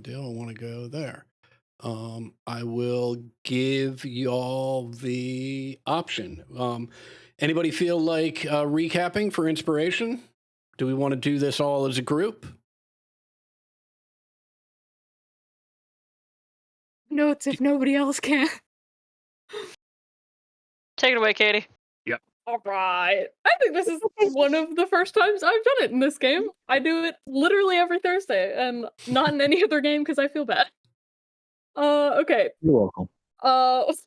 deal. I want to go there. I will give y'all the option. Anybody feel like recapping for inspiration? Do we want to do this all as a group? Notes if nobody else can. Take it away, Katie. All right. I think this is one of the first times I've done it in this game. I do it literally every Thursday, and not in any other game because I feel bad. Okay. You're welcome. I don't mind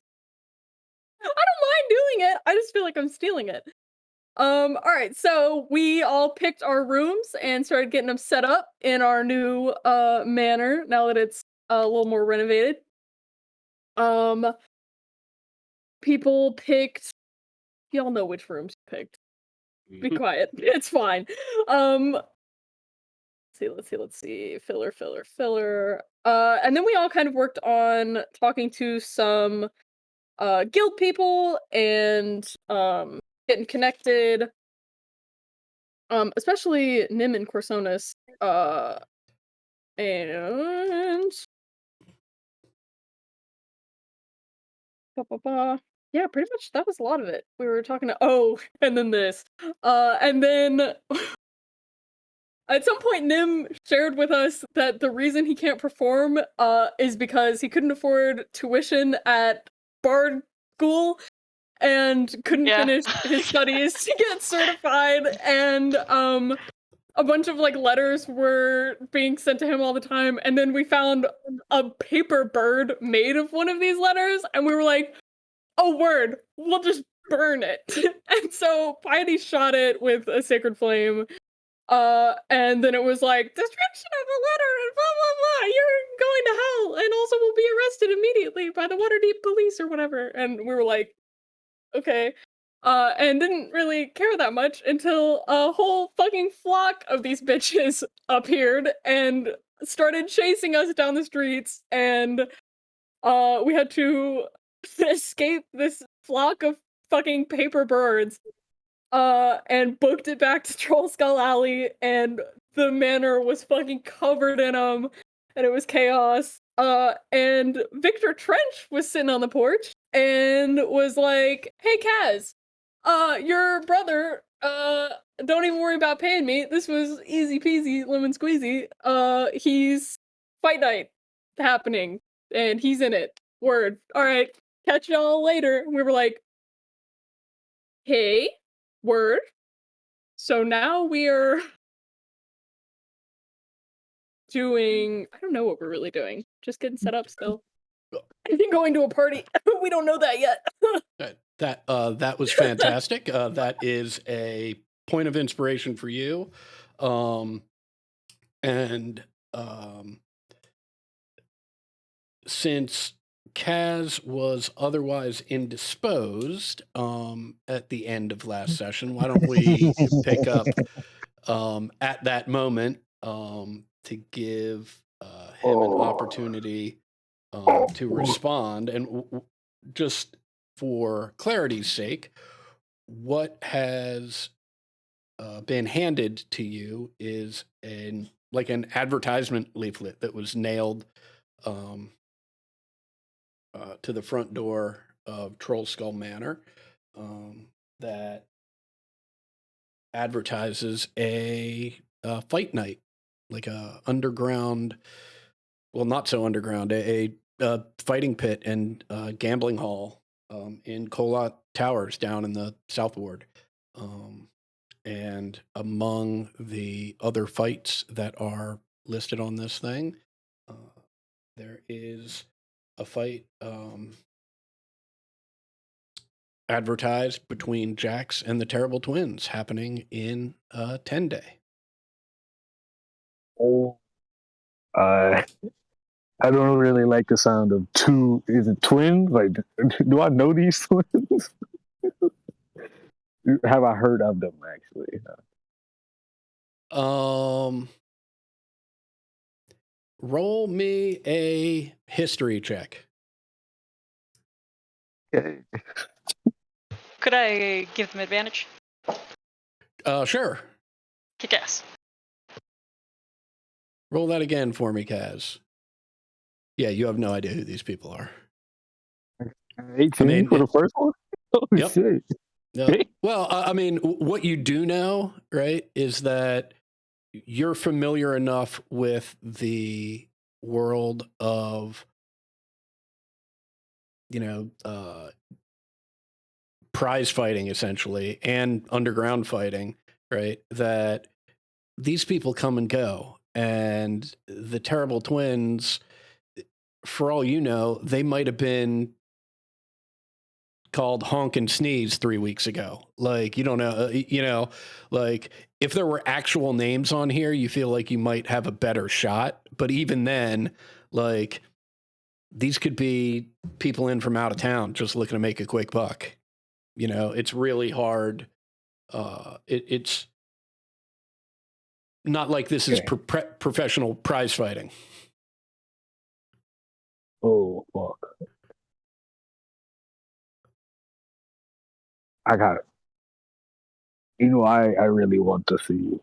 doing it. I just feel like I'm stealing it. All right. So we all picked our rooms and started getting them set up in our new manor now that it's a little more renovated. People picked. Y'all know which rooms you picked. Be quiet. It's fine. Let's see. Filler. And then we all kind of worked on talking to some guild people and getting connected. Especially Nim and Corsonis. And yeah, pretty much that was a lot of it. We were talking to and then this. And then at some point, Nim shared with us that the reason he can't perform is because he couldn't afford tuition at Bard School and couldn't finish his studies to get certified, and a bunch of like letters were being sent to him all the time, and then we found a paper bird made of one of these letters, and we were like, oh word, we'll just burn it. And so Piety shot it with a sacred flame. And then it was like, destruction of a letter and blah blah blah, you're going to hell and also will be arrested immediately by the Waterdeep police or whatever. And we were like, okay. And didn't really care that much until a whole fucking flock of these bitches appeared and started chasing us down the streets, and we had to escape this flock of fucking paper birds. And booked it back to Troll Skull Alley, and the manor was fucking covered in them, and it was chaos. And Victor Trench was sitting on the porch and was like, hey Kaz, your brother, don't even worry about paying me. This was easy peasy, lemon squeezy. He's fight night happening, and he's in it. Word. Alright, catch y'all later. And we were like, hey, word. So now we're doing, I don't know what we're really doing. Just getting set up still. I think going to a party. We don't know that yet. That was fantastic. That is a point of inspiration for you. Since Kaz was otherwise indisposed at the end of last session, why don't we pick up at that moment to give him an opportunity to respond. And just for clarity's sake, what has been handed to you is an advertisement leaflet that was nailed to the front door of Troll Skull Manor that advertises a fight night, like a underground, well, not so underground, a fighting pit and gambling hall in Kolat Towers down in the South Ward. And among the other fights that are listed on this thing, there is a fight advertised between Jax and the Terrible Twins happening in 10 day. I don't really like the sound of two. Is it twins? Like, do I know these twins? Have I heard of them actually? Roll me a history check. Okay. Could I give them advantage? Sure. Kick ass. Roll that again for me, Kaz. Yeah, you have no idea who these people are. 18 I mean, for the first one? Holy Yep. shit. Yeah. Well, I mean, what you do know, right, is that you're familiar enough with the world of, prize fighting, essentially, and underground fighting, right, that these people come and go. And the Terrible Twins, for all you know, they might have been called Honk and Sneeze 3 weeks ago. Like, you don't know, like if there were actual names on here, you feel like you might have a better shot. But even then, like, these could be people in from out of town just looking to make a quick buck. It's really hard. It's not like this is professional prize fighting. Oh, fuck. I got it. I really want to see.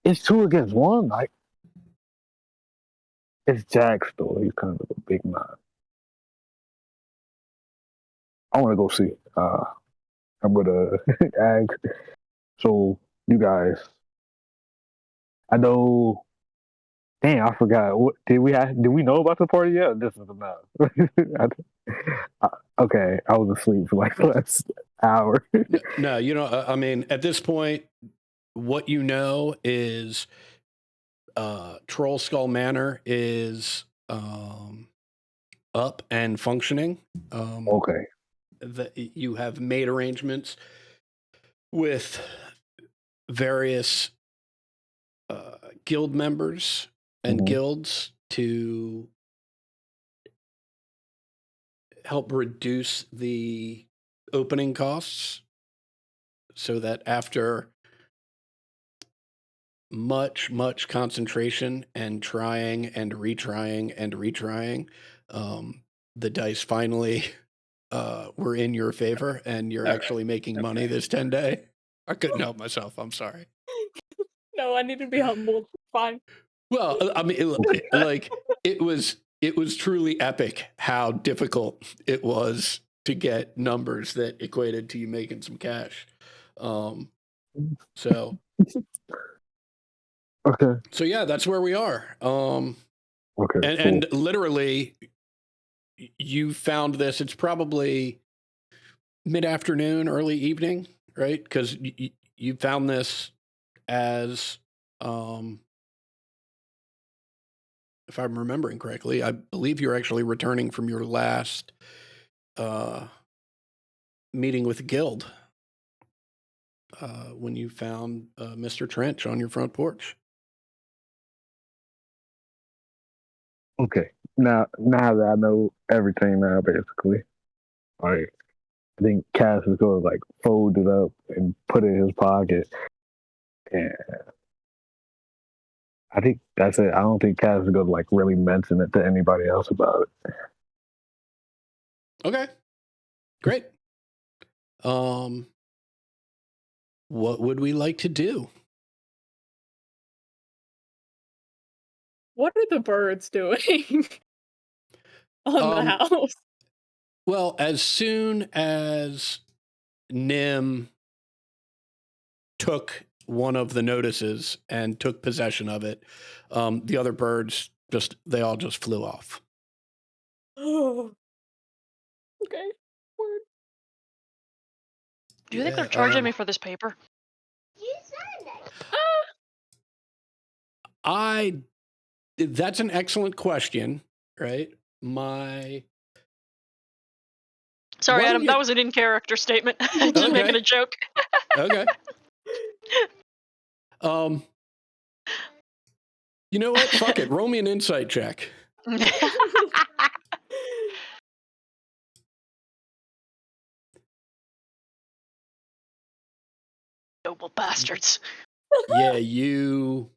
It's 2 against 1. It's Jax though. He's kind of a big man. I want to go see. I'm gonna ask. So you guys, I know. Damn, I forgot. What did we have? Did we know about the party yet? This is enough. Okay, I was asleep for like the last hour. No, I mean, at this point, what you know is Troll Skull Manor is up and functioning. Okay. You have made arrangements with various guild members and guilds to help reduce the opening costs so that after much concentration and trying and retrying and retrying, the dice finally were in your favor and you're actually making money this 10-day. I couldn't help myself. I'm sorry. No, I need to be humbled. Fine. Well, I mean, it was truly epic how difficult it was to get numbers that equated to you making some cash. So Okay. So yeah, that's where we are. Okay. And literally, you found this. It's probably mid-afternoon, early evening, right? Because you found this as, if I'm remembering correctly, I believe you're actually returning from your last meeting with the guild when you found Mr. Trench on your front porch. Okay. Now that I know everything now, basically, I think Cass is going to like fold it up and put it in his pocket, and I think that's it. I don't think Cass is going to like really mention it to anybody else about it. Okay, great. What would we like to do? What are the birds doing on the house? Well, as soon as Nim took one of the notices and took possession of it, the other birds they all just flew off. Oh. Okay. Word. Do you think they're charging me for this paper? That's an excellent question, right? Sorry, Adam, that was an in-character statement. I'm just making a joke. Okay. You know what? Fuck it. Roll me an insight check. Noble bastards. Yeah, you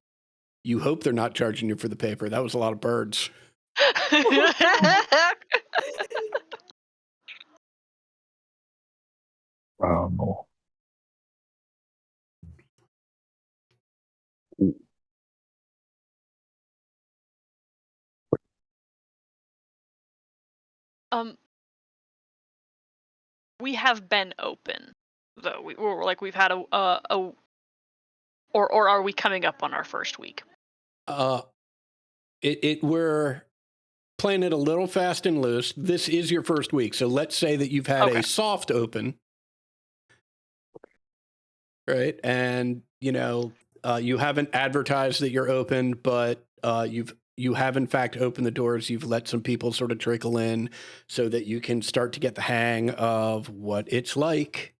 hope they're not charging you for the paper. That was a lot of birds. No. Um, we have been open, though. We've had or are we coming up on our first week? We're playing it a little fast and loose. This is your first week, so let's say that you've had Okay. a soft open, right? And you haven't advertised that you're open, but you have in fact opened the doors. You've let some people sort of trickle in so that you can start to get the hang of what it's like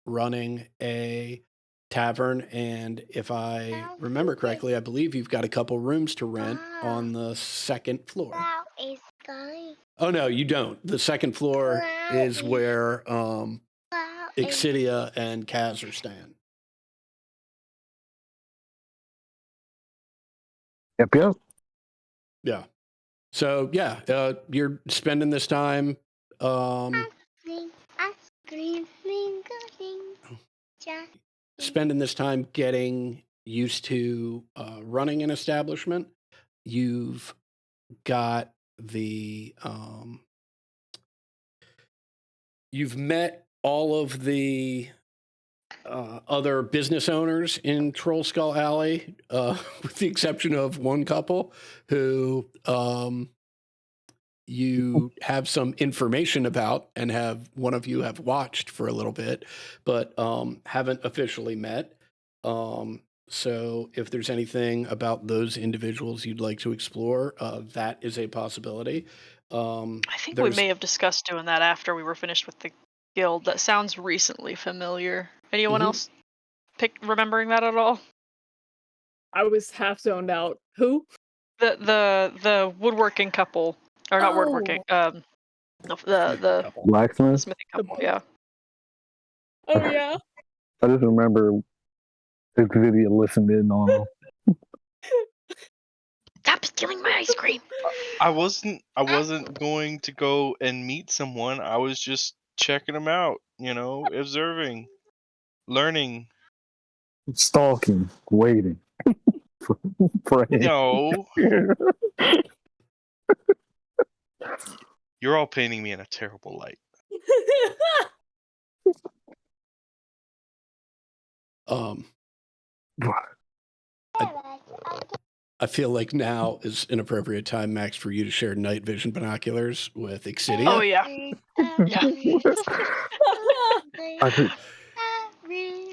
running a tavern. And if I remember correctly, I believe you've got a couple rooms to rent on the second floor. Oh no, you don't. The second floor is where Exidia and Kaz are staying. Yep. Yeah. So yeah, you're spending this time. Spending this time getting used to running an establishment. You've got the you've met all of the other business owners in Troll Skull Alley, with the exception of one couple who you have some information about and one of you have watched for a little bit, but haven't officially met. So if there's anything about those individuals you'd like to explore, that is a possibility. I think we may have discussed doing that after we were finished with the guild. That sounds recently familiar. Anyone else remembering that at all? I was half zoned out. Who? The woodworking couple, or not woodworking. The Blacksmith. smithing couple. Yeah. Oh yeah. I just remember this video listened in on them. Stop stealing my ice cream. I wasn't going to go and meet someone. I was just checking them out, observing, learning. Stalking, waiting for him. No. You're all painting me in a terrible light. I feel like now is an appropriate time, Max, for you to share night vision binoculars with Exidia. Oh yeah.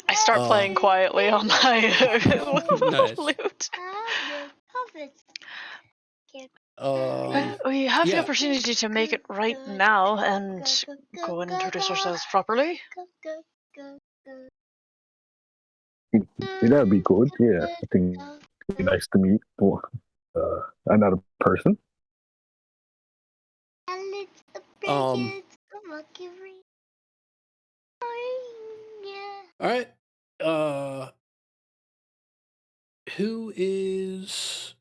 I start playing quietly on my flute. We have the opportunity to make it right now and go and introduce ourselves properly. That'd be good. Yeah, I think it'd be nice to meet another person. All right. Who is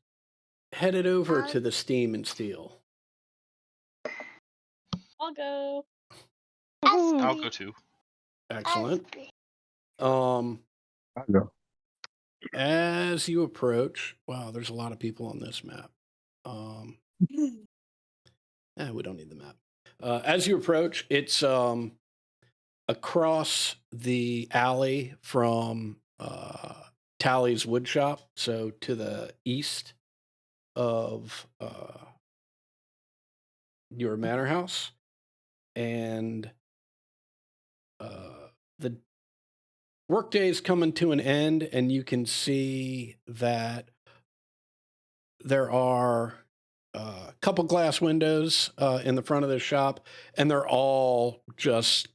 headed over to the Steam and Steel? I'll go. I'll go too. Excellent. I'll go. As you approach, wow, there's a lot of people on this map. We don't need the map. As you approach, it's across the alley from Tally's wood shop, so to the east of your manor house, and the workday is coming to an end, and you can see that there are a couple glass windows in the front of the shop, and they're all just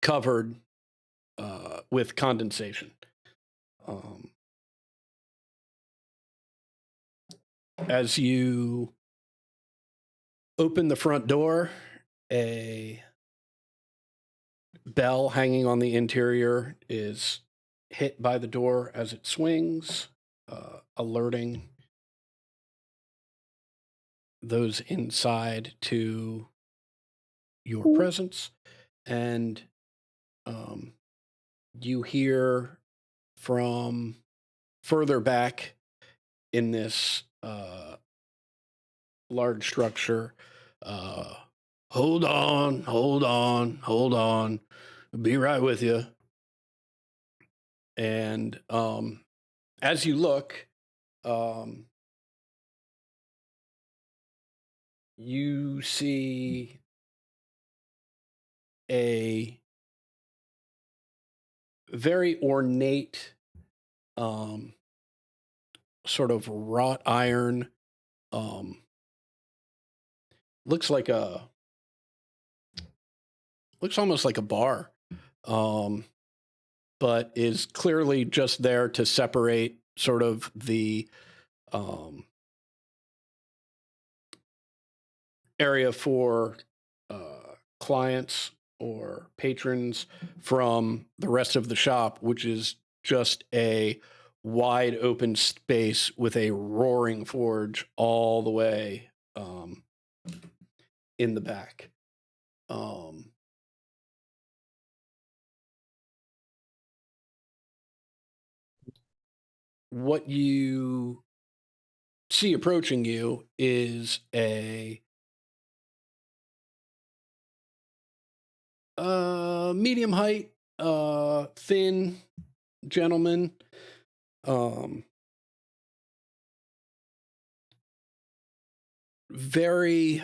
covered with condensation. As you open the front door, a bell hanging on the interior is hit by the door as it swings, alerting those inside to your presence. And you hear from further back in this large structure. Hold on, hold on, hold on. I'll be right with you. And as you look, you see a very ornate sort of wrought iron, looks almost like a bar, but is clearly just there to separate sort of the area for clients or patrons from the rest of the shop, which is just a wide open space with a roaring forge all the way in the back. What you see approaching you is a medium height, thin gentleman. Very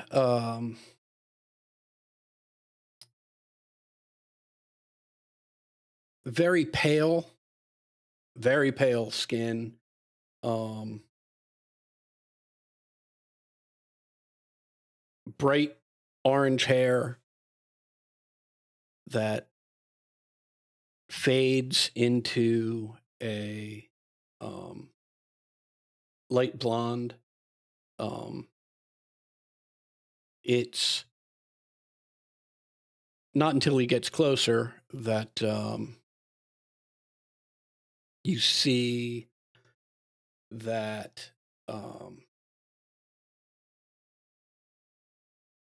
very pale skin. Bright orange hair that fades into a light blonde. It's not until he gets closer that you see that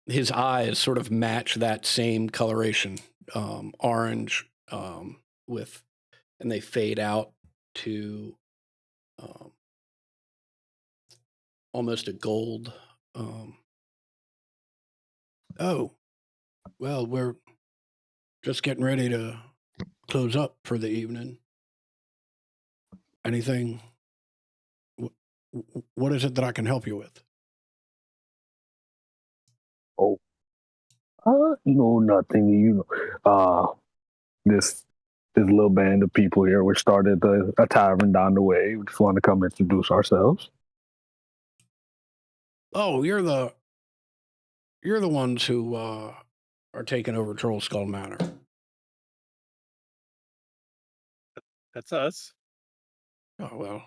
his eyes sort of match that same coloration, orange, with, and they fade out to almost a gold. Oh, well, we're just getting ready to close up for the evening. Anything? What is it that I can help you with? Oh, no, nothing. This little band of people here. We started a tavern down the way. We just want to come introduce ourselves. Oh, you're the ones who are taking over Troll Skull Manor. That's us. Oh, well.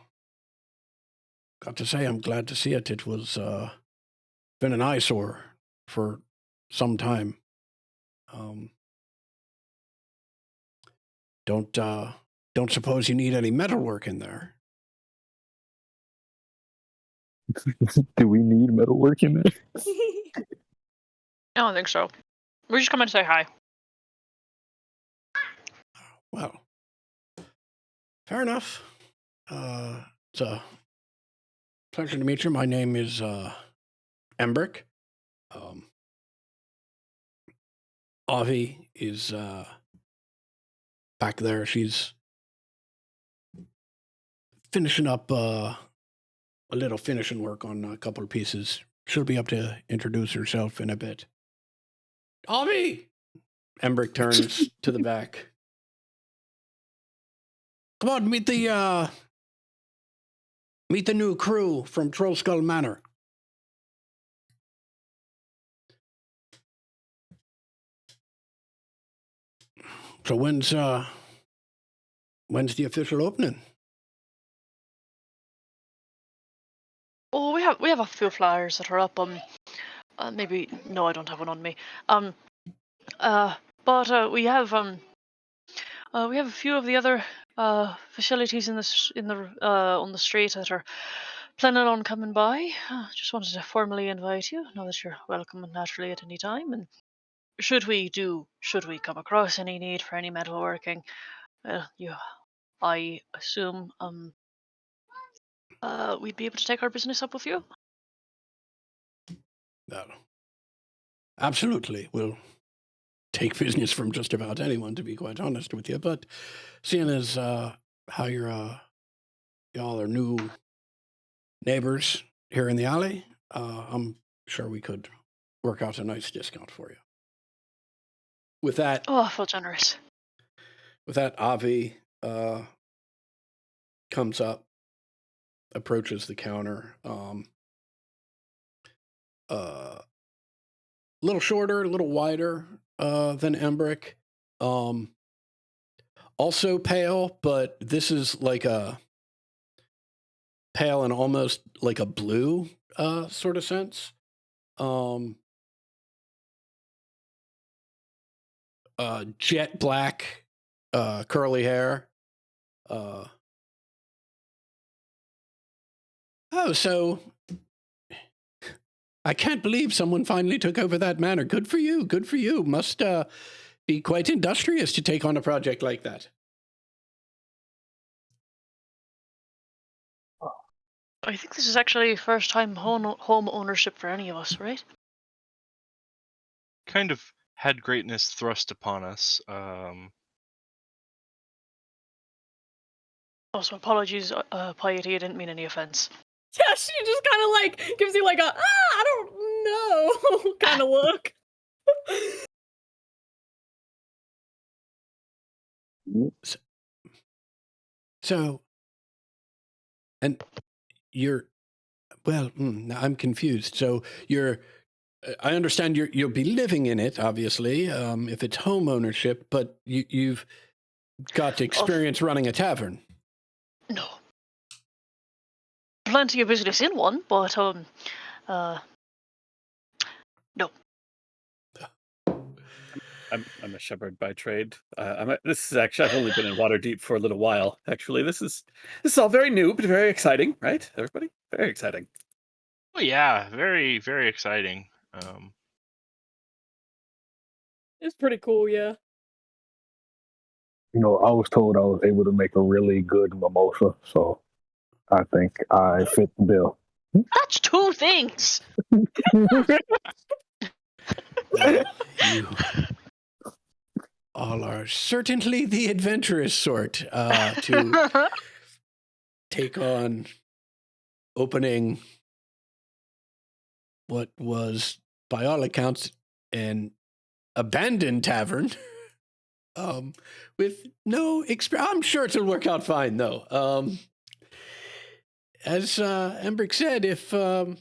Got to say, I'm glad to see it. It was been an eyesore for some time. Don't suppose you need any metalwork in there? Do we need metalwork in there? I don't think so. We're just coming to say hi. Well, fair enough. It's a pleasure to meet you. My name is Embrick. Avi is back there. She's finishing up a little finishing work on a couple of pieces. She'll be up to introduce herself in a bit. Avi! Embrick turns to the back. Come on, meet the new crew from Troll Skull Manor. So when's the official opening? Oh, we have a few flyers that are up. Maybe no, I don't have one on me. But we have a few of the other facilities on the street that are planning on coming by. Just wanted to formally invite you. Know that you're welcome naturally at any time. And should we come across any need for any metalworking, I assume we'd be able to take our business up with you. Well, absolutely. We'll take business from just about anyone, to be quite honest with you. But seeing as how you're y'all are new neighbors here in the alley, I'm sure we could work out a nice discount for you. With that, Oh, I feel generous. Avi comes up, approaches the counter. A little shorter, a little wider than Embrick. Also pale, but this is like a pale and almost like a blue sort of sense. Jet black curly hair. So I can't believe someone finally took over that manor. Good for you. Good for you. Must be quite industrious to take on a project like that. I think this is actually first time home ownership for any of us, right? Kind of had greatness thrust upon us. Also, apologies, Piety. I didn't mean any offense. Yeah, she just kind of like gives you like a I don't know kind of look. So, and you're, well, I'm confused. So I understand you'll be living in it, obviously, if it's home ownership, but you've got experience running a tavern. No. Plenty of business in one, but no. I'm a shepherd by trade. This is actually I've only been in Waterdeep for a little while. Actually, this is all very new, but very exciting, right? Everybody, very exciting. Oh yeah, very very exciting. It's pretty cool, yeah. I was told I was able to make a really good mimosa, so I think I fit the bill. That's two things. Well, you all are certainly the adventurous sort to take on opening what was, by all accounts, an abandoned tavern with no experience. I'm sure it'll work out fine, though. As Embrick said, if you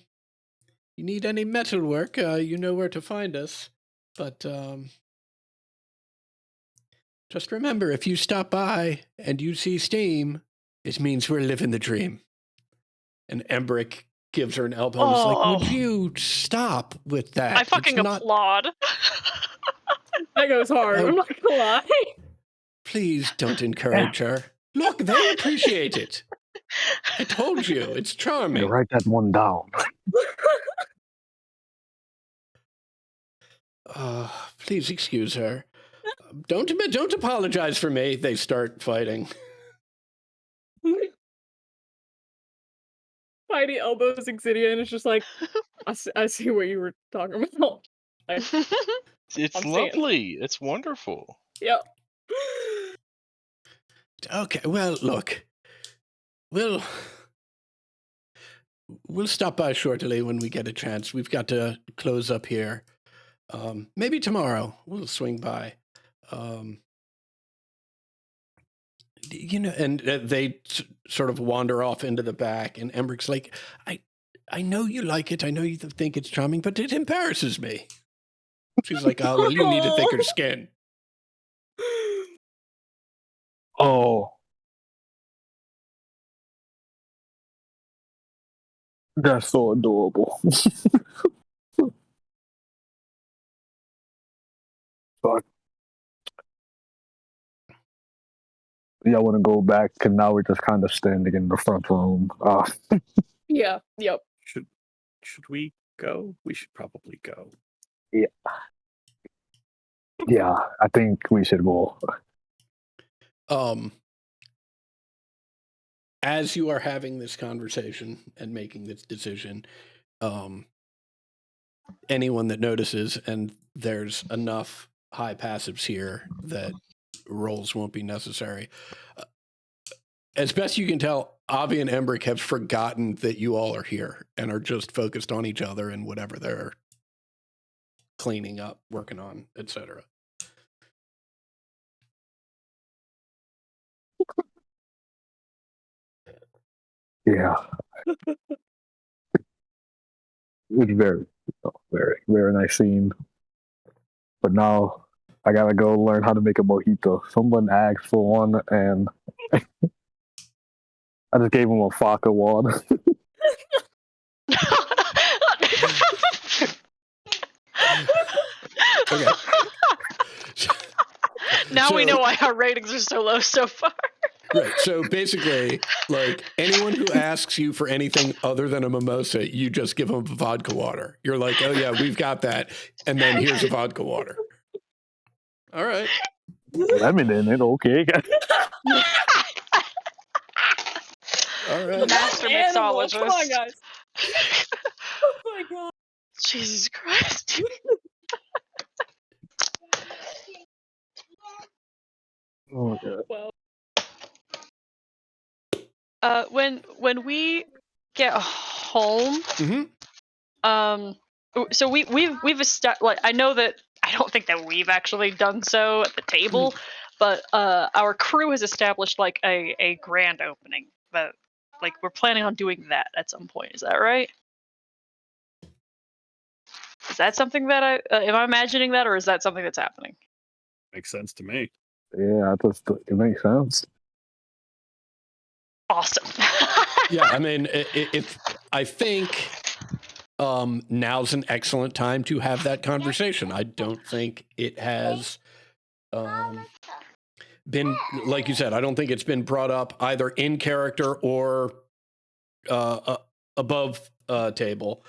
need any metalwork, you know where to find us. But just remember, if you stop by and you see steam, it means we're living the dream. And Embrick gives her an elbow and is like, would you stop with that? I fucking applaud. That goes hard. I'm not gonna lie. Please don't encourage her. Look, they appreciate it. I told you, it's charming. Yeah, write that one down. Please excuse her. Don't apologize for me. They start fighting. Heidi elbows Exidia and it's just like, I see what you were talking about. It's lovely. It's wonderful. Yep. Okay, well, look. We'll stop by shortly when we get a chance. We've got to close up here. Maybe tomorrow we'll swing by. And they sort of wander off into the back, and Embrick's like, I know you like it. I know you think it's charming, but it embarrasses me. She's like, oh, well, you need a thicker skin. Oh. That's so adorable. But y'all want to go back? Because now we're just kind of standing in the front room. Yeah. Yep. Should we go? We should probably go. Yeah. Yeah, I think we should go. As you are having this conversation and making this decision, anyone that notices, and there's enough high passives here that rolls won't be necessary. As best you can tell, Avi and Embrick have forgotten that you all are here and are just focused on each other and whatever they're cleaning up, working on, etc. Yeah. It's very nice scene. But now I gotta go learn how to make a mojito. Someone asked for one, and I just gave him a vodka one. Okay. Now we So- know why our ratings are so low so far. Right. So basically, like anyone who asks you for anything other than a mimosa, you just give them vodka water. You're like, oh yeah, we've got that, and then here's a vodka water. All right. Lemon in it, okay. All right. Master Animal. mixologist. Come on, guys. Oh my god. Jesus Christ. Oh my god. Well, When we get home, so we've established. Like, I know that I don't think that we've actually done so at the table, but our crew has established like a grand opening. But like we're planning on doing that at some point. Is that right? Is that something that am I imagining that, or is that something that's happening? Makes sense to me. Yeah, it makes sense. Awesome. Yeah, I mean, I think now's an excellent time to have that conversation. I don't think it has been, like you said, I don't think it's been brought up either in character or above table.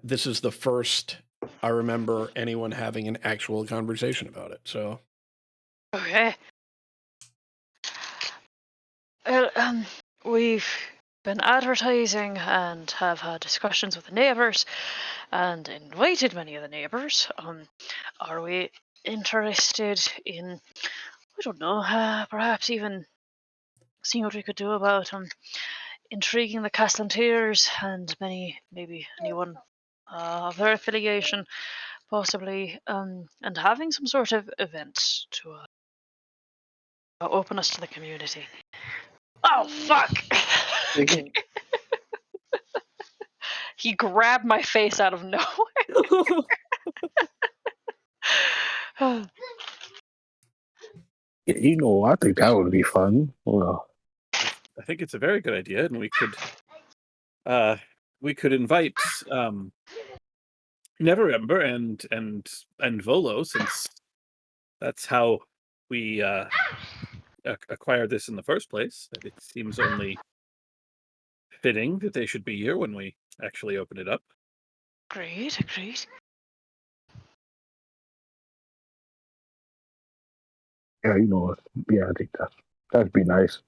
This is the first I remember anyone having an actual conversation about it. So, Okay. Well, we've been advertising and have had discussions with the neighbours and invited many of the neighbours. Are we interested in, I don't know, perhaps even seeing what we could do about intriguing the Caslanteers and maybe anyone of their affiliation, possibly, and having some sort of event to open us to the community. Oh, fuck! He grabbed my face out of nowhere. Yeah, I think that would be fun. Well, I think it's a very good idea, and we could invite Neverember and Volo, since that's how we acquired this in the first place. It seems only fitting that they should be here when we actually open it up. Agreed. yeah, I think that'd be nice.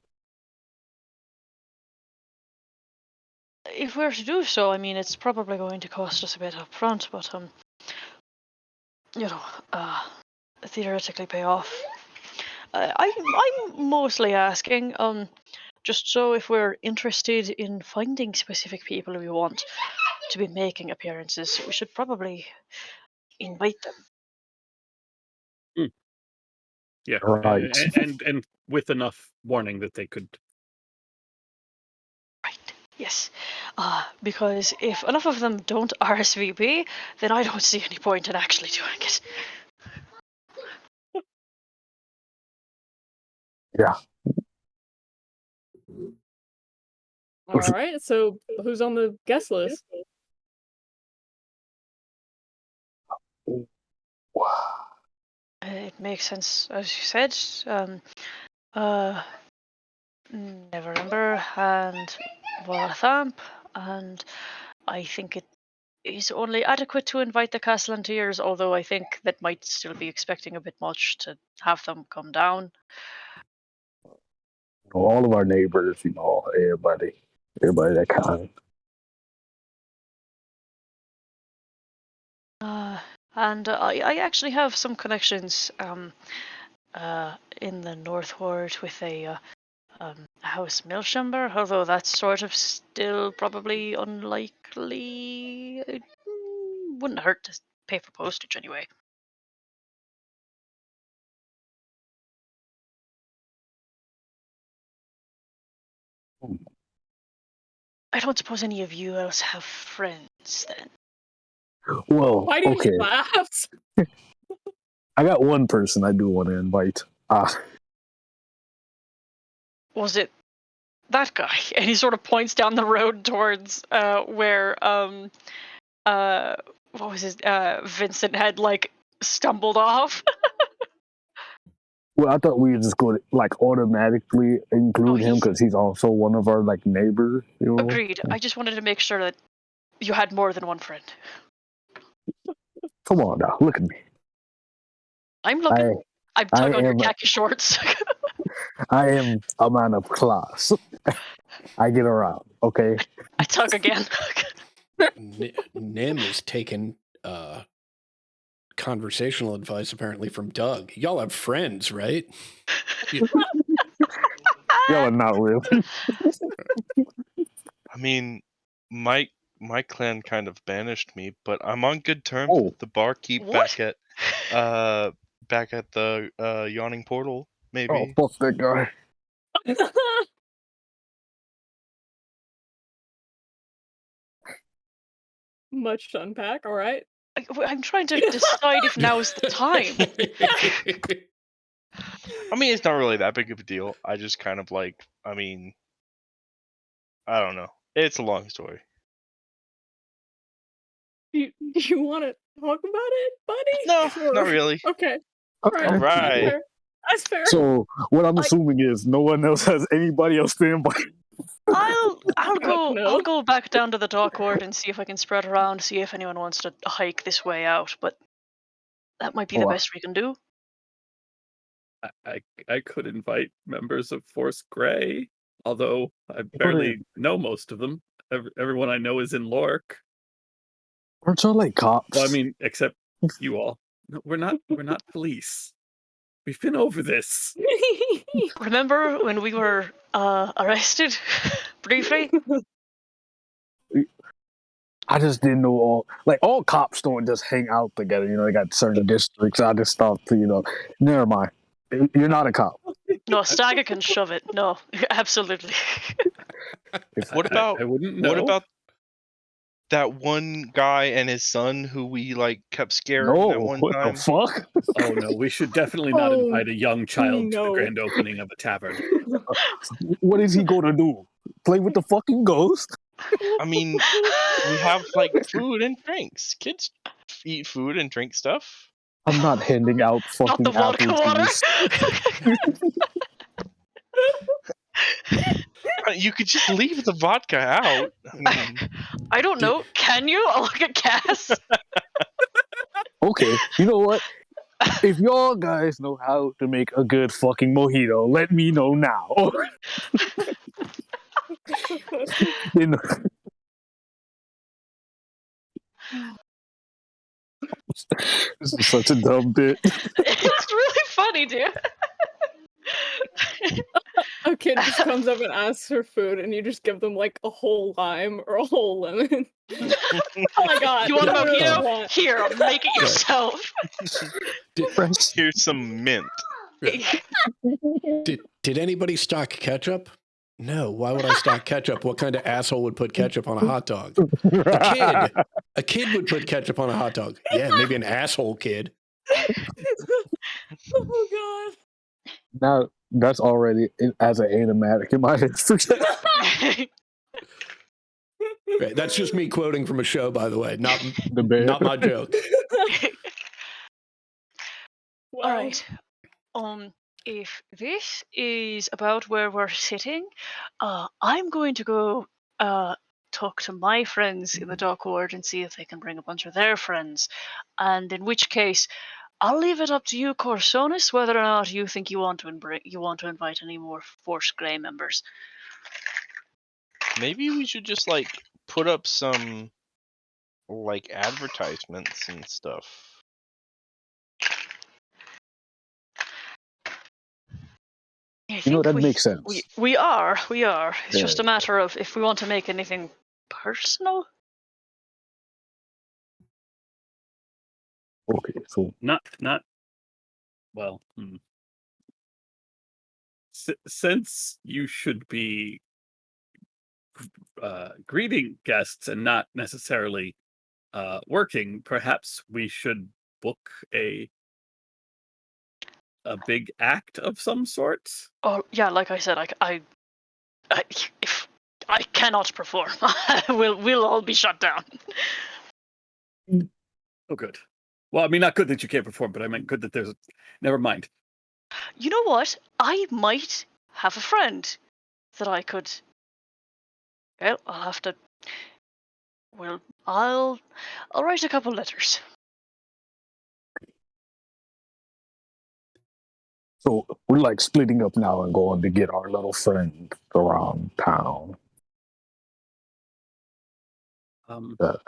If we're to do so, I mean, it's probably going to cost us a bit up front, but theoretically pay off. I'm mostly asking, just so if we're interested in finding specific people we want to be making appearances, we should probably invite them. Yeah, Right. and with enough warning that they could. Right. Yes. Because if enough of them don't RSVP, then I don't see any point in actually doing it. Yeah. all right. So who's on the guest list? It makes sense, as you said. Neverember and Volathamp, and I think it is only adequate to invite the Caslanteers, although I think that might still be expecting a bit much to have them come down. All of our neighbors, everybody that kind. And I actually have some connections in the North Ward with a House Milchamber, although that's sort of still probably unlikely. It wouldn't hurt to pay for postage anyway. I don't suppose any of you else have friends then. Well, Why do you okay. laughs? I got one person I do want to invite. Was it that guy? And he sort of points down the road towards where what was his Vincent had like stumbled off. Well, I thought we were just going to like automatically include him he's- because he's also one of our like neighbors. You know? Agreed. I just wanted to make sure that you had more than one friend. Come on now, look at me. I'm looking. I'm tugging on your am- khaki shorts. I am a man of class. I get around, okay? I tug again. Nim is taking conversational advice apparently from Doug. Y'all have friends, right? Y'all are not real. I mean, my clan kind of banished me, but I'm on good terms with the barkeep What? back at the yawning portal. Maybe. Oh, fuck that guy. Much to unpack. All right. I'm trying to decide if now is the time. I mean, it's not really that big of a deal. I just kind of like, I mean, I don't know. It's a long story. Do you want to talk about it, buddy? No, Or- not really. Okay. Okay. All right. That's fair. That's fair. So what I'm Like- assuming is no one else has anybody else to invite. I'll go back down to the dock ward and see if I can spread around, see if anyone wants to hike this way out, but that might be the Oh, best we can do. I could invite members of Force Grey, although I barely know most of them. Everyone I know is in Lork. Aren't y'all like cops? Well, I mean, except you all. No, we're not police. We've been over this. Remember when we were arrested briefly? I just didn't know all cops don't just hang out together. You know, they got certain districts. I just thought, never mind. You're not a cop. No, Stagger can shove it. No, absolutely. What about I wouldn't know. what about that one guy and his son who we like kept scaring No, that one what time? the fuck? Oh no, we should definitely not Oh, invite a young child to the no. grand opening of a tavern. What is he gonna do? Play with the fucking ghost? I mean, we have like food and drinks. Kids eat food and drink stuff. I'm not handing out Not fucking the vodka apple water. juice. You could just leave the vodka out. I mean, I don't know. Can you? I'll look at Cass. Okay, you know what? If y'all guys know how to make a good fucking mojito, let me know now. You know- This is such a dumb bit. It's really funny, dude. A kid just comes up and asks for food, and you just give them like a whole lime or a whole lemon. Oh my god! You want a I really mojito? want- Here, make it yourself. here's some mint. Did anybody stock ketchup? No. Why would I stock ketchup? What kind of asshole would put ketchup on a hot dog? A kid would put ketchup on a hot dog. Yeah, maybe an asshole kid. Oh god! Now that's already as an animatic in my head. Right, that's just me quoting from a show, by the way. Not The bear. not my joke. Wow. All right. If this is about where we're sitting, I'm going to go talk to my friends in the dock ward and see if they can bring a bunch of their friends. And in which case, I'll leave it up to you, Corsonis, whether or not you think you want to invite any more Force Grey members. Maybe we should just like put up some like advertisements and stuff. I You know, think that makes sense. we are. It's just a Yeah. matter of if we want to make anything personal. Okay, so Not. Well, since you should be greeting guests and not necessarily working, perhaps we should book a big act of some sort. Oh yeah, like I said, if I cannot perform, we'll all be shut down. Oh, good. Well, I mean, not good that you can't perform, but I meant good that there's. Never mind. You know what? I might have a friend that I could. Well, I'll have to. Well, I'll write a couple letters. so we're like splitting up now and going to get our little friend around town. But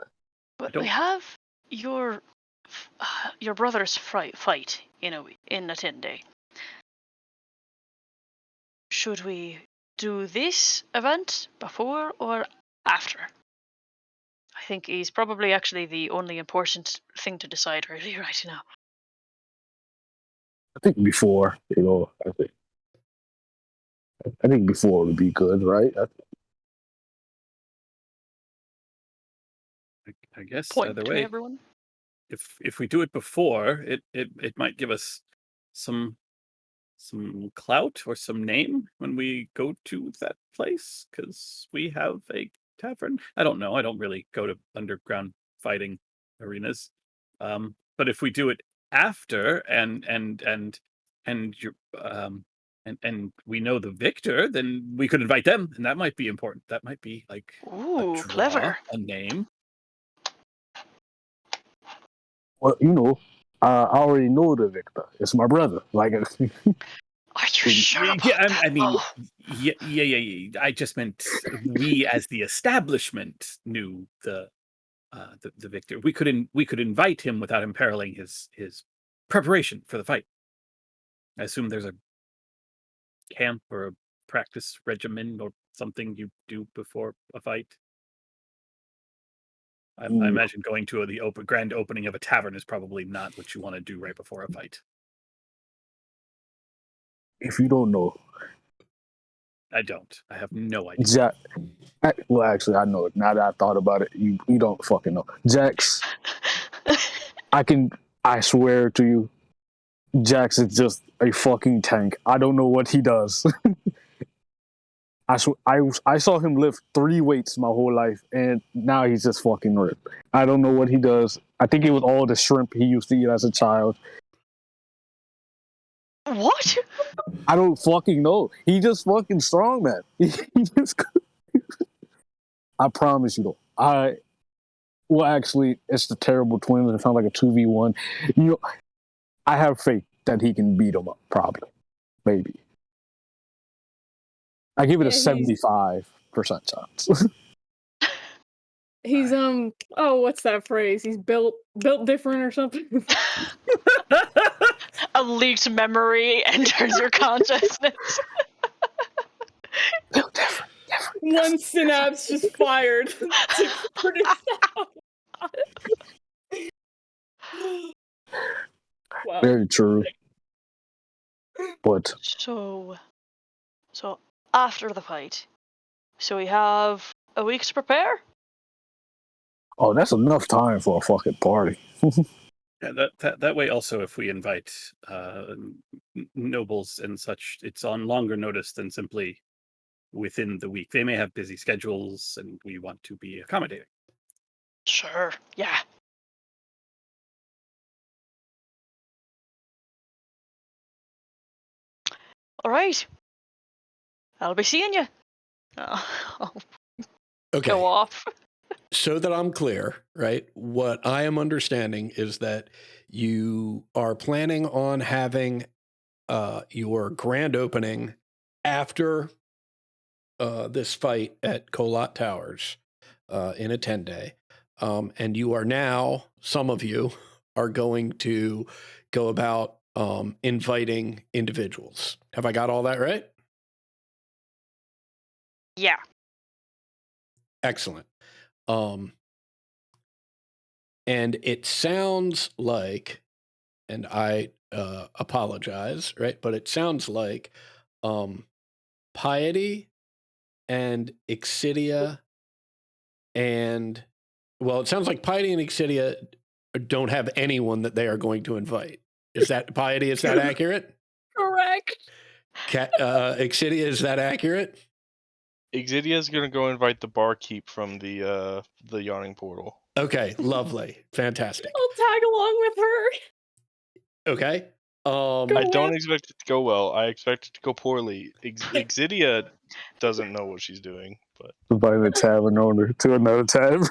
don't- we have your brother's fight in a 10-day. Should we do this event before or after? I think he's probably actually the only important thing to decide really right now. I think before, I think before would be good, right? I guess Point either to way, everyone. if we do it before, it might give us some clout or some name when we go to that place, because we have a tavern. I don't know. I don't really go to underground fighting arenas. But if we do it after and you're and we know the victor, then we could invite them, and that might be important. That might be like Ooh, a draw, clever. a name. Well, I already know the victor. It's my brother. Like, Are you sure about Yeah, that? I mean, Oh, yeah. I just meant we, as the establishment, knew the victor. We could invite him without imperiling his preparation for the fight. I assume there's a camp or a practice regimen or something you do before a fight. I imagine going to the grand opening of a tavern is probably not what you want to do right before a fight. if you don't know, I don't. I have no idea. Jack. Well, actually, I know it. Now that I thought about it, you don't fucking know. Jax, I swear to you, Jax is just a fucking tank. I don't know what he does. I saw him lift 3 weights my whole life, and now he's just fucking ripped. I don't know what he does. I think it was all the shrimp he used to eat as a child. what? I don't fucking know. He just fucking strong, man. He just. I promise you, though. Well, actually, it's the terrible twins. It sounds like a 2v1. I have faith that he can beat them up. Probably, maybe. I give it a 75% chance. He's what's that phrase? He's built different or something. A leaked memory enters your consciousness. Different. One synapse just fired to produce that. Wow. Very true. But So after the fight, so we have a week to prepare. that's enough time for a fucking party. Yeah, that way. Also, if we invite nobles and such, it's on longer notice than simply within the week. They may have busy schedules, and we want to be accommodating. Sure. Yeah. All right. I'll be seeing you. I'll Okay. go off. So that I'm clear, right? What I am understanding is that you are planning on having your grand opening after this fight at Colot Towers in a 10-day. And you are now, some of you are going to go about inviting individuals. Have I got all that right? Yeah. Excellent. And it sounds like, and I apologize, right? But it sounds like Piety and Exidia and, well, it sounds like Piety and Exidia don't have anyone that they are going to invite. Is that Piety? Is that accurate? Correct. Exidia, is that accurate? Exidia's gonna go invite the barkeep from the yawning portal. Okay, lovely, fantastic. I'll tag along with her. Okay. Go I don't ahead. expect it to go well. I expect it to go poorly. Exidia doesn't know what she's doing, but Inviting the tavern owner to another tavern.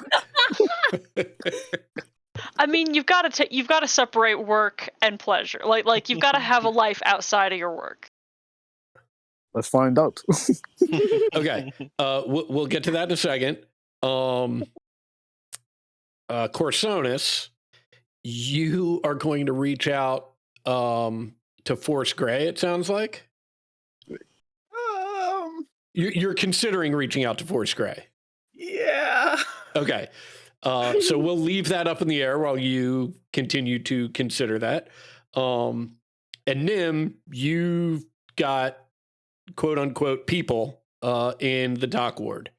I mean, you've got to separate work and pleasure. Like you've got to have a life outside of your work. Let's find out. Okay. We'll get to that in a second. Corsonis, you are going to reach out to Force Gray, it sounds like. You're considering reaching out to Force Gray. Yeah. Okay. So we'll leave that up in the air while you continue to consider that. And Nim, you've got quote unquote people in the dock ward.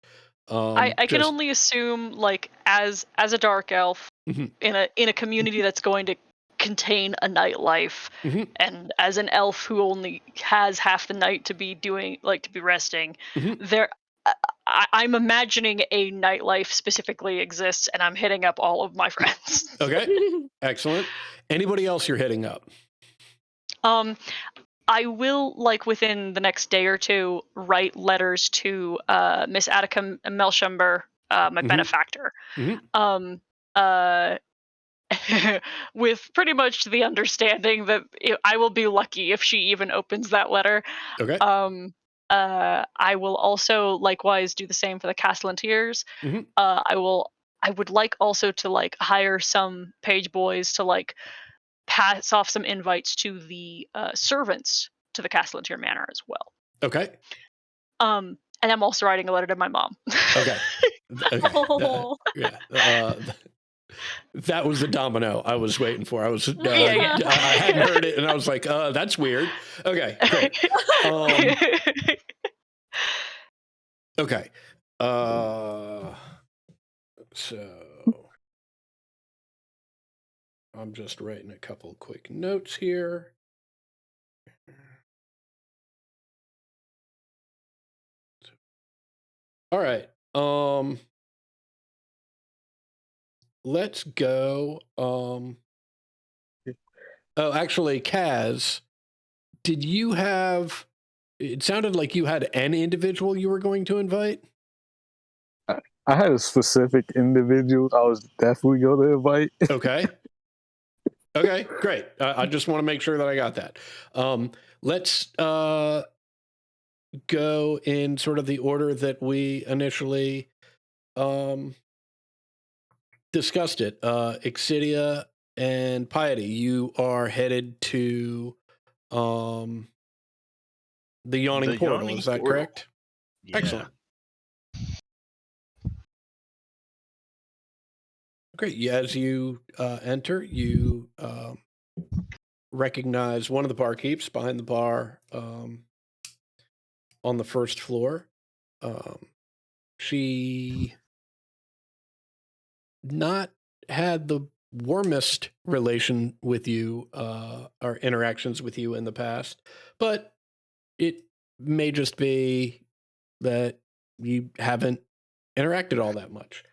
I can only assume, like, as a dark elf Mhm. in a community that's going to contain a nightlife, Mhm. and as an elf who only has half the night to be resting, Mhm. there. I'm imagining a nightlife specifically exists, and I'm hitting up all of my friends. Okay. Excellent. Anybody else you're hitting up? I will, like, within the next day or two, write letters to Miss Attica Melshumber, my Mhm. benefactor. Mhm. With pretty much the understanding that I will be lucky if she even opens that letter. Okay. I will also likewise do the same for the Castellanteers. Mhm. I would like also to, like, hire some page boys to, like, pass off some invites to the servants to the Castellantier Manor as well. Okay. And I'm also writing a letter to my mom. Okay. Okay. Oh. That was the domino I was waiting for. I was Yeah. I hadn't heard it, and I was like, that's weird. Okay, great. Okay. So I'm just writing a couple quick notes here. All right. Let's go. Oh, actually, Kaz, did you have? It sounded like you had an individual you were going to invite. I had a specific individual I was definitely going to invite. Okay. Okay, great. I just want to make sure that I got that. Let's go in sort of the order that we initially discussed it. Exidia and Piety, you are headed to the Yawning The Portal. Yawning Is that Portal. correct? Yeah. Excellent. Great. Yeah, as you enter, you recognize one of the barkeeps behind the bar on the first floor. She not had the warmest relation with you or interactions with you in the past, but it may just be that you haven't interacted all that much.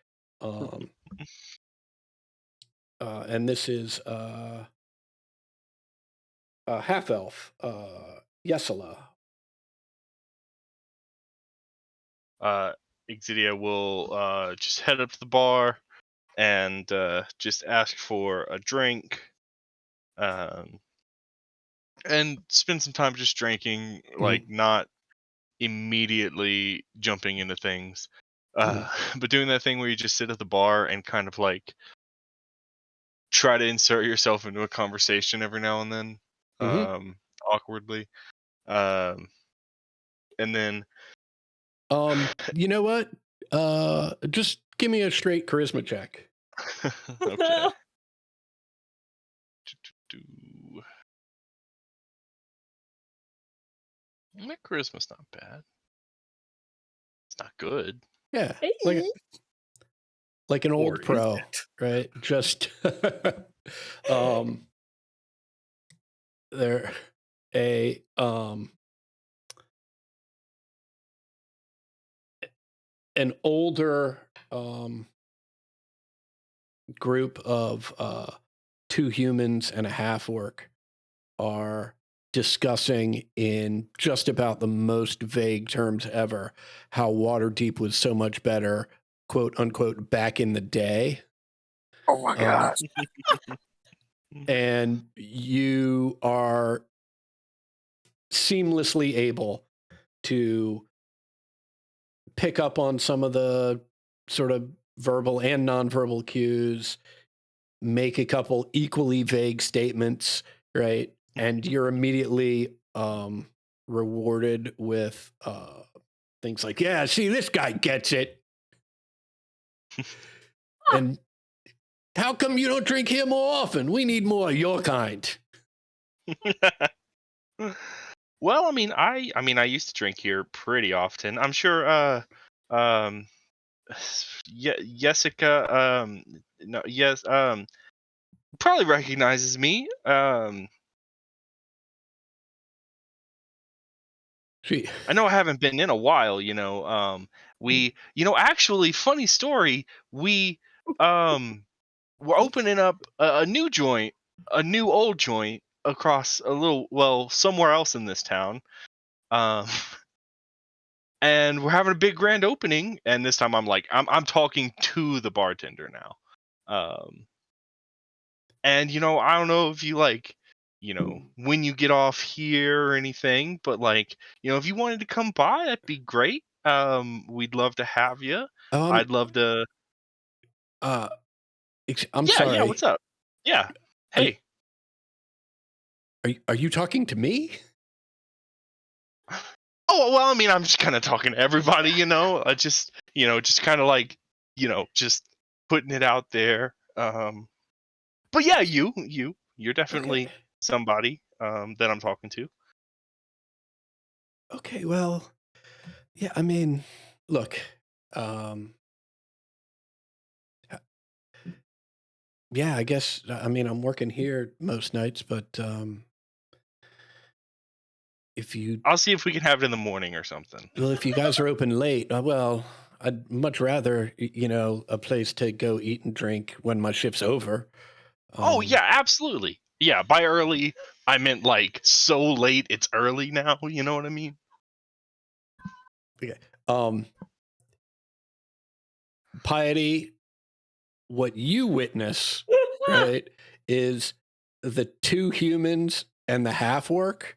And this is a half elf, Yesala. Exidia will just head up to the bar and just ask for a drink, and spend some time just drinking, like not immediately jumping into things. But doing that thing where you just sit at the bar and kind of like try to insert yourself into a conversation every now and then, Mhm. awkwardly, um, and then You know what? Just give me a straight charisma check. okay. My charisma's not bad. It's not good. Yeah, Hey. like an Or old is pro, it? right? Just um, they're a an older group of two humans and a half orc are discussing in just about the most vague terms ever how Waterdeep was so much better, quote unquote, back in the day. Oh my god. And you are seamlessly able to pick up on some of the sort of verbal and nonverbal cues, make a couple equally vague statements, right? And you're immediately rewarded with things like, yeah, see, this guy gets it. And how come you don't drink here more often? We need more of your kind. Well, I used to drink here pretty often. I'm sure um Jessica no yes probably recognizes me. She, I know I haven't been in a while, actually funny story, we we're opening up a new joint, a new old joint across somewhere else in this town. Um and we're having a big grand opening, and this time I'm talking to the bartender now. Um and I don't know if you when you get off here or anything, but if you wanted to come by, that'd be great. We'd love to have you. um, I'd love to. uh, I'm Yeah, what's sorry. up? Yeah. Are, Hey. are you talking to me? Oh, well, I'm just kind of talking to everybody, just kind of just putting it out there. But yeah, you're Okay. definitely somebody that I'm talking to. Okay. Well, yeah. I mean, look. Um, yeah. I guess. I mean, I'm working here most nights, but if you I'll see if we can have it in the morning or something. if you guys are open late, well, I'd much rather a place to go eat and drink when my shift's over. Oh yeah, absolutely. Yeah, by early, I meant so late it's early now. You know what I mean? Okay. Um, Piety, what you witness, right, is the two humans and the half orc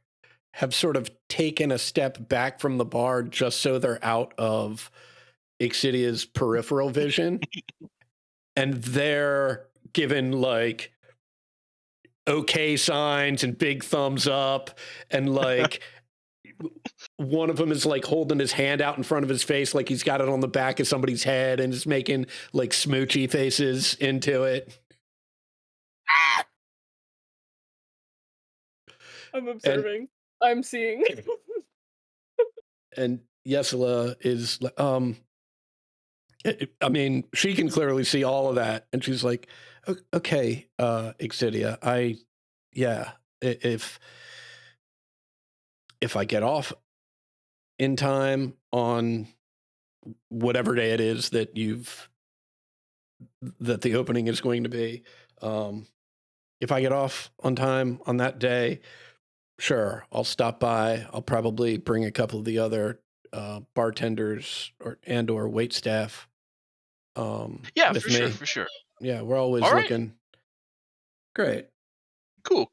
have sort of taken a step back from the bar just so they're out of Ixidia's peripheral vision. And they're given okay signs and big thumbs up. And one of them is holding his hand out in front of his face like he's got it on the back of somebody's head and is making smoochy faces into it. I'm observing. I'm seeing. And Yesela is I mean, she can clearly see all of that, and she's like, okay, Ixidia, if I get off in time on whatever day it is that the opening is going to be, if I get off on time on that day, sure, I'll stop by. I'll probably bring a couple of the other bartenders or wait staff Yeah, with for sure, me. for sure. Yeah, we're always All right. looking. Great. Cool.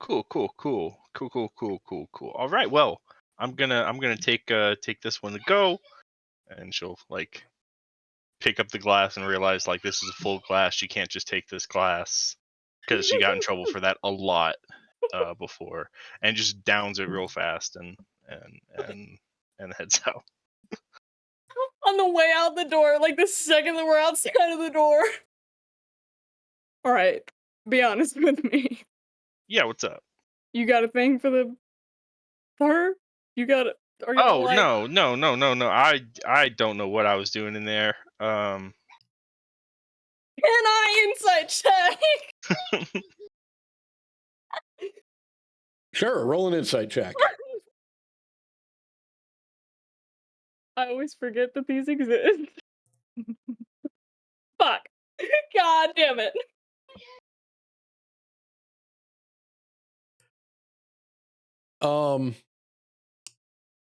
All right. Well, I'm gonna take this one to go, and she'll pick up the glass and realize like this is a full glass. She can't just take this glass because she got in trouble for that a lot before, and just downs it real fast and heads out. On the way out the door, like the second that we're outside of the door. All right, be honest with me. Yeah, what's up? You got a thing for her? You got it? Are you Oh like, no! I don't know what I was doing in there. Can I insight check? Sure, roll an insight check. I always forget that these exist. Fuck. God damn it.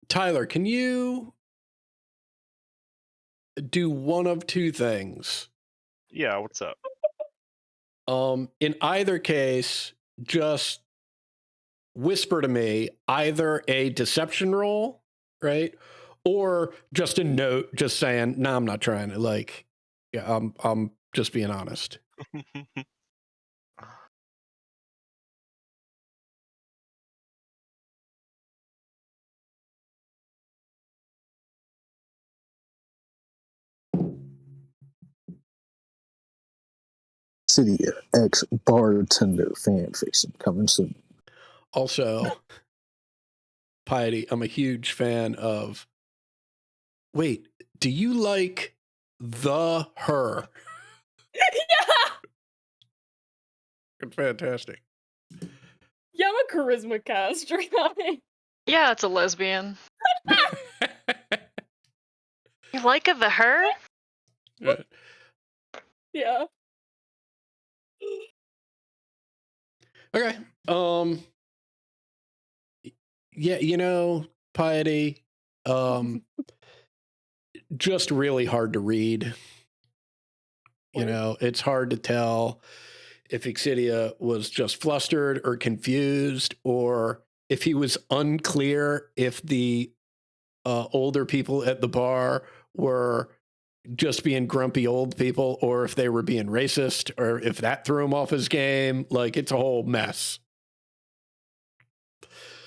Tyler, can you do one of two things? Yeah, what's up? In either case, just whisper to me either a deception roll, right? Or just a note just saying, no, I'm not trying to, like, yeah, I'm just being honest. City X bartender fan fiction coming soon. Also, Piety, I'm a huge fan of. Wait, do you like her? Yeah. Fantastic. Yeah, I'm a charisma caster. Yeah, it's a lesbian. You like the her? Yeah. Okay. Yeah, Piety, just really hard to read. It's hard to tell if Exidia was just flustered or confused, or if he was unclear if the older people at the bar were just being grumpy old people, or if they were being racist, or if that threw him off his game. Like, it's a whole mess.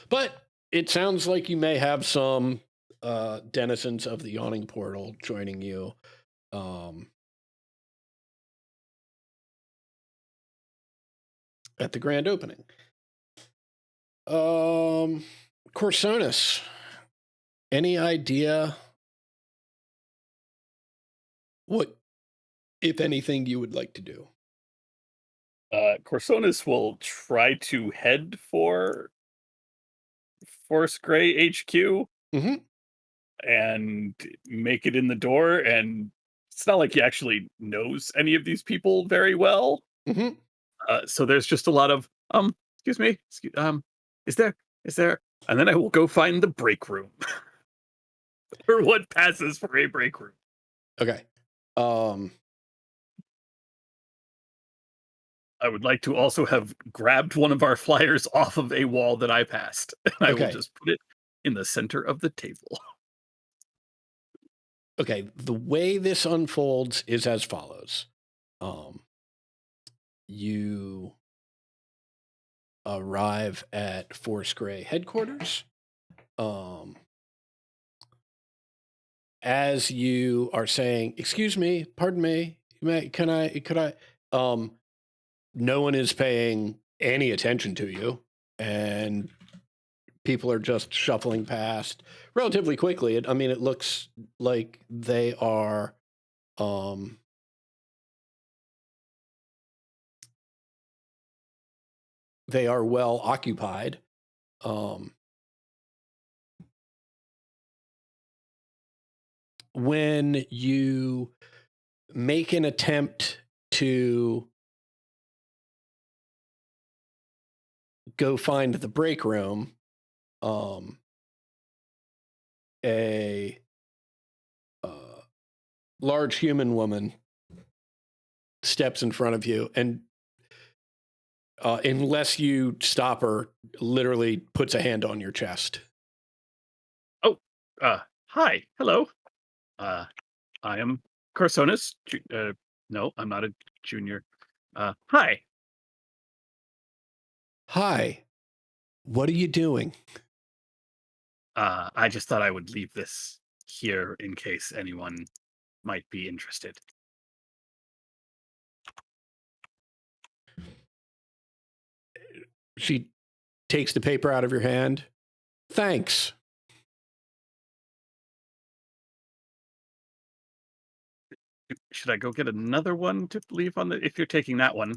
But it sounds like you may have some denizens of the Yawning Portal joining you. At the grand opening. Corsonus, any idea what, if anything, you would like to do? Corsonus will try to head for Forest Gray HQ and make it in the door. And it's not like he actually knows any of these people very well. So there's just a lot of excuse me, is there? And then I will go find the break room, or what passes for a break room. Okay. I would like to also have grabbed one of our flyers off of a wall that I passed, and I will just put it in the center of the table. Okay, the way this unfolds is as follows. You arrive at Forest Gray headquarters. As you are saying, excuse me, pardon me, could I, no one is paying any attention to you, and people are just shuffling past relatively quickly. It looks like they are, well occupied. When you make an attempt to go find the break room, a large human woman steps in front of you, and unless you stop her, literally puts a hand on your chest. Oh, hi, hello. I am Corsonis. No, I'm not a junior. Hi. Hi. What are you doing? I just thought I would leave this here in case anyone might be interested. She takes the paper out of your hand. Thanks. Should I go get another one to leave on the? If you're taking that one,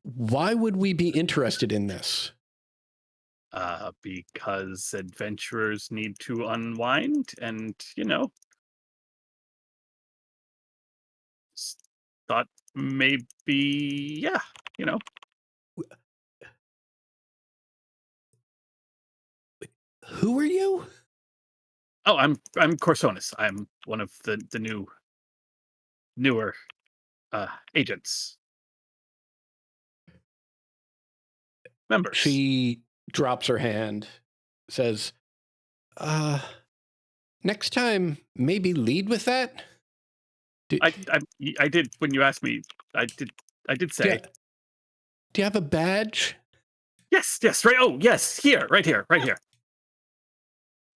Why would we be interested in this? because adventurers need to unwind, and thought maybe, yeah, Who are you? Oh, I'm Corsonis. I'm one of the newer agents. Members. She drops her hand, says, next time, maybe lead with that? I did when you asked me. I did say do you have a badge? yes. Right. Oh, yes. Here, right here.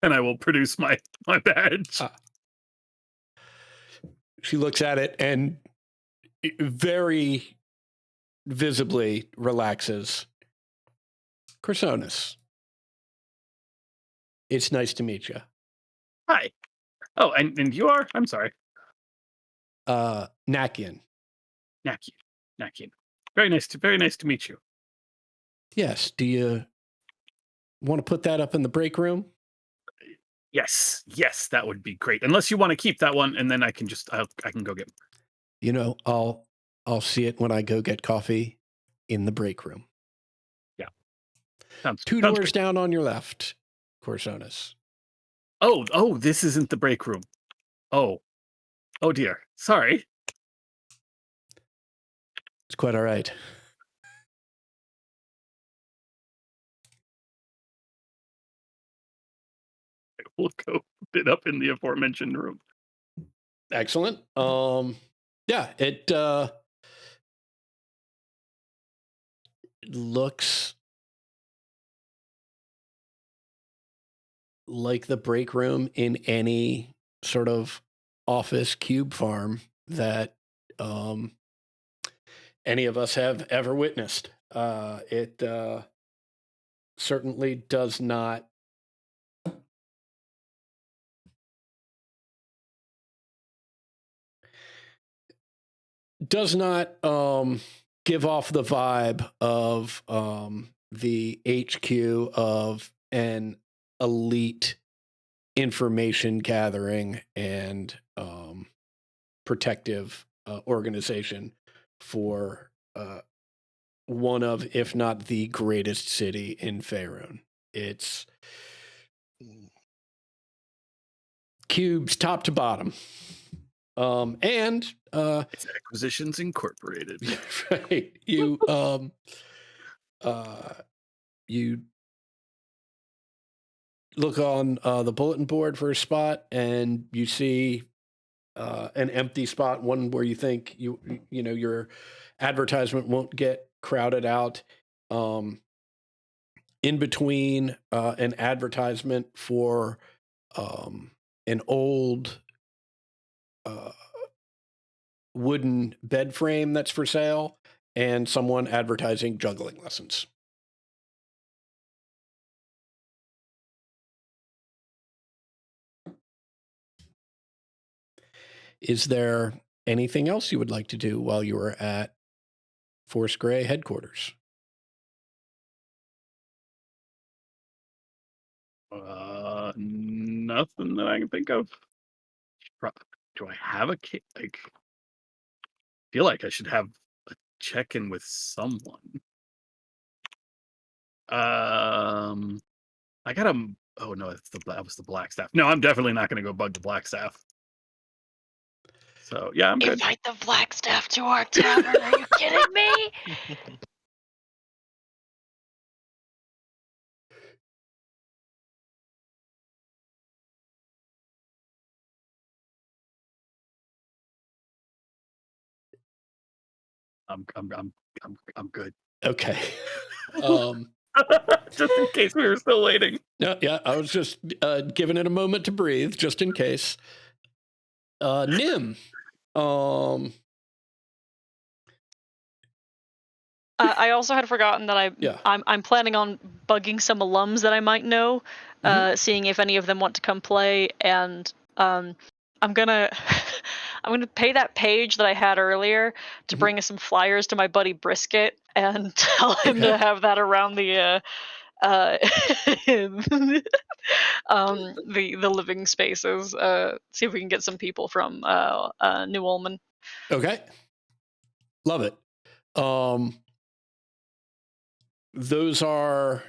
And I will produce my badge. She looks at it and very visibly relaxes. Corsonis, it's nice to meet you. Hi. Oh, and you are? I'm sorry. Nakian. Nakian. Very nice to meet you. Yes. Do you want to put that up in the break room? Yes, that would be great. Unless you want to keep that one, and then I can I can go get. I'll see it when I go get coffee in the break room. Yeah. Two doors down on your left, Corsonis. Oh, this isn't the break room. Oh dear. Sorry. It's quite all right. We'll go fit up in the aforementioned room. Excellent. Yeah, it looks like the break room in any sort of office cube farm that any of us have ever witnessed. It certainly does not give off the vibe of the HQ of an elite information gathering and protective organization for one of, if not the greatest city in Faerun. It's cubes top to bottom. And it's Acquisitions Incorporated. Right. You you look on the bulletin board for a spot, and you see an empty spot, one where you think your advertisement won't get crowded out. In between an advertisement for an old wooden bed frame that's for sale, and someone advertising juggling lessons. Is there anything else you would like to do while you were at Force Grey headquarters? Nothing that I can think of. Do I have a kid? Feel like I should have a check-in with someone. I got a. Oh no, that was the black staff. No, I'm definitely not going to go bug the black staff. So yeah, I'm good. Invite the black staff to our tavern. Are you kidding me? I'm good. Okay. Um, Just in case we were still waiting. yeah, I was just giving it a moment to breathe, just in case. Nim. I also had forgotten that Yeah. I'm planning on bugging some alums that I might know, seeing if any of them want to come play, and I'm gonna I'm gonna pay that page that I had earlier to Mhm. bring us some flyers to my buddy Brisket and tell him Okay. to have that around the the living spaces. See if we can get some people from New Ulman. Okay. Love it. Those are,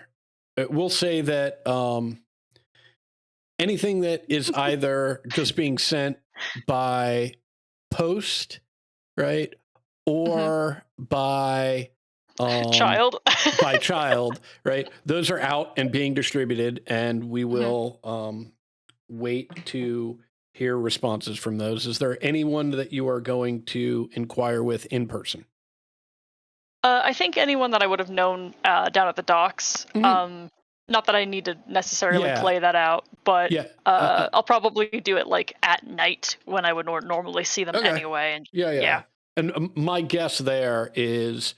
we'll say that anything that is either just being sent by post, right, or by Child. by child, right? Those are out and being distributed, and we will wait to hear responses from those. Is there anyone that you are going to inquire with in person? I think anyone that I would have known down at the docks. Not that I need to necessarily Yeah. play that out, but Yeah. I'll probably do it like at night when I would normally see them Okay. anyway. And Yeah. And my guess there is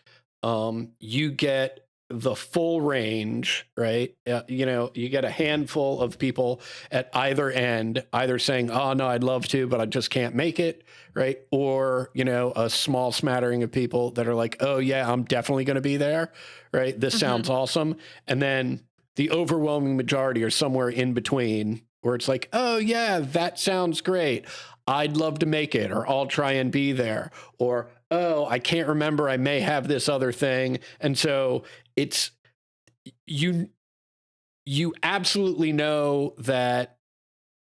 you get the full range, right? You get a handful of people at either end, either saying, oh, no, I'd love to, but I just can't make it, right? Or, a small smattering of people that are like, oh, yeah, I'm definitely going to be there, right? This sounds awesome. And then the overwhelming majority are somewhere in between where it's like, oh, yeah, that sounds great. I'd love to make it, or I'll try and be there, or, oh, I can't remember, I may have this other thing. And so it's, you absolutely know that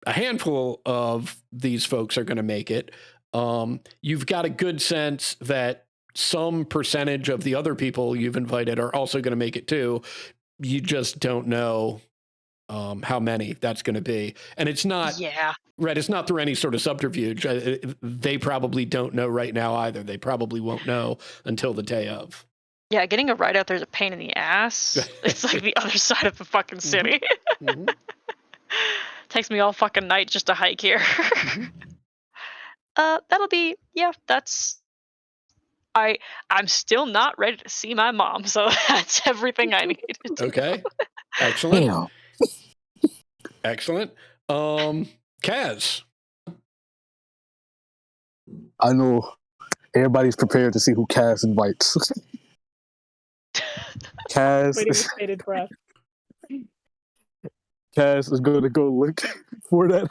a handful of these folks are going to make it. You've got a good sense that some percentage of the other people you've invited are also going to make it too. You just don't know how many that's going to be. And it's not, right, it's not through any sort of subterfuge. They probably don't know right now either. They probably won't know until the day of. Yeah, getting a ride out there is a pain in the ass. It's like the other side of the fucking city. Takes me all fucking night just to hike here. That'll be, that's... I'm still not ready to see my mom, so that's everything I needed to Okay. Excellent. Damn. Excellent. Kaz. I know everybody's prepared to see who Cass invites. Cass Waiting with bated breath. Cass is going to go look for that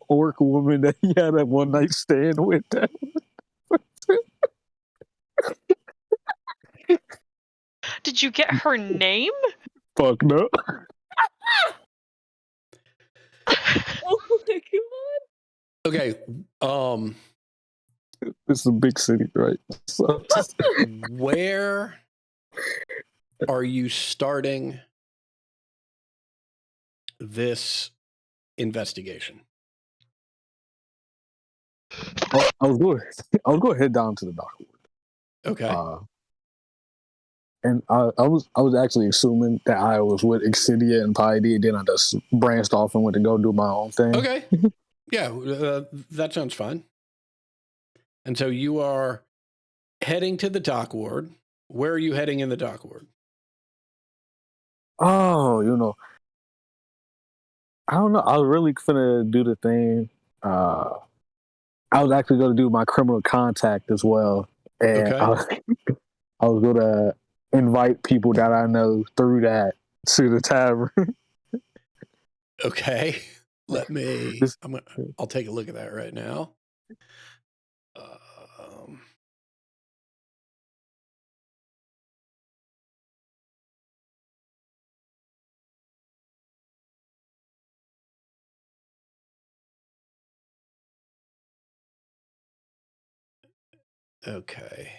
orc woman that he had that one night stand with. Did you get her name? Fuck no. Oh my god. Okay. It's a big city, right? So, Where are you starting this investigation? I was going to head down to the dock. Okay. And I was actually assuming that I was with Excidia and Piety, and then I just branched off and went to go do my own thing. Okay. Yeah, that sounds fine. And so you are heading to the dock ward. Where are you heading in the dock ward? Oh, I don't know. I was really finna do the thing. I was actually going to do my criminal contact as well, and Okay. I was going to invite people that I know through that to the tavern. Okay. I'll take a look at that right now. Okay.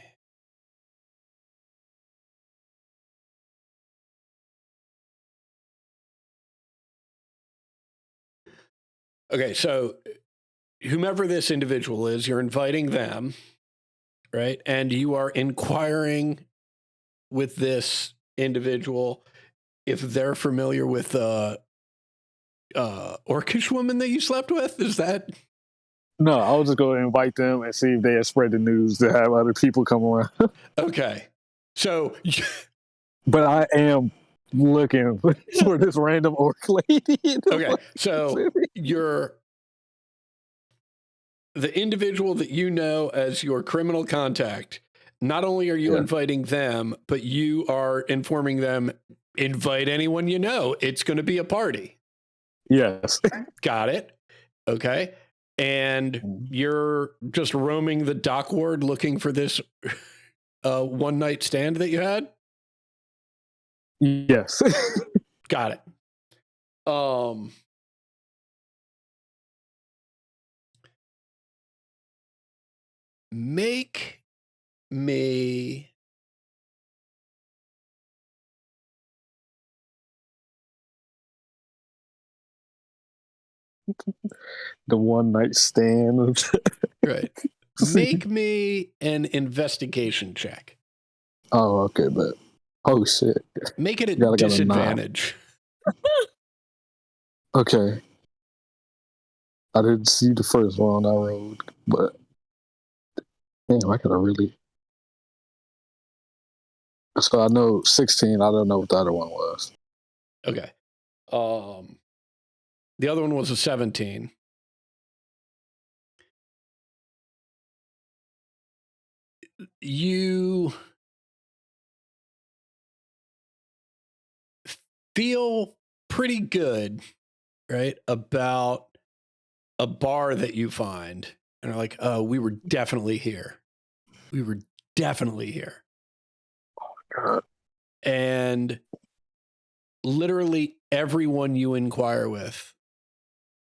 Okay, so whomever this individual is, you're inviting them. right? And you are inquiring with this individual if they're familiar with orcish woman that you slept with. Is that No, I was just going to invite them and see if they had spread the news to have other people come around. okay? So But I am looking for this random orc lady. In the okay, fucking so city. you're the individual that you know as your criminal contact. Not only are you Yeah. inviting them, but you are informing them, invite anyone you know. It's going to be a party. Yes. Got it. Okay. And you're just roaming the dock ward looking for this one night stand that you had? Yes. Got it. Make me The one night stand. right. Make me an investigation check. Oh, okay, but oh shit. Make it a Got a 9. disadvantage. Okay. I didn't see the first one I rolled, but damn, I could have really. So I know 16. I don't know what the other one was. Okay. The other one was a 17. You feel pretty good, right, about a bar that you find and are like, oh, we were definitely here. We were definitely here. God. And literally everyone you inquire with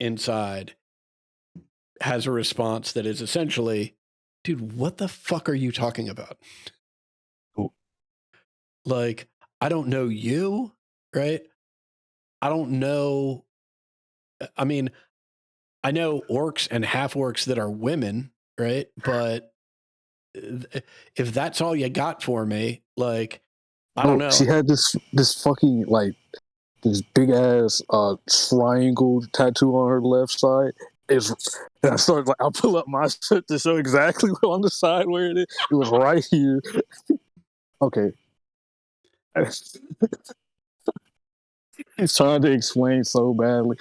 inside has a response that is essentially, dude, what the fuck are you talking about? Cool. Like, I don't know you, right? I don't know. I mean, I know orcs and half orcs that are women, right? But if that's all you got for me, like, I don't know. She had this fucking like this big ass triangle tattoo on her left side. And I started like I'll pull up my shit to show exactly on the side where it is. It was right here. Okay. He's trying to explain so badly.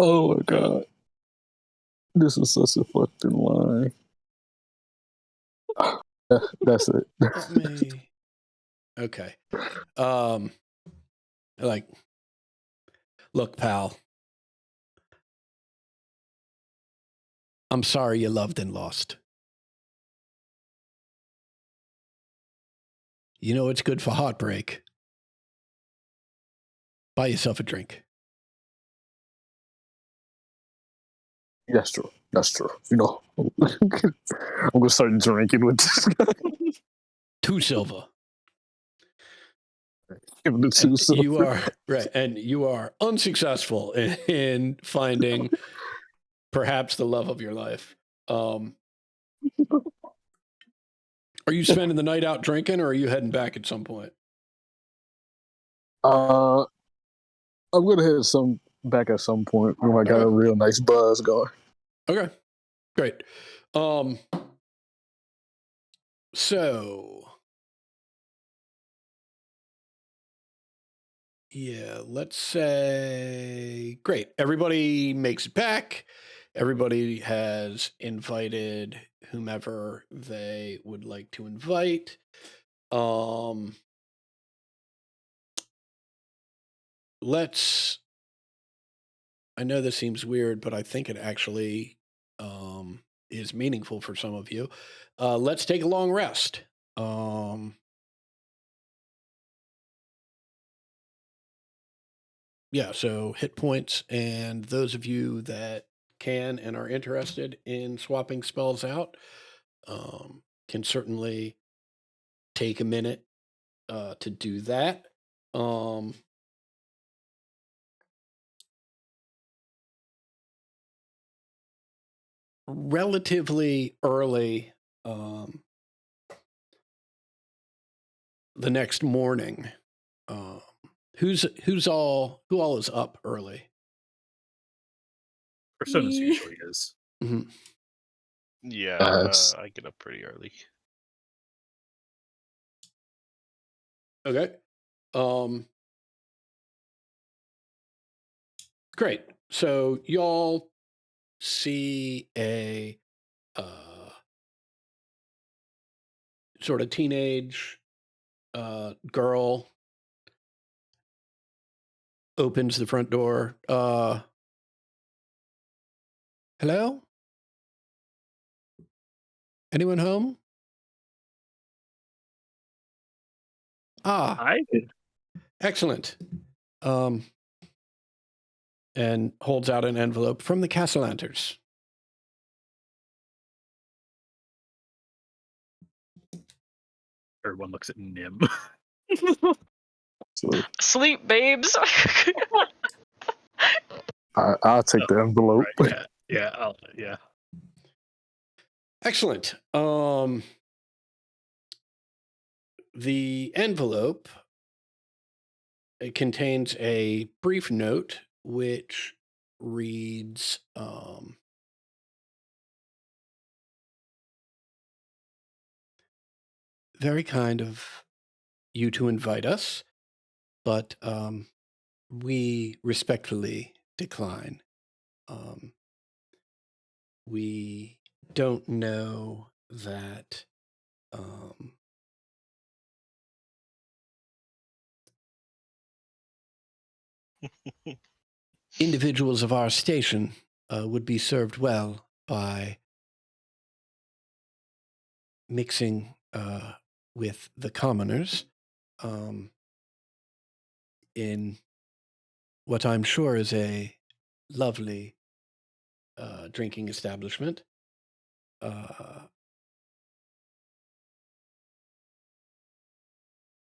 Oh my god. This is such a fucking lie. That's it. Let me. Okay. Like, look, pal. I'm sorry you loved and lost. You know it's good for heartbreak. Buy yourself a drink. That's true. That's true. You know, I'm gonna start drinking with this guy. 2 silver. Give him the 2 And silver. you are right, and you are unsuccessful in finding perhaps the love of your life. Are you spending the night out drinking, or are you heading back at some point? I'm gonna head back at some point when I got Okay. a real nice buzz going. Okay, great. So yeah, let's say great. Everybody makes it back. Everybody has invited whomever they would like to invite. I know this seems weird, but I think it actually is meaningful for some of you. Let's take a long rest. Yeah, so hit points, and those of you that can and are interested in swapping spells out can certainly take a minute to do that. relatively early the next morning. Who all is up early? Personas Me. usually is. Mhm. Yeah, Yes. I get up pretty early. Okay. Great. So y'all see a sort of teenage girl opens the front door. Hello? Anyone home? Ah, I excellent. And holds out an envelope from the Castellanters. Everyone looks at Nim. So Sleep, babes. I'll take the envelope. Right, yeah. Excellent. The envelope, it contains a brief note which reads, very kind of you to invite us, but we respectfully decline. We don't know that individuals of our station would be served well by mixing with the commoners in what I'm sure is a lovely drinking establishment.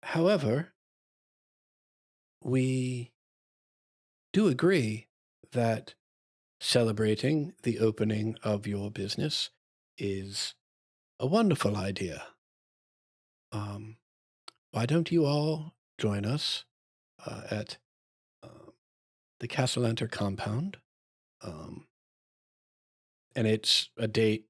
However, we do agree that celebrating the opening of your business is a wonderful idea. Why don't you all join us at the Castellanter compound? And it's a date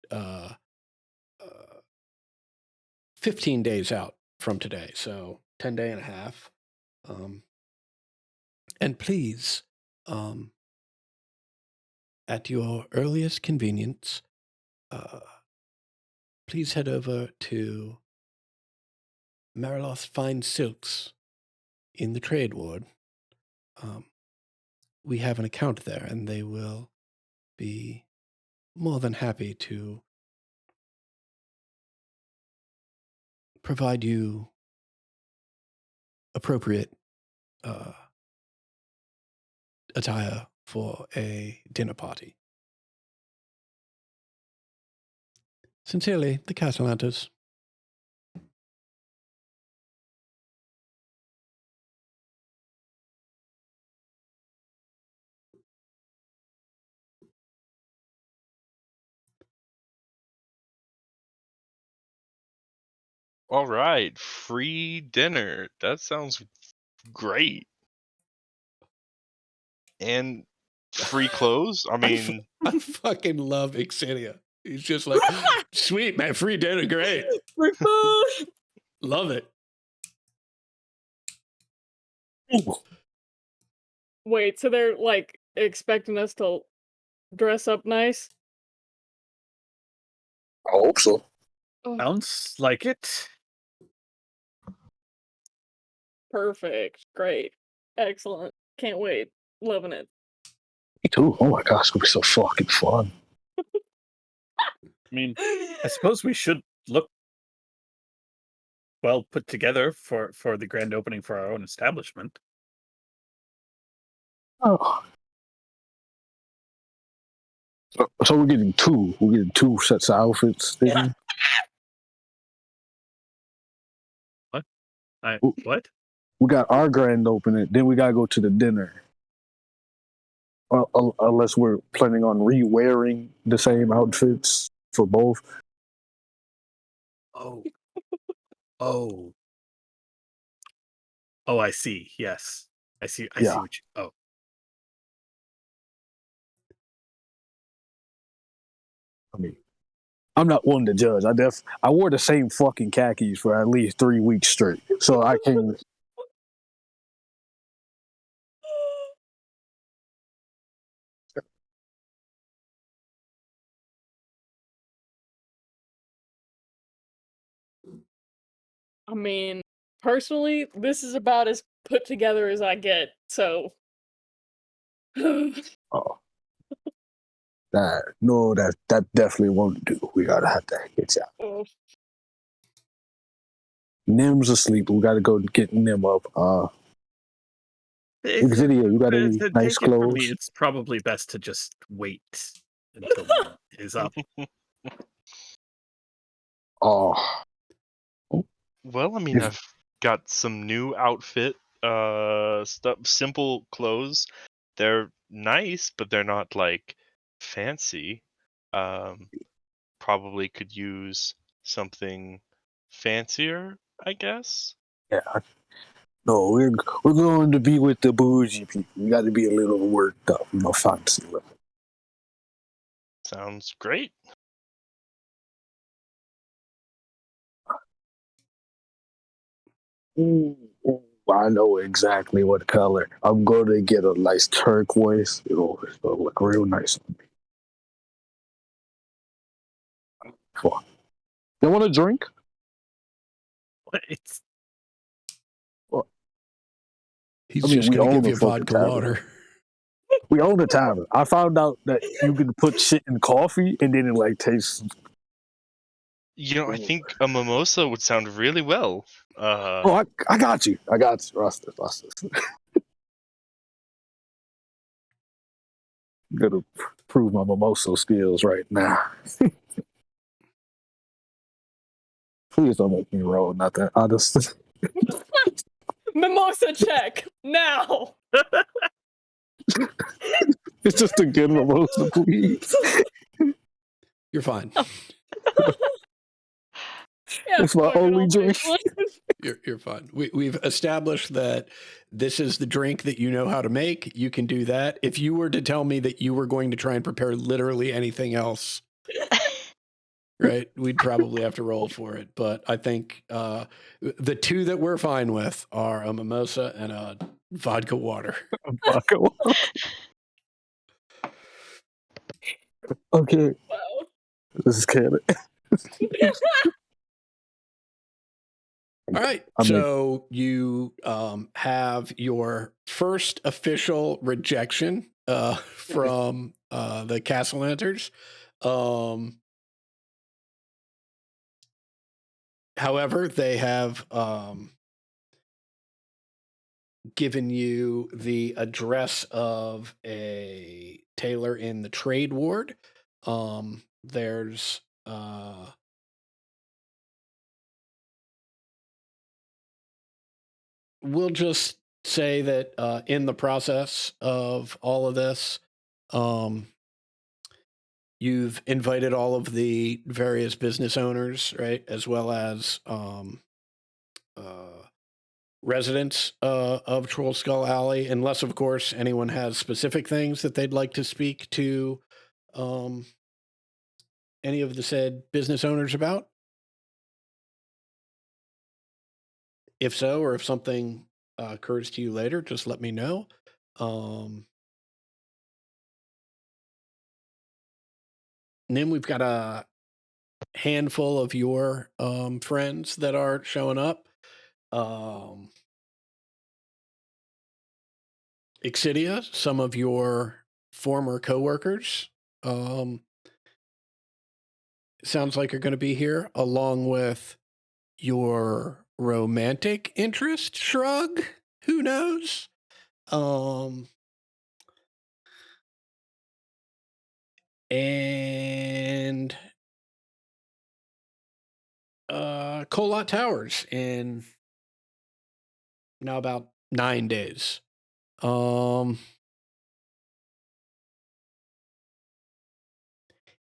15 days out from today, so 10 day and a half. And please, at your earliest convenience, please head over to Mariloth Fine Silks in the trade ward. We have an account there, and they will be more than happy to provide you appropriate attire for a dinner party. Sincerely, the Castellanters. All right, free dinner. That sounds great. And free clothes. I mean, I fucking love Ixenia. He's just like, sweet, man, free dinner, great. Free food. Love it. Wait, so they're like expecting us to dress up nice? I hope so. Sounds like it. Perfect. Great. Excellent. Can't wait. Loving it. Me too. Oh my gosh, it's gonna be so fucking fun. I mean, I suppose we should look well put together for the grand opening for our own establishment. Oh. So we're getting two. We're getting two sets of outfits. Yeah. What? We got our grand opening, then we gotta go to the dinner. unless we're planning on re-wearing the same outfits for both. Oh, oh, oh! I see. Yes, I see. I see Yeah. what you. Oh, I mean, I'm not one to judge. I wore the same fucking khakis for at least 3 weeks straight, so I can. I mean, personally, this is about as put together as I get, so. Oh, that definitely won't do. We gotta have to get out. Oh, Nim's asleep. We gotta go get Nim up. Exidia, you got any to nice take it from me, clothes? it's probably best to just wait until he is up. Oh, Well, I mean, if- I've got some new outfit stuff, simple clothes. They're nice, but they're not like fancy. Probably could use something fancier, I guess. yeah. No, we're going to be with the bougie people. We got to be a little worked up, fancy. Sounds great. Ooh, I know exactly what color. I'm going to get a nice turquoise. It'll look real nice on me. Fuck. You want a drink? It's He's I mean, just we going to own give a you fucking vodka tavern. water. We own a tavern. I found out that you can put shit in coffee and then it like tastes. I think a mimosa would sound really well. Oh, I got you. Trust this. I'm gonna prove my mimosa skills right now. Please don't make me roll nothing. I just Mimosa check now. it's just a good mimosa, please. You're fine. Yeah, It's my fuck it, only I'll drink. take one. You're fine. We've established that this is the drink that you know how to make. You can do that. If you were to tell me that you were going to try and prepare literally anything else, right, we'd probably have to roll for it. But I think the two that we're fine with are a mimosa and a vodka water. Vodka. Okay, Wow. this is canon. All right. So you have your first official rejection from the Castellanters. However, they have given you the address of a tailor in the trade ward. There's we'll just say that in the process of all of this, you've invited all of the various business owners, right, as well as residents of Troll Skull Alley, unless, of course, anyone has specific things that they'd like to speak to any of the said business owners about. If so, or if something occurs to you later, just let me know. Nim, we've got a handful of your friends that are showing up. Exidia, some of your former coworkers, sounds like are going to be here, along with your romantic interest. Shrug. Who knows? And Colot Towers in now about 9 days.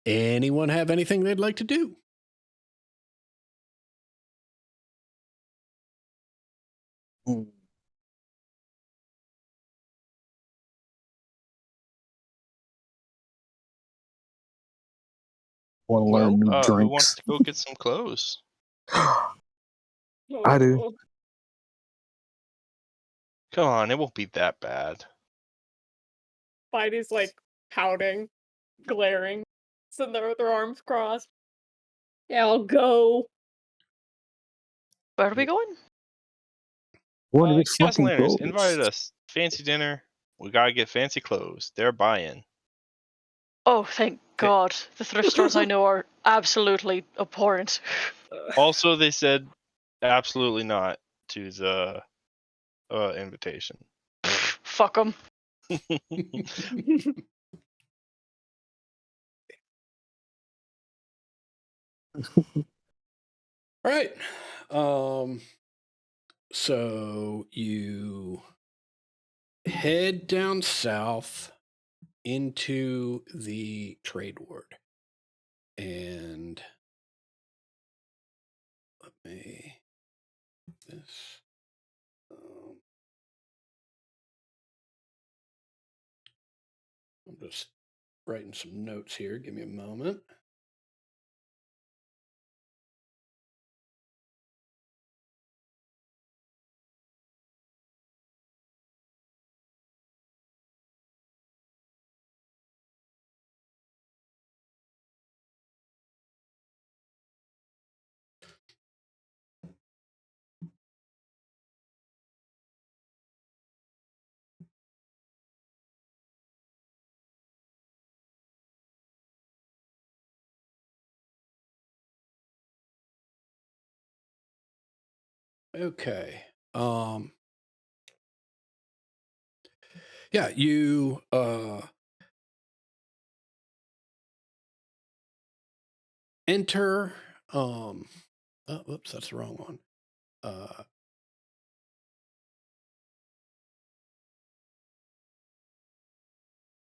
Anyone have anything they'd like to do? Want to Well, learn new who wants drinks? to go get some clothes? I do. Oh, Come on, it won't be that bad. Spidey's like pouting, glaring, sitting there with her arms crossed. Yeah, I'll go. Where are we going? Want to get Gas fucking Lanterns clothes? invited us. Fancy dinner. We gotta get fancy clothes. They're buying. Oh, thank God. The thrift stores I know are absolutely abhorrent. Also, they said absolutely not to the invitation. Fuck them. All right. So you head down south into the trade ward. And let me this. I'm just writing some notes here. Give me a moment. Okay. Yeah, you enter oops, that's the wrong one.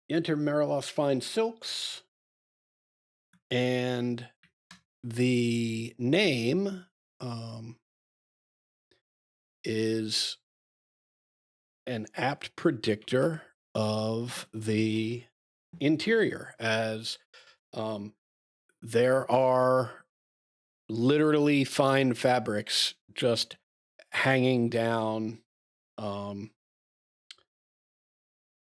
You enter Mariloth's Fine Silks, and the name is an apt predictor of the interior, as there are literally fine fabrics just hanging down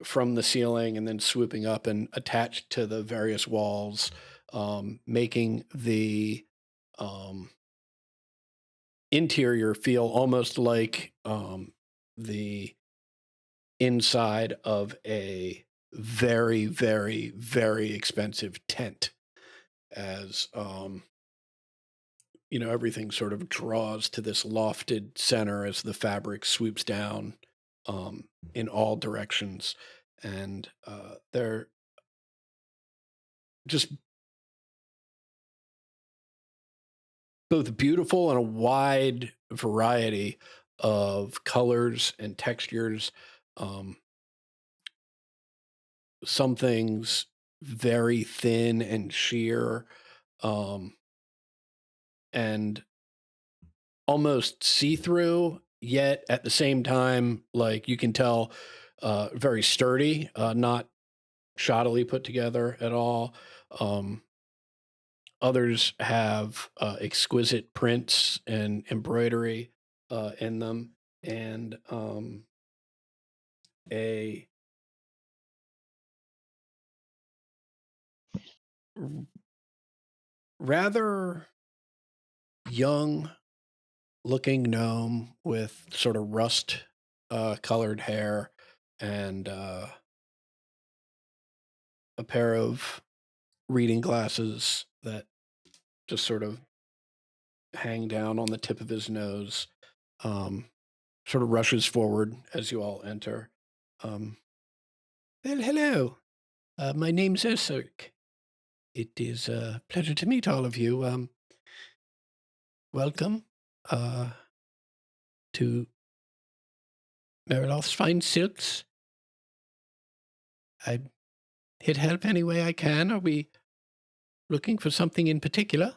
from the ceiling and then swooping up and attached to the various walls, making the interior feel almost like the inside of a very, very, very expensive tent, as everything sort of draws to this lofted center as the fabric swoops down in all directions, and they're just both beautiful and a wide variety of colors and textures. Some things very thin and sheer, and almost see-through, yet at the same time, like you can tell, very sturdy, not shoddily put together at all. Others have exquisite prints and embroidery in them, and a rather young looking gnome with sort of rust colored hair and a pair of reading glasses that just sort of hang down on the tip of his nose, sort of rushes forward as you all enter. Well, hello. My name's Ursurk. It is a pleasure to meet all of you. Welcome to Mariloth's Fine Silks. I'm here to help any way I can. Are we looking for something in particular?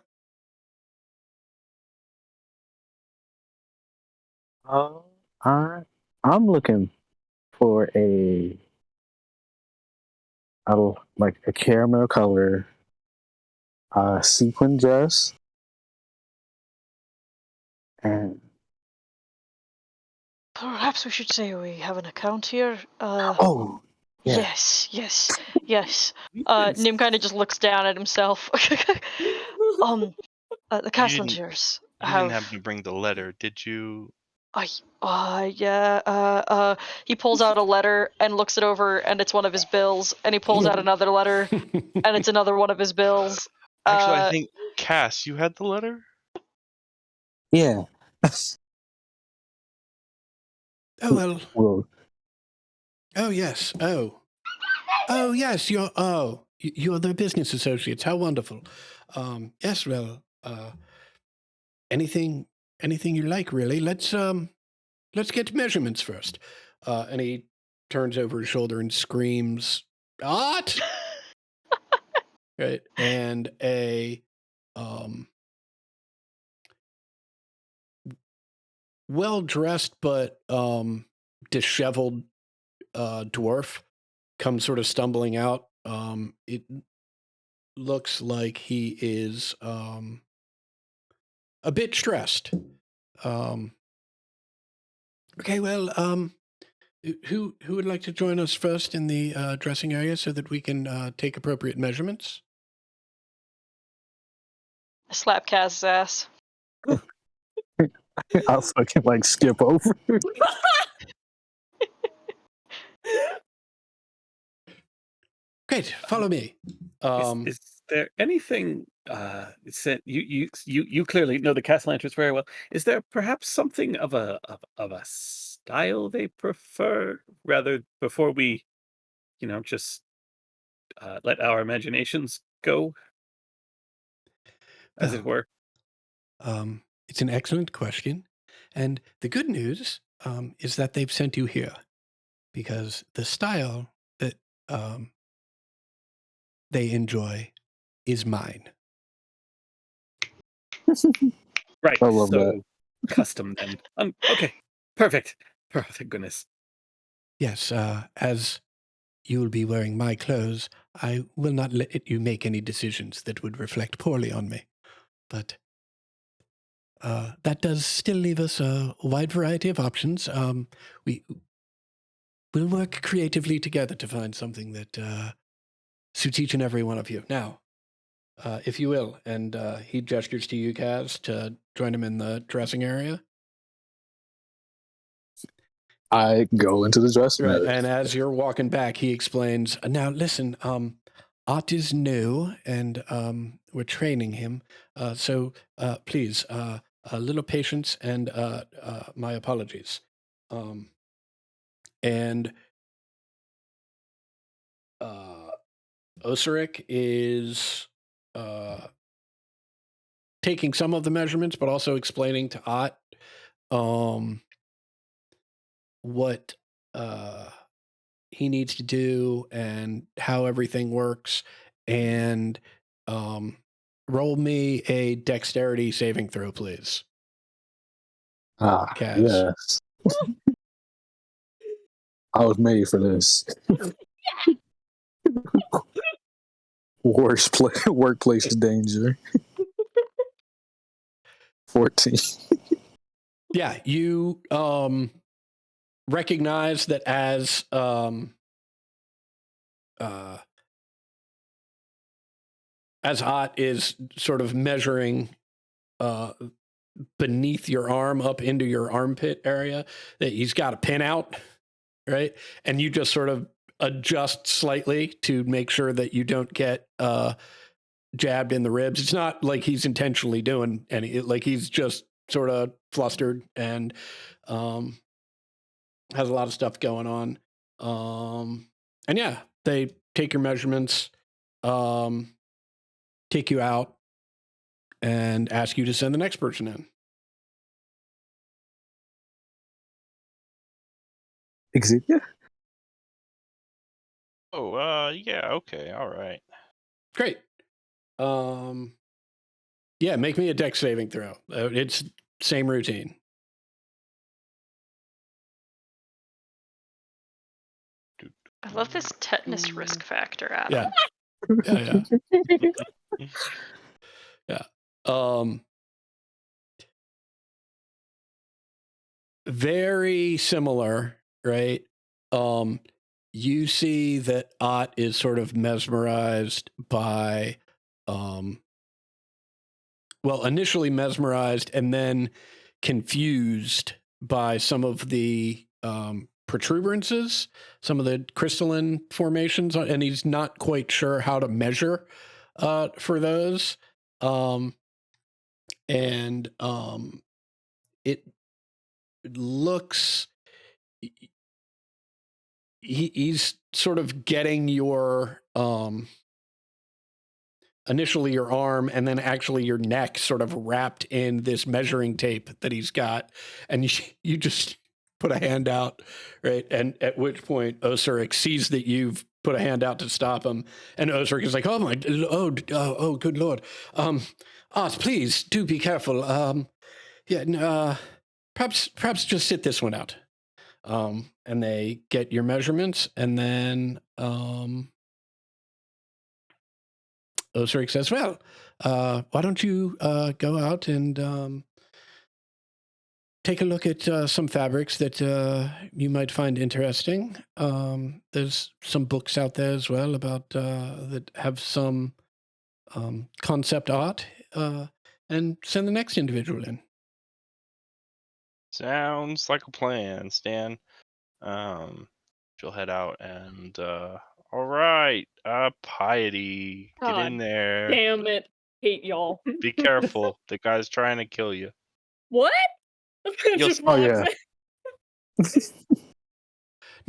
I I'm looking for like a caramel color sequin dress, and Perhaps we should say we have an account here. oh yeah, Yes. It's- Nim kind of just looks down at himself. The You Castlangers You didn't have. happen to bring the letter, did you? Yeah. He pulls out a letter and looks it over, and it's one of his bills. And he pulls out another letter, and it's another one of his bills. Actually, I think Cass, you had the letter. yeah. Oh, well. Well, Oh, yes. Oh, yes. You're the business associates. How wonderful. Yes, well, anything you like, really. Let's get measurements first. And he turns over his shoulder and screams, "Art!" Right. And a well-dressed but disheveled dwarf comes sort of stumbling out. It looks like he is a bit stressed. Okay, well, who would like to join us first in the dressing area so that we can take appropriate measurements? I slap Kaz's ass. I'll fucking like skip over. Great, follow me. Is there anything you clearly know the Castlanters very well? Is there perhaps something of a style they prefer, rather before we, just let our imaginations go, as it Well, were? it's an excellent question. And the good news is that they've sent you here because the style that they enjoy is mine. Right. I love that. So custom then. Okay. Perfect. Oh, thank goodness. Yes, as you will be wearing my clothes, I will not let you make any decisions that would reflect poorly on me. But that does still leave us a wide variety of options. We'll work creatively together to find something that suits each and every one of you. Now, if you will, and he gestures to you, Kaz, to join him in the dressing area. I go into the dressing Right, area. and as you're walking back, he explains, now listen, Art is new, and we're training him. So please, a little patience and my apologies. And Osiric is taking some of the measurements, but also explaining to Ott what he needs to do and how everything works. And roll me a dexterity saving throw, please. Kaz. Yes. I was made for this. Workplace danger. 14. Yeah, you recognize that as Ott is sort of measuring beneath your arm up into your armpit area, that he's got a pin out, right? And you just sort of adjust slightly to make sure that you don't get jabbed in the ribs. It's not like he's intentionally doing any, like he's just sort of flustered and has a lot of stuff going on. And yeah, they take your measurements, take you out, and ask you to send the next person in. Xavier? Oh, yeah, okay, all right. Great. Yeah, make me a dex saving throw. It's same routine. I love this tetanus risk factor, Adam. Yeah. Yeah. Very similar, right? You see that Ott is sort of mesmerized by, initially mesmerized and then confused by some of the protuberances, some of the crystalline formations, and he's not quite sure how to measure for those. It looks, he's sort of getting your initially your arm and then actually your neck sort of wrapped in this measuring tape that he's got, and you just put a hand out, right? And at which point Osurik sees that you've put a hand out to stop him, and Osurik is like, oh good lord, Art, please do be careful. Perhaps just sit this one out. And they get your measurements, and then Osurik says, well, why don't you go out and take a look at some fabrics that you might find interesting. There's some books out there as well about that have some concept art, and send the next individual in. Sounds like a plan, Stan. She'll head out and all right, Piety, get God in there. Damn it. Hate y'all. Be careful. The guy's trying to kill you. What? You'll Just see. Oh, walks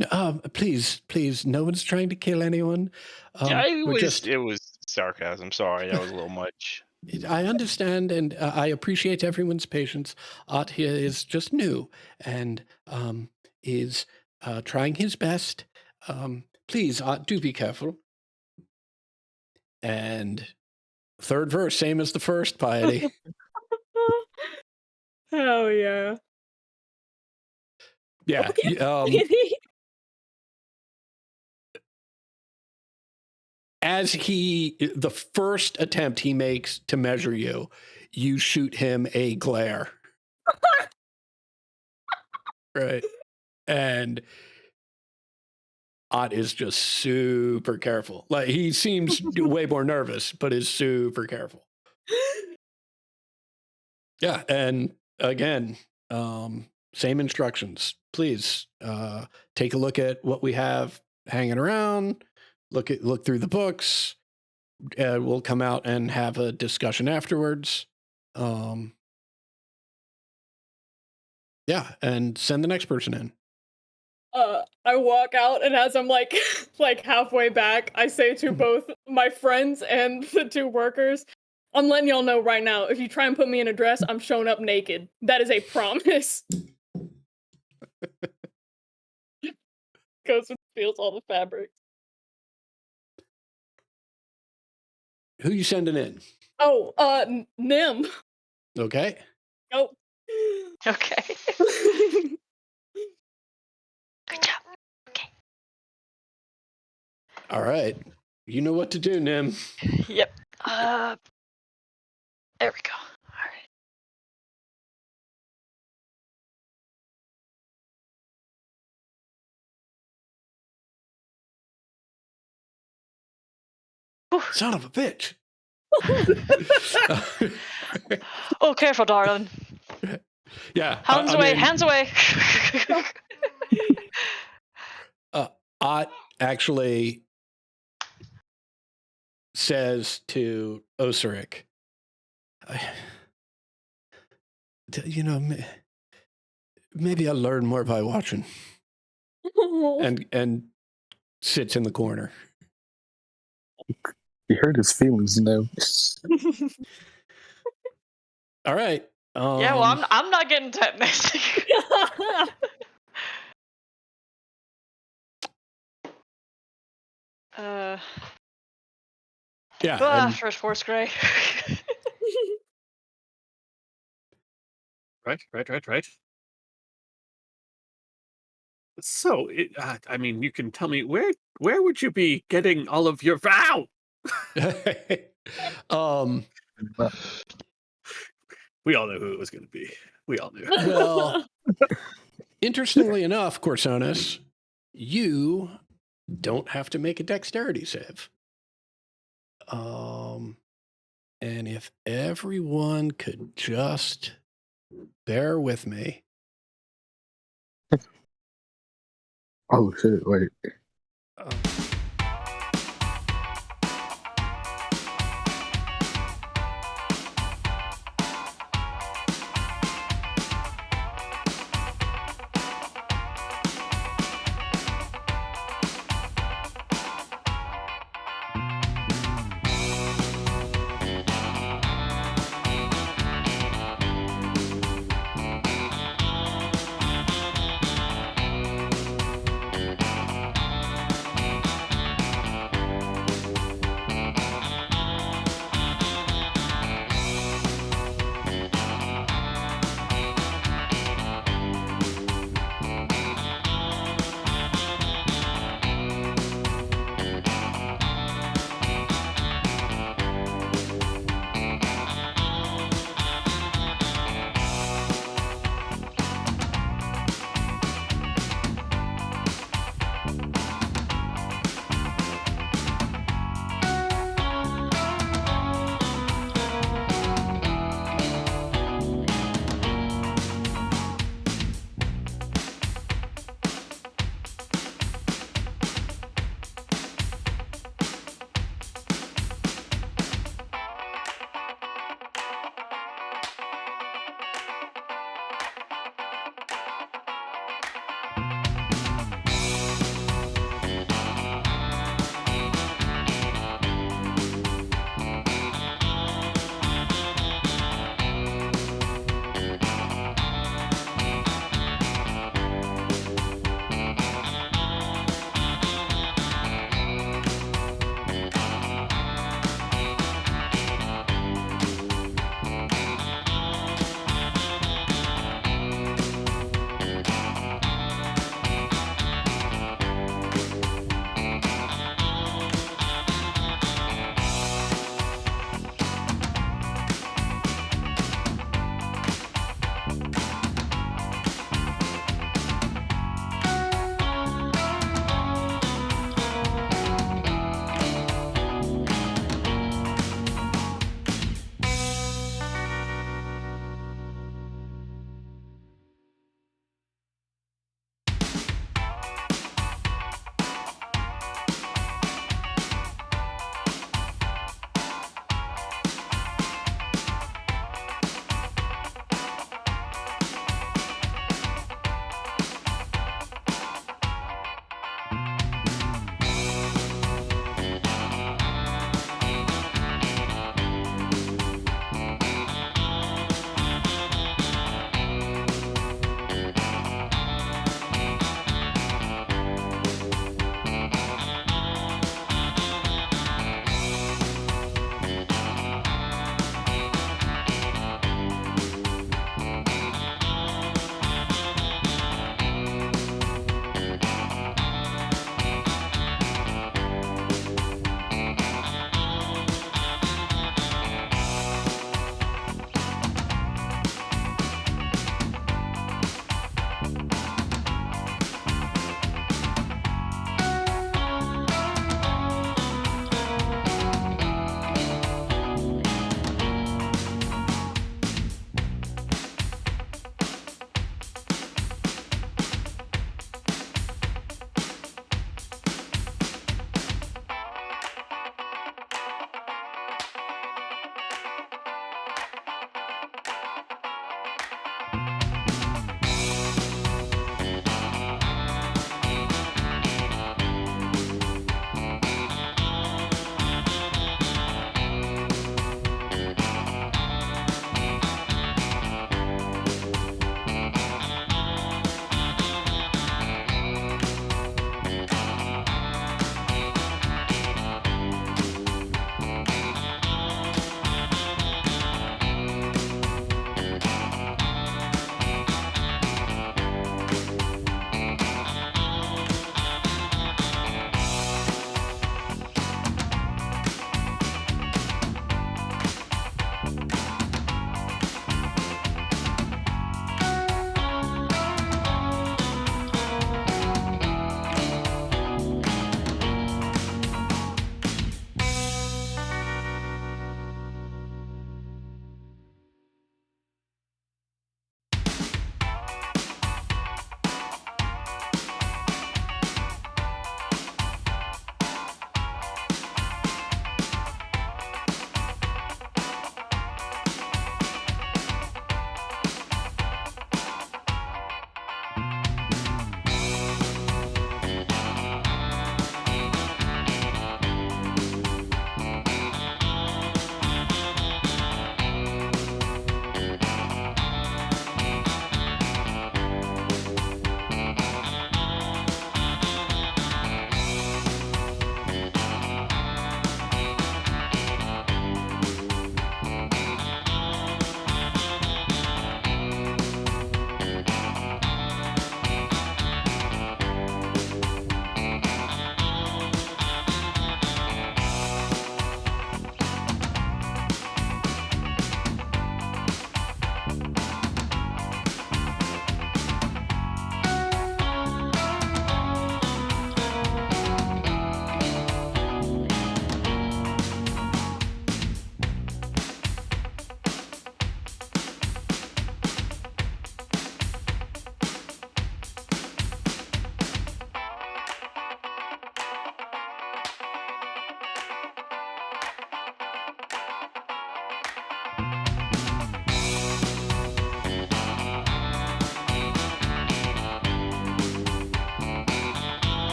yeah. in. No, please, no one's trying to kill anyone. Yeah, We're just it was sarcasm. Sorry, that was a little much. I understand, and I appreciate everyone's patience. Art here is just new and is trying his best. Please, Art, do be careful. And third verse, same as the first, Piety. Hell yeah. Yeah. As the first attempt he makes to measure you, you shoot him a glare. Right. And Ott is just super careful. Like, he seems way more nervous, but is super careful. Yeah. And again, same instructions. Please take a look at what we have hanging around. Look through the books. We'll come out and have a discussion afterwards. Yeah, and send the next person in. I walk out, and as I'm like halfway back, I say to both my friends and the two workers, I'm letting y'all know right now, if you try and put me in a dress, I'm showing up naked. That is a promise. Goes and steals all the fabrics. Who you sending in? Oh, Nim. Okay. Oh. Okay. Good job. Okay. All right. You know what to do, Nim. Yep. There we go. All right. Son of a bitch. Oh, careful, darling. Yeah. Hands away. Hands away. Ott actually says to Osurik, maybe I'll learn more by watching. And sits in the corner. You hurt his feelings, All right. Yeah, well, I'm not getting tetanus. Yeah. Ah, And first force gray. Right. So, I mean, you can tell me where would you be getting all of your vow? um, We all know who it was going to be. We all knew. well, interestingly enough, Corsonis, you don't have to make a dexterity save. And if everyone could just bear with me. Oh shit! Wait. Uh,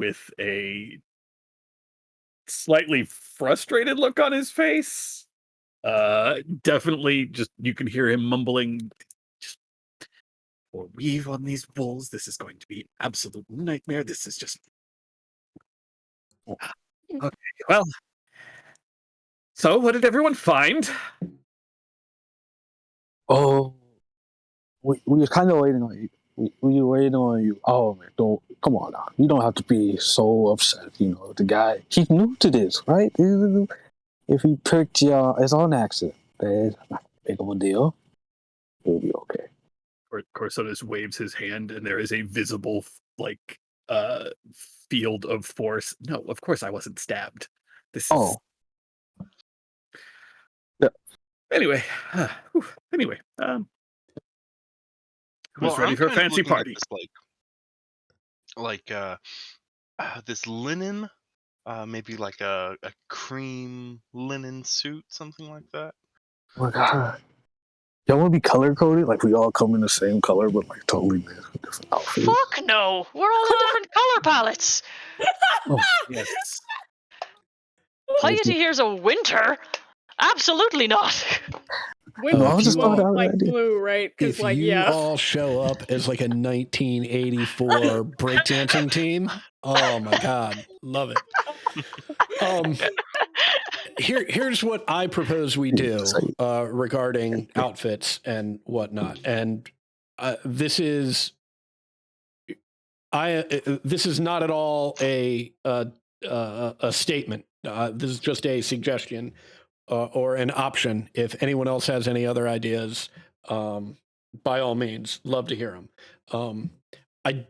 with a slightly frustrated look on his face. Definitely just you can hear him mumbling, just or weave on these bulls. This is going to be an absolute nightmare. This is just okay. Well, so what did everyone find? Oh, we was kind of waiting on you. We were waiting on you. Oh man, don't come on now. You don't have to be so upset. You know the guy. He's new to this, right? If he picked you, it's on accident. It's not big of a deal. It'll be okay. Corsonis waves his hand, and there is a visible field of force. No, of course I wasn't stabbed. This is Oh, yeah. anyway. Anyway, who's ready I'm for a kind of fancy looking at party? this, this linen, maybe like a cream linen suit, something like that. Oh my god. Y'all want to be color coded? Like we all come in the same color, but like totally different outfits. Fuck no! We're all in different color palettes. Oh, Yes. Piety here's a winter. Absolutely not. Winter I was just blue, thought out like that idea. blue, right? Because If like you yeah. all show up as like a 1984 breakdancing team, oh my god, love it. Here's what I propose we do regarding outfits and whatnot, and this is not at all a statement. This is just a suggestion or an option. If anyone else has any other ideas, by all means, love to hear them. I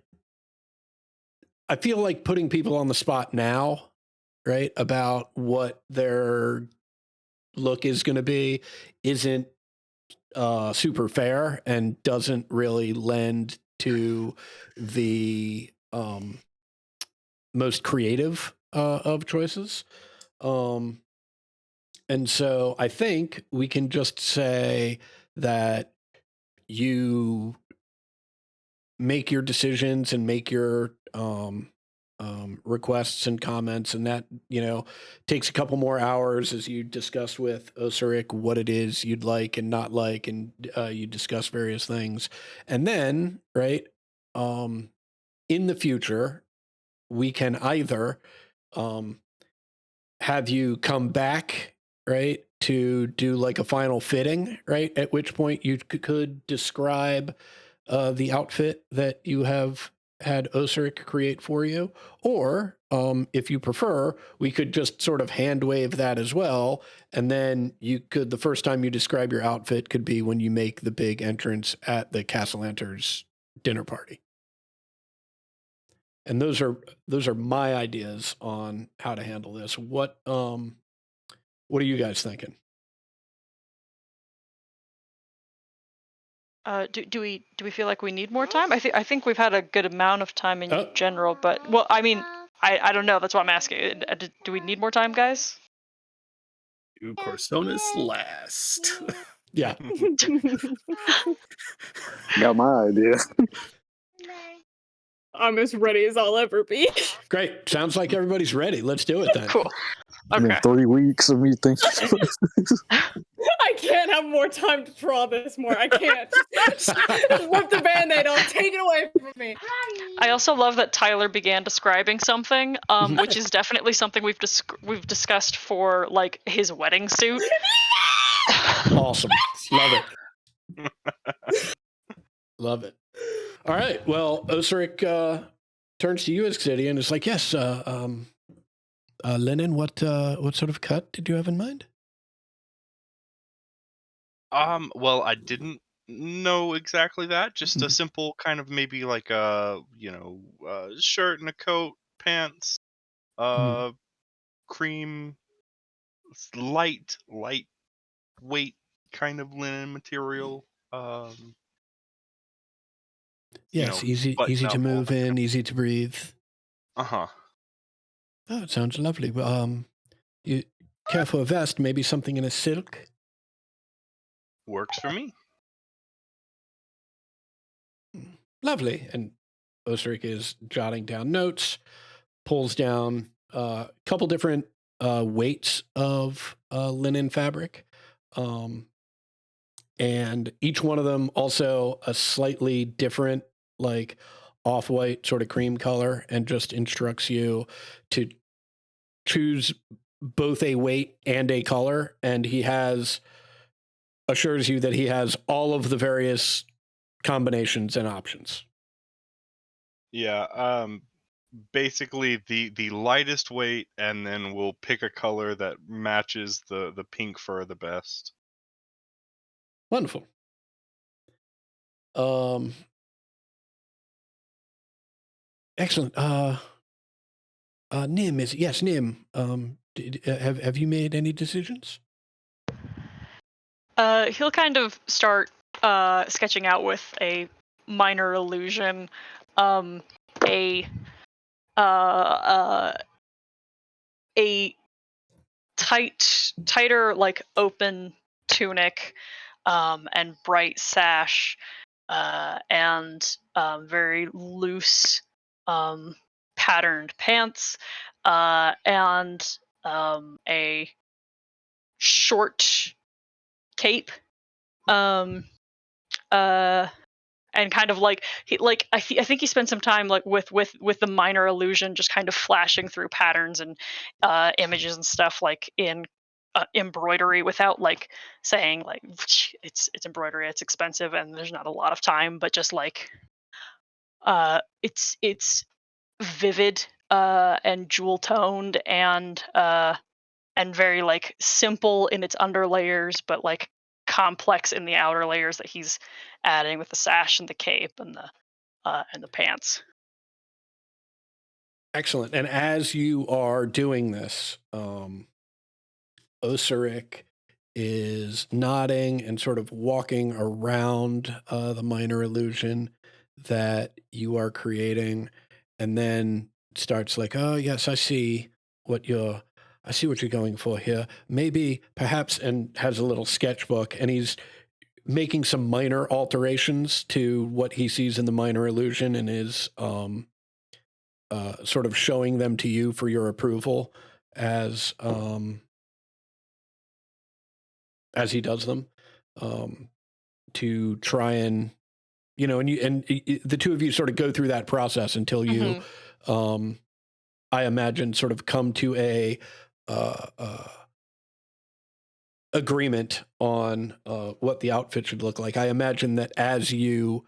feel like putting people on the spot now, right, about what their look is going to be isn't super fair and doesn't really lend to the most creative of choices. And so I think we can just say that you make your decisions and make your requests and comments, and that takes a couple more hours as you discuss with Osarik what it is you'd like and not like, and you discuss various things, and then in the future we can either have you come back to do like a final fitting, at which point you could describe the outfit that you have had Osarik create for you, or if you prefer, we could just sort of hand wave that as well, and then the first time you describe your outfit could be when you make the big entrance at the Castellanter's dinner party. And those are my ideas on how to handle this. What are you guys thinking? Do we feel like we need more time? I think we've had a good amount of time in general, but well, I mean, I don't know. That's why I'm asking. Do we need more time, guys? Do Corsonis last. Yeah. Got my idea. I'm as ready as I'll ever be. Great. Sounds like everybody's ready. Let's do it then. Cool. Okay. 3 weeks of me thinking. I can't have more time to draw this more. I can't. Just rip the Band-Aid off. Take it away from me. I also love that Tyler began describing something, which is definitely something we've discussed for like his wedding suit. Awesome. Love it. Love it. All right. Well, Osarik turns to you, Excidian, and is like, yes, Lennon, what sort of cut did you have in mind? Well, I didn't know exactly that. Just a simple kind of maybe like a shirt and a coat, pants, cream, light weight kind of linen material. Yes, easy to move in, easy to breathe. Uh-huh. Oh, it sounds lovely. You care for a vest, maybe something in a silk? Works for me. Lovely. And Osarik is jotting down notes. pulls down a couple different weights of linen fabric. And each one of them also a slightly different, like off-white sort of cream color, and just instructs you to choose both a weight and a color. And he assures you that he has all of the various combinations and options. Yeah. Basically the lightest weight, and then we'll pick a color that matches the pink fur the best. Wonderful. Excellent. Nim is yes, Nim. Have you made any decisions? He'll kind of start sketching out with a minor illusion, a tighter, like open tunic, and bright sash, and very loose, patterned pants, and a short cape, um, and kind of like I think he spent some time like with the minor illusion, just kind of flashing through patterns and images and stuff, like in embroidery, without like saying like it's embroidery, it's expensive and there's not a lot of time, but just like it's vivid, and jewel toned, and very like simple in its underlayers, but like complex in the outer layers that he's adding with the sash and the cape and the pants. Excellent. And as you are doing this, Osiric is nodding and sort of walking around the minor illusion that you are creating, and then starts like, "Oh yes, I see what you're going for here. Maybe, perhaps," and has a little sketchbook, and he's making some minor alterations to what he sees in the minor illusion, and is sort of showing them to you for your approval as he does them, to try and, and the two of you sort of go through that process until you, I imagine, sort of come to a agreement on what the outfit should look like. I imagine that as you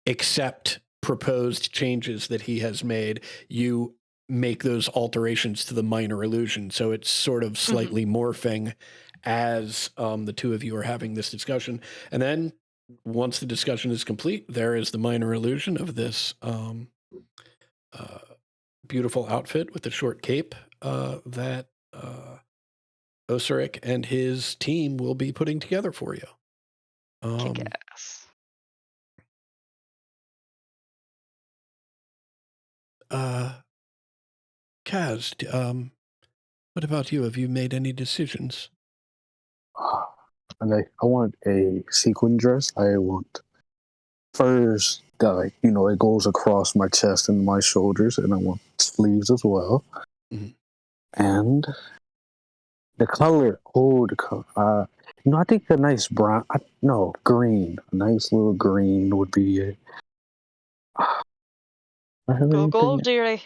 accept proposed changes that he has made, you make those alterations to the minor illusion. So it's sort of slightly morphing as the two of you are having this discussion. And then once the discussion is complete, there is the minor illusion of this beautiful outfit with the short cape that Osiric and his team will be putting together for you. Kick ass. Kaz, what about you? Have you made any decisions? And I want a sequin dress. I want furs that, like, it goes across my chest and my shoulders, and I want sleeves as well. Mhm. And the color, the color. I think a nice brown. No, green. A nice little green would be it. Go gold, dearie.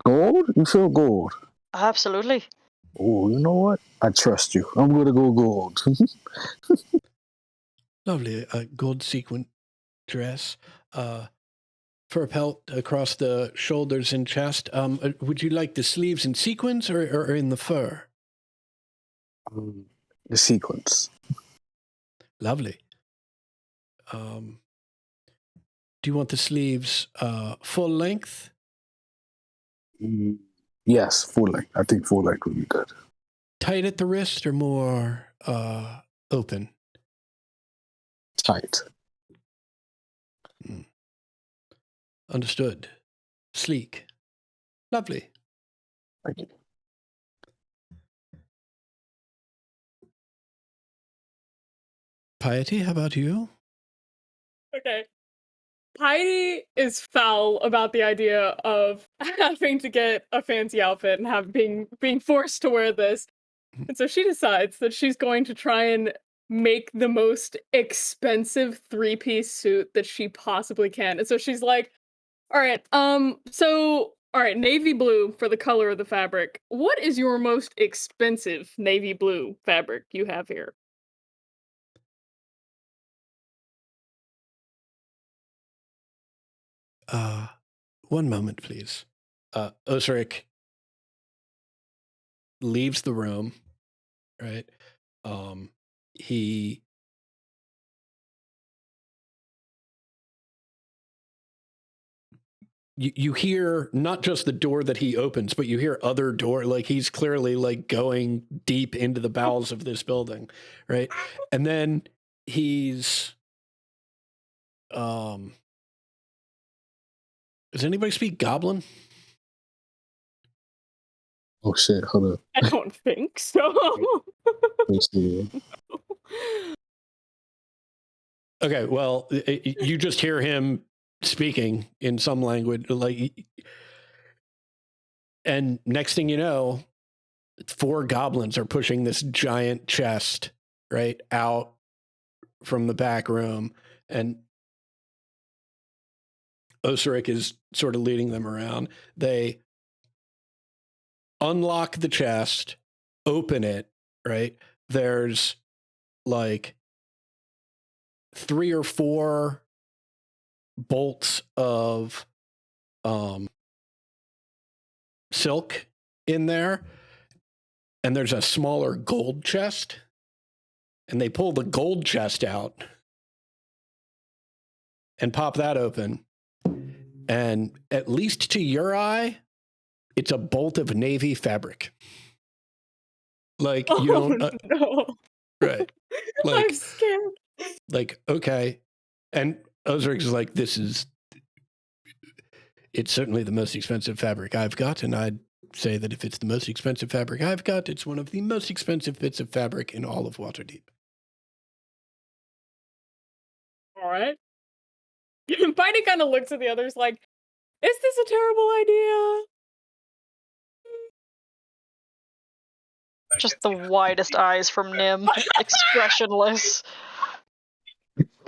Gold? You feel gold? Absolutely. Oh, you know what? I trust you. I'm gonna go gold. Lovely. Gold sequin dress. Fur pelt across the shoulders and chest. Would you like the sleeves in sequins or in the fur? The sequins. Lovely. Do you want the sleeves full length? Yes, full length. I think full length would be good. Tight at the wrist or more open? Tight. Understood. Sleek. Lovely. Thank you. Piety, how about you? Okay. Heidi is foul about the idea of having to get a fancy outfit and being forced to wear this. And so she decides that she's going to try and make the most expensive three-piece suit that she possibly can. And so she's like, all right, navy blue for the color of the fabric. What is your most expensive navy blue fabric you have here? One moment, please. Osric leaves the room, right? He you hear not just the door that he opens, but you hear other door. Like he's clearly like going deep into the bowels of this building, right? And then he's does anybody speak Goblin? Oh shit! Hold up. I don't think so. Let's see. Okay, well, you just hear him speaking in some language, like, and next thing you know, 4 goblins are pushing this giant chest right out from the back room, and Osric is sort of leading them around. They unlock the chest, open it, right? There's like 3 or 4 bolts of silk in there, and there's a smaller gold chest, and they pull the gold chest out and pop that open, and at least to your eye, it's a bolt of navy fabric. Like you don't no. right. I'm Like scared. like okay. And Osric's like, it's certainly the most expensive fabric I've got, and I'd say that if it's the most expensive fabric I've got, it's one of the most expensive bits of fabric in all of Waterdeep. All right. Bitey kind of looks at the others like, is this a terrible idea? Just the widest eyes from Nim, expressionless.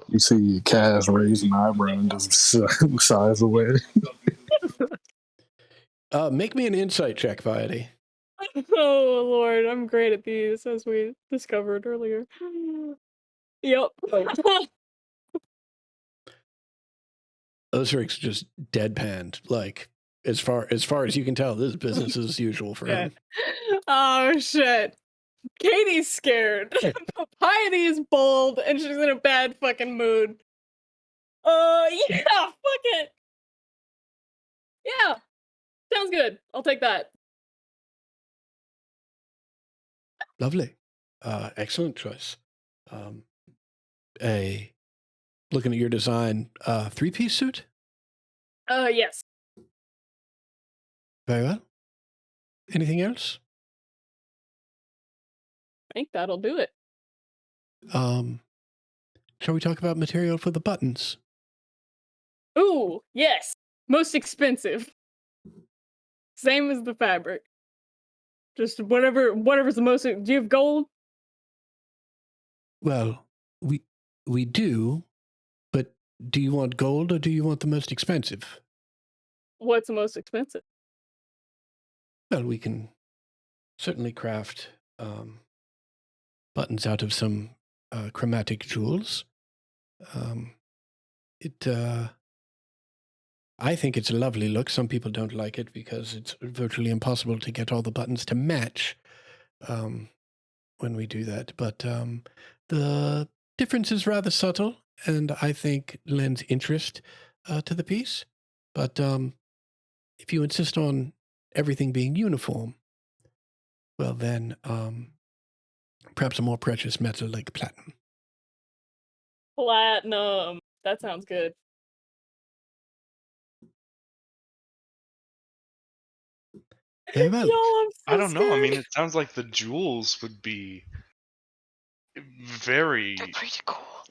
You see Kaz raise an eyebrow and just sighs away. Make me an insight check, Piety. Oh Lord, I'm great at these, as we discovered earlier. Yep. Osric's just deadpanned. Like as far as you can tell, this is business as usual for him. Oh shit. Katie's scared. Piety is bold, and she's in a bad fucking mood. Yeah, fuck it. Yeah, sounds good. I'll take that. Lovely. Excellent choice. Looking at your design, 3-piece suit? Yes. Very well. Anything else? I think that'll do it. Shall we talk about material for the buttons? Ooh, yes. Most expensive. Same as the fabric. Just whatever's the most. Do you have gold? Well, we do, but do you want gold or do you want the most expensive? What's the most expensive? Well, we can certainly craft buttons out of some chromatic jewels. I think it's a lovely look. Some people don't like it because it's virtually impossible to get all the buttons to match when we do that. But the difference is rather subtle, and I think lends interest to the piece. But if you insist on everything being uniform, well then perhaps a more precious metal like platinum. Platinum. That sounds good. Very well. Y'all, I'm so I don't know. I mean, scared. it sounds like the jewels would be very, They're pretty cool.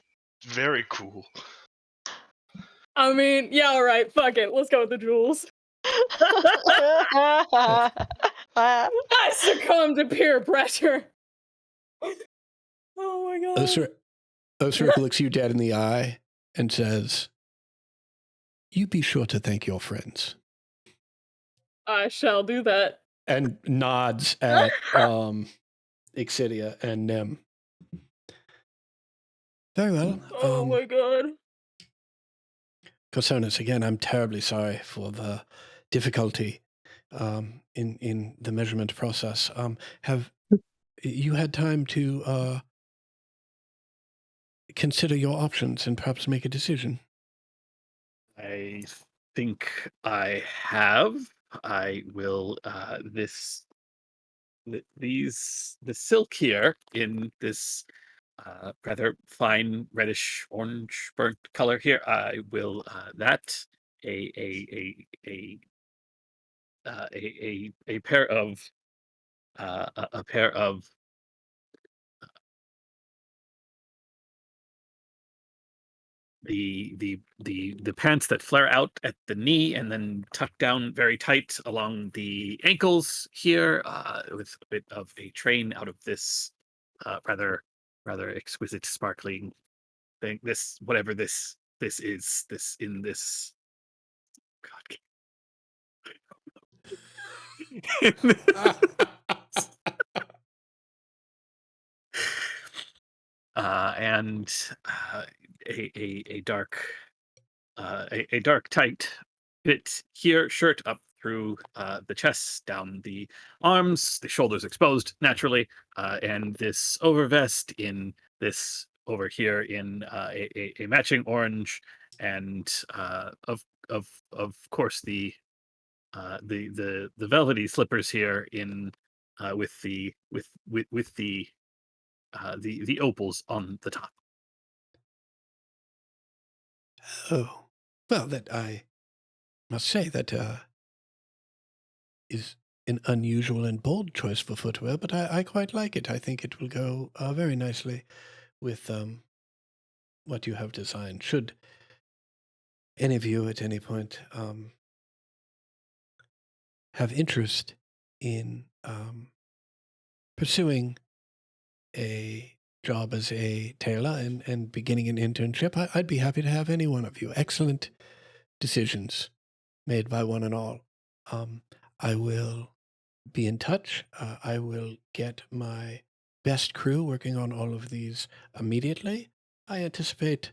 very cool. I mean, yeah, all right, fuck it. Let's go with the jewels. I succumb to peer pressure. Oh my god. Osric looks you dead in the eye and says, "You be sure to thank your friends." I shall do that. And nods at Exidia and Nim. Very well. Oh my god. Corsonis, again, I'm terribly sorry for the difficulty in the measurement process. Have you had time to consider your options and perhaps make a decision? I think I have. I will the silk here in this rather fine reddish orange burnt color here. I will that a pair of a pair of the pants that flare out at the knee and then tuck down very tight along the ankles here, with a bit of a train out of this rather exquisite sparkling thing. This whatever this is, this in this God. And a dark a dark tight fit here, shirt up through the chest, down the arms, the shoulders exposed naturally, and this overvest in this over here in a matching orange, and of course the velvety slippers here in with the the opals on the top. Oh, well, that I must say that is an unusual and bold choice for footwear, but I quite like it. I think it will go very nicely with what you have designed. Should any of you at any point have interest in pursuing a job as a tailor and beginning an internship, I'd be happy to have any one of you. Excellent decisions made by one and all. I will be in touch. I will get my best crew working on all of these immediately. I anticipate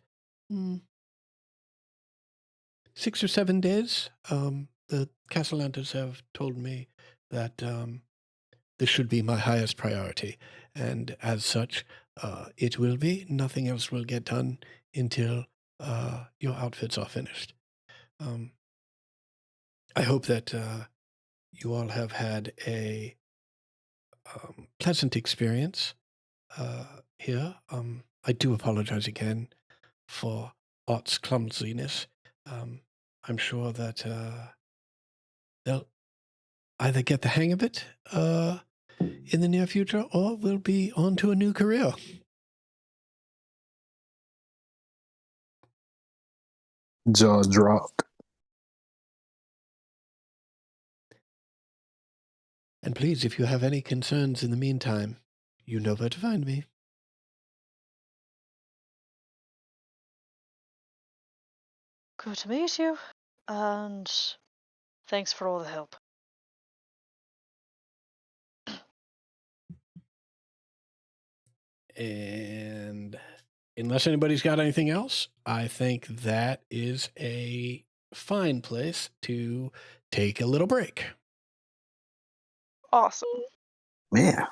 6 or 7 days. The Castellantas have told me that this should be my highest priority, and as such, it will be. Nothing else will get done until your outfits are finished. I hope that you all have had a pleasant experience here. I do apologize again for Ott's clumsiness. I'm sure that they'll either get the hang of it in the near future, or we'll be on to a new career. Jaw dropped. And please, if you have any concerns in the meantime, you know where to find me. Good to meet you, and thanks for all the help. And unless anybody's got anything else, I think that is a fine place to take a little break. Awesome. Yeah.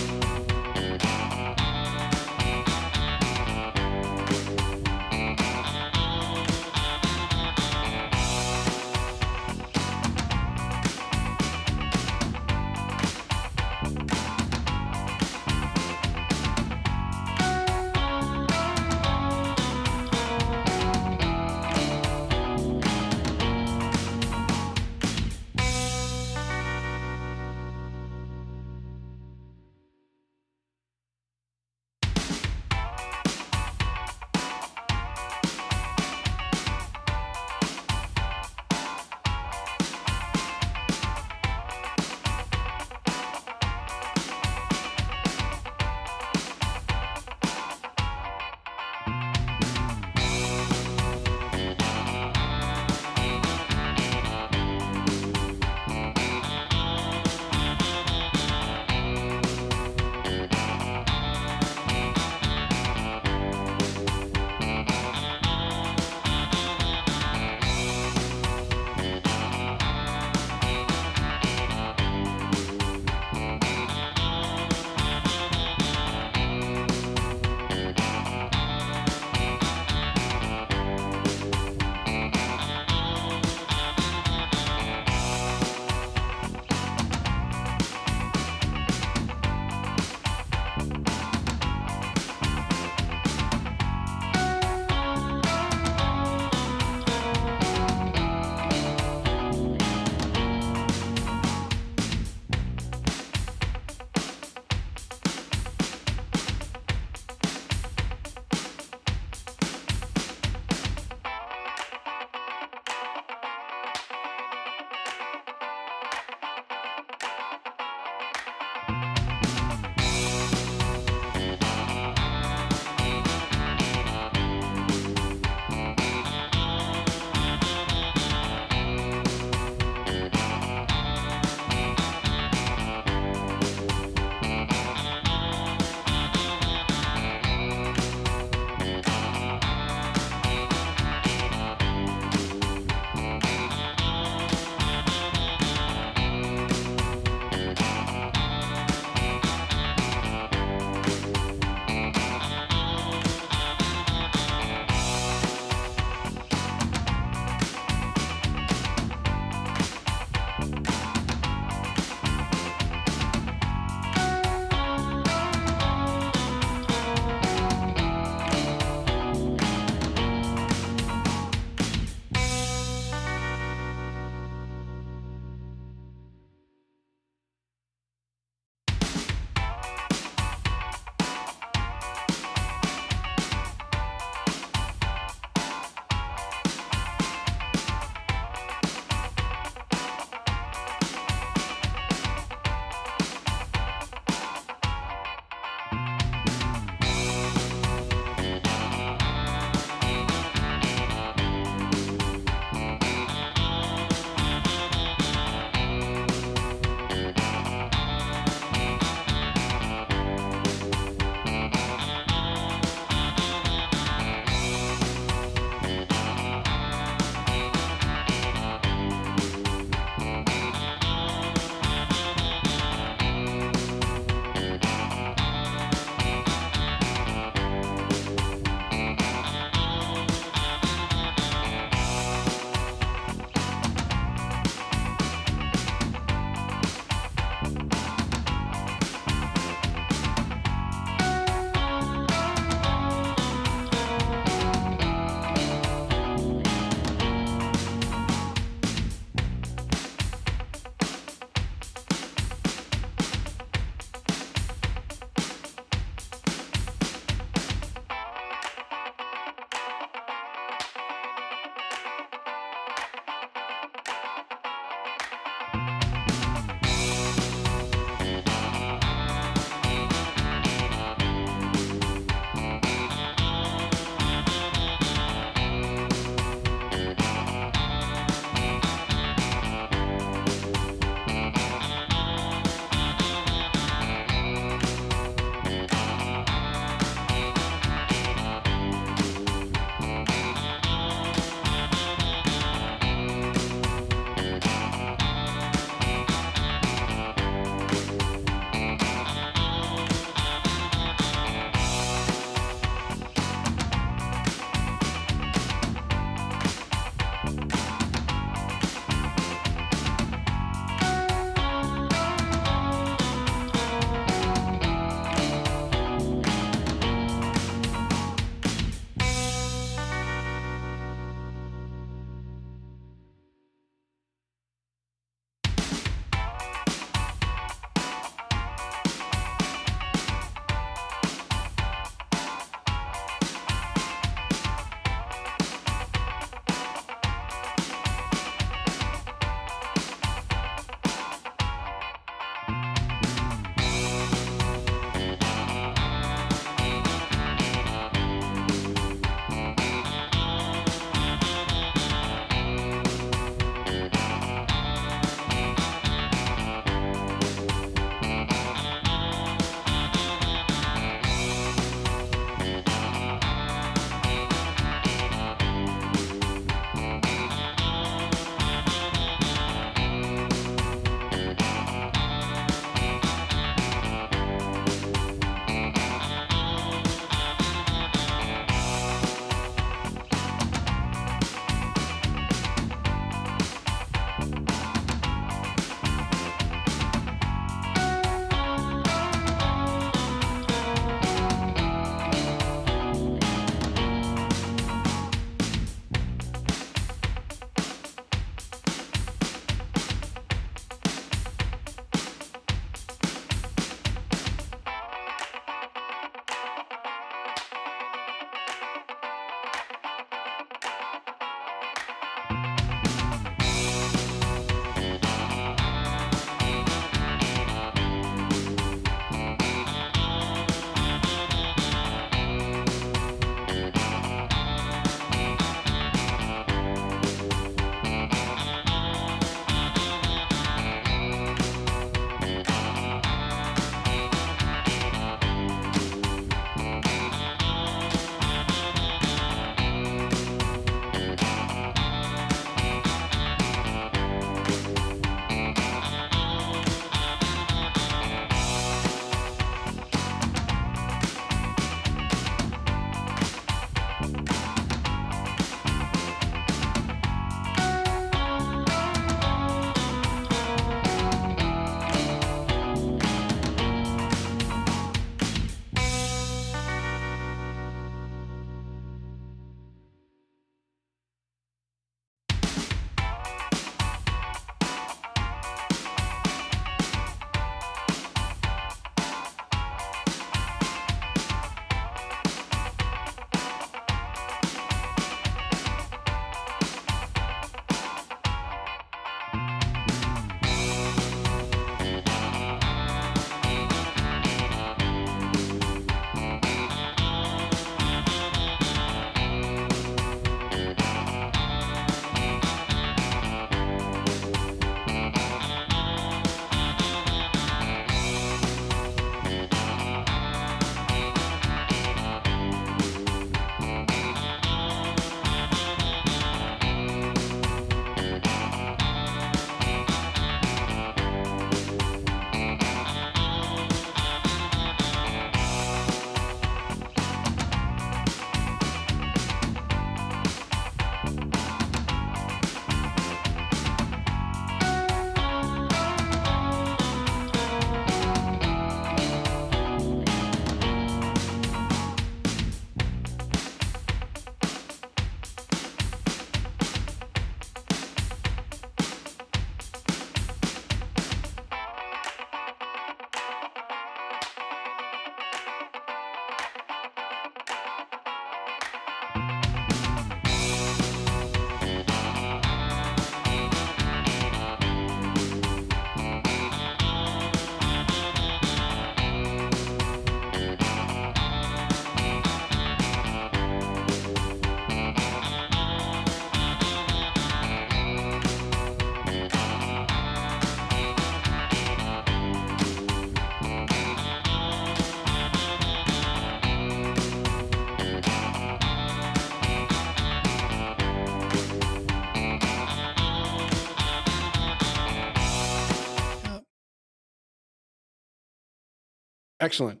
Excellent.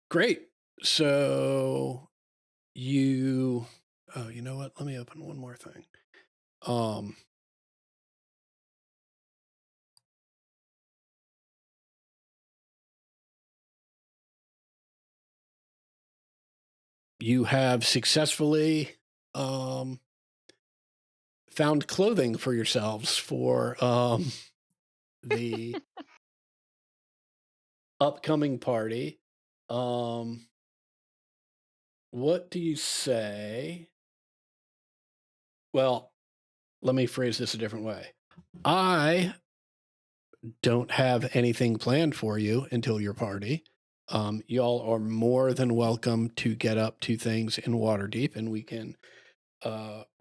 Great. So you know what? Let me open one more thing. You have successfully found clothing for yourselves for the upcoming party. What do you say? Well, let me phrase this a different way. I don't have anything planned for you until your party. Y'all are more than welcome to get up to things in Waterdeep, and we can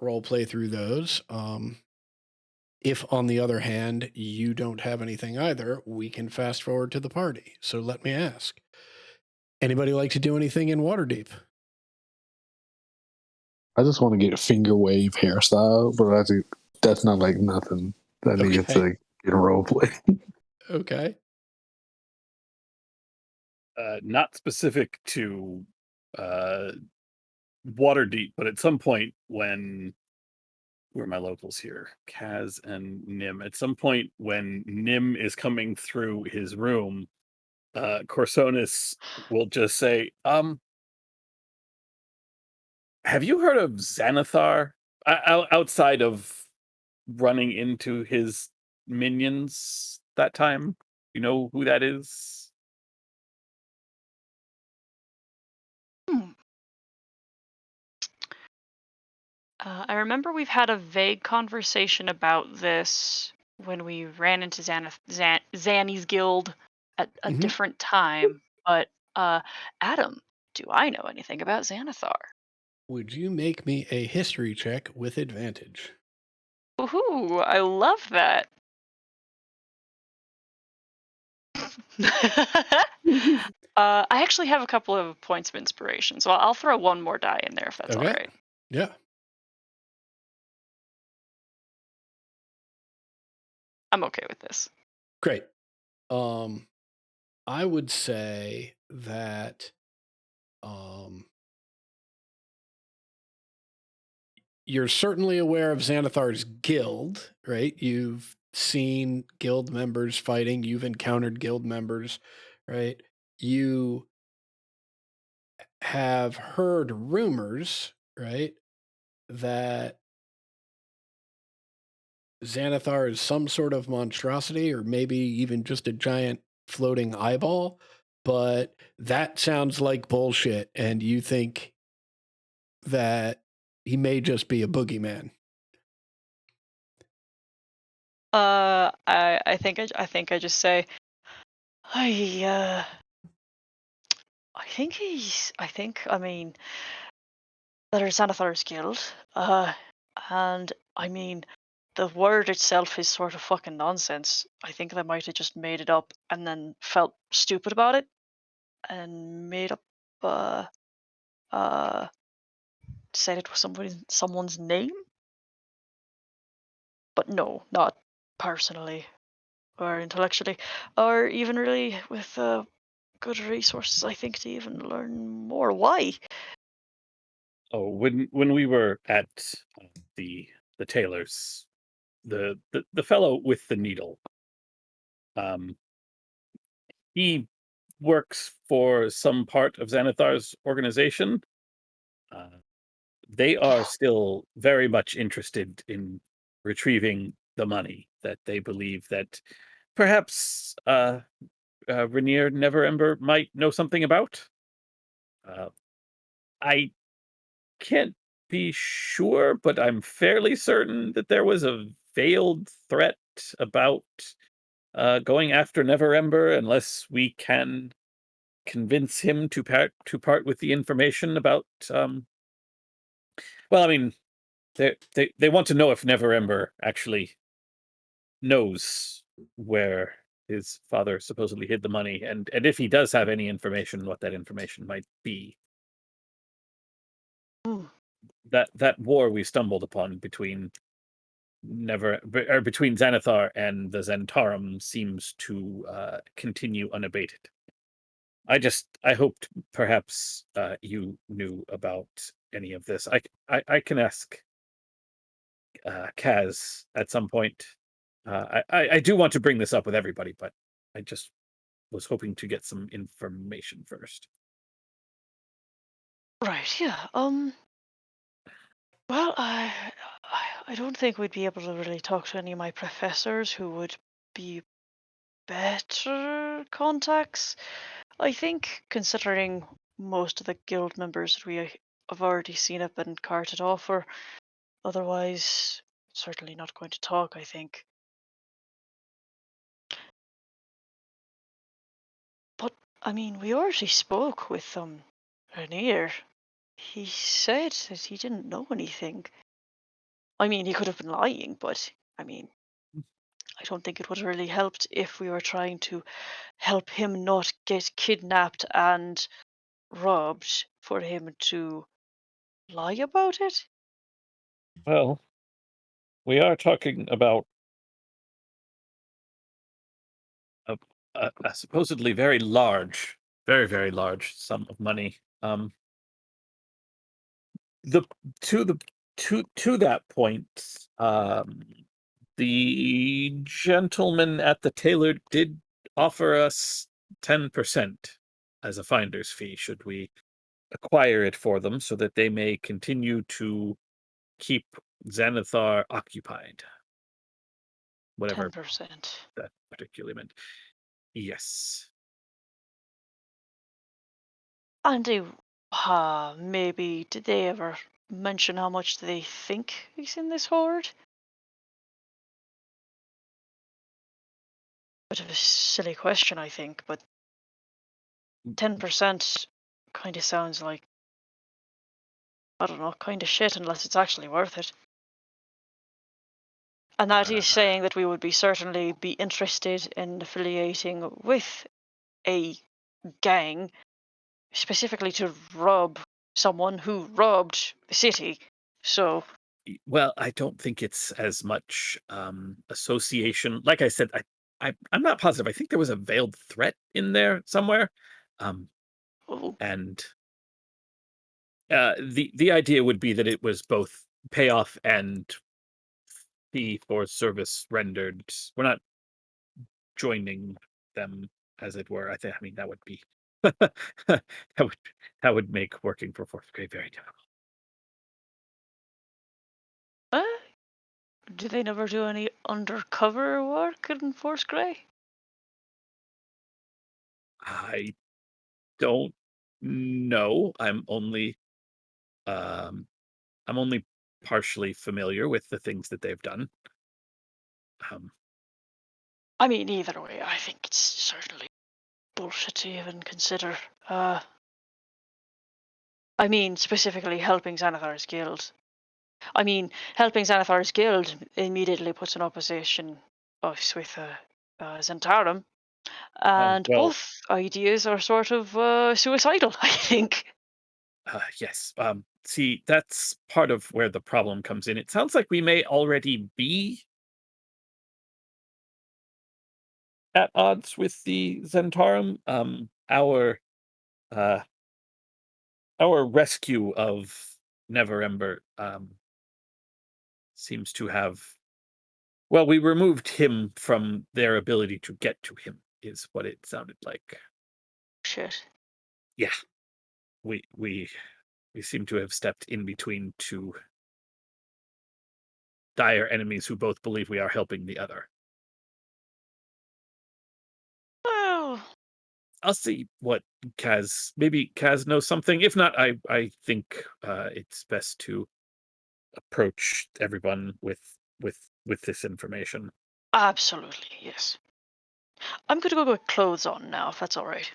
role play through those. If, on the other hand, you don't have anything either, we can fast forward to the party. So let me ask, anybody like to do anything in Waterdeep? I just want to get a finger wave hairstyle, but I think that's not like nothing that needs Okay. to get a role play. Okay. Not specific to Waterdeep, but at some point when who are my locals here? Kaz and Nim. At some point when Nim is coming through his room, Corsonis will just say, have you heard of Xanathar? Outside of running into his minions that time, you know who that is? Hmm. I remember we've had a vague conversation about this when we ran into Zanny's guild at a Mhm. different time. But Adam, do I know anything about Xanathar? Would you make me a history check with advantage? Woohoo! I love that. I actually have a couple of points of inspiration, so I'll throw one more die in there if that's all Okay. right. Yeah. I'm okay with this. Great. I would say that you're certainly aware of Xanathar's guild, right? You've seen guild members fighting, you've encountered guild members, right? You have heard rumors, right, that Xanathar is some sort of monstrosity or maybe even just a giant floating eyeball, but that sounds like bullshit, and you think that he may just be a boogeyman. I think I just say, I I mean there's Xanathar's guild, and I mean the word itself is sort of fucking nonsense. I think they might have just made it up and then felt stupid about it and made up uh said it was someone's name. But no, not personally or intellectually or even really with good resources, I think, to even learn more. Why? Oh, when we were at the tailor's, the fellow with the needle, he works for some part of Xanathar's organization. They are still very much interested in retrieving the money that they believe that perhaps Rainier Neverember might know something about. I can't be sure, but I'm fairly certain that there was a veiled threat about going after Neverember unless we can convince him to part with the information about. Well, I mean, they want to know if Neverember actually knows where his father supposedly hid the money, and if he does have any information, what that information might be. Ooh. That war we stumbled upon between between Xanathar and the Zentarum seems to continue unabated. I hoped perhaps you knew about any of this. I can ask Kaz at some point. I do want to bring this up with everybody, but I just was hoping to get some information first. Right, yeah. Well, I don't think we'd be able to really talk to any of my professors who would be better contacts. I think, considering most of the guild members that we have already seen have been carted off, or otherwise certainly not going to talk, I think. But I mean, we already spoke with Rainier. He said that he didn't know anything. I mean, he could have been lying, but I mean, I don't think it would have really helped if we were trying to help him not get kidnapped and robbed for him to lie about it. Well, we are talking about a supposedly very large, very large sum of money. To that point, the gentleman at the tailor did offer us 10% as a finder's fee should we acquire it for them, so that they may continue to keep Xanathar occupied. Whatever 10%. that particularly meant. Yes. And maybe did they ever mention how much they think is in this hoard? Bit of a silly question, I think, but 10% kind of sounds like, I don't know, kind of shit unless it's actually worth it. And that is saying that we would certainly be interested in affiliating with a gang, specifically to rob someone who robbed the city. So, Well, I don't think it's as much association. Like I said, I'm not positive. I think there was a veiled threat in there somewhere, oh, and the idea would be that it was both payoff and fee for service rendered. We're not joining them, as it were. I mean, that would be that would make working for Fourth Grade very difficult. do they never do any undercover work in Force Grey? I don't know. I'm only partially familiar with the things that they've done. I mean, either way, I think it's certainly bullshit to even consider. I mean, specifically helping Xanathar's guild. I mean, helping Xanathar's guild immediately puts in opposition us with Zentarum, and well- both ideas are sort of suicidal, I think. Yes. See, that's part of where the problem comes in. It sounds like we may already be at odds with the Zentarum. Our rescue of Neverember seems to have. Well, we removed him from their ability to get to him, is what it sounded like. Shit. Yeah. We seem to have stepped in between two dire enemies who both believe we are helping the other. Well, I'll see what maybe Kaz knows something. If not, I think it's best to approach everyone with this information. absolutely, yes. I'm going to go get clothes on now, if that's all right.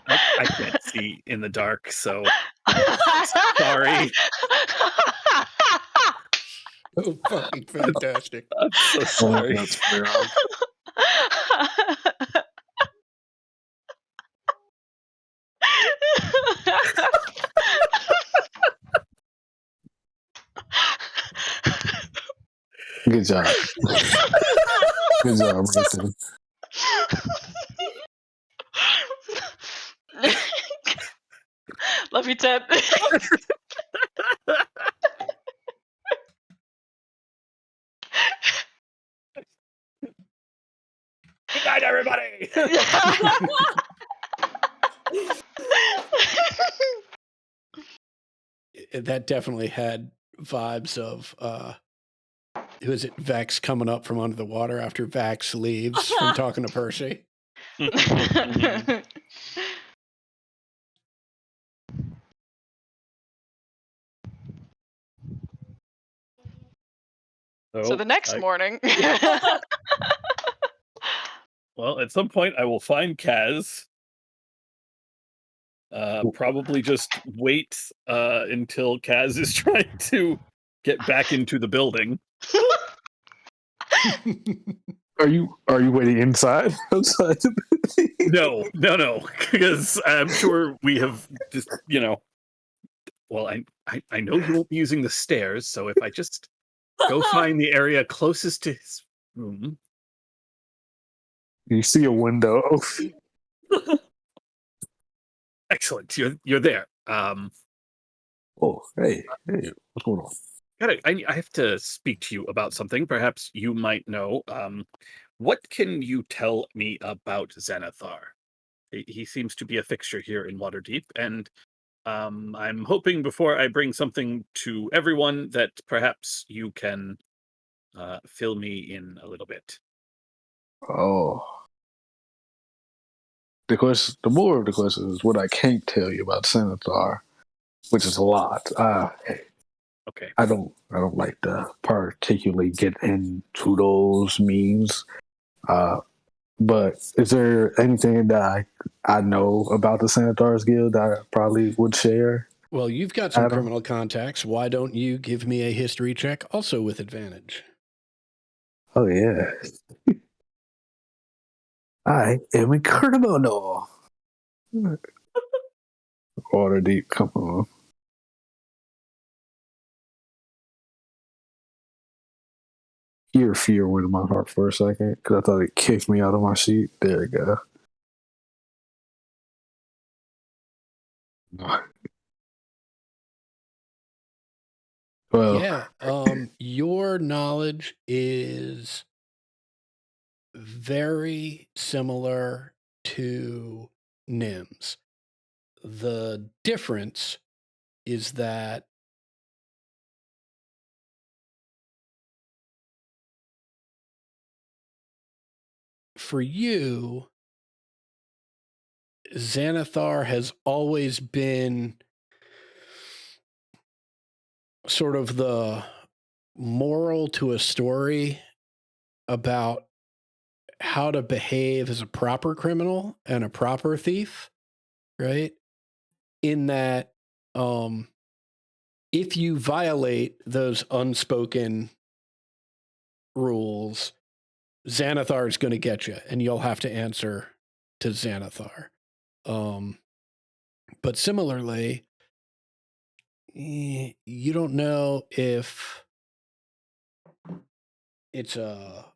I can't see in the dark, so sorry. Oh, fucking fantastic. I'm so sorry. That's fair. Good job. Good job, Nathan. Love you, Ted. Good night, everybody. That definitely had vibes of who is it? Vex coming up from under the water after Vax leaves from talking to Percy. So the next morning. Well, at some point, I will find Kaz. Probably just wait until Kaz is trying to get back into the building. Are you waiting inside? Outside? No, because I'm sure we have just, well, I know you won't be using the stairs, so if I just go find the area closest to his room. You see a window. Excellent, you're there. Oh, hey, what's going on? I have to speak to you about something. Perhaps you might know. What can you tell me about Xanathar? He seems to be a fixture here in Waterdeep, and I'm hoping before I bring something to everyone that perhaps you can fill me in a little bit. Oh. The more of the question is what I can't tell you about Xanathar, which is a lot. Okay. I don't like to particularly get into those means. But is there anything that I know about the Xanathar's Guild that I probably would share? Well, you've got some Adam? criminal contacts. Why don't you give me a history check, also with advantage? Oh yeah. I am incredible. Waterdeep, come on. Fear went in my heart for a second because I thought it kicked me out of my seat. There we go. Well, Yeah, your knowledge is very similar to Nim's. The difference is that for you, Xanathar has always been sort of the moral to a story about how to behave as a proper criminal and a proper thief, right? In that, if you violate those unspoken rules, Xanathar is going to get you, and you'll have to answer to Xanathar. But similarly, you don't know if it's a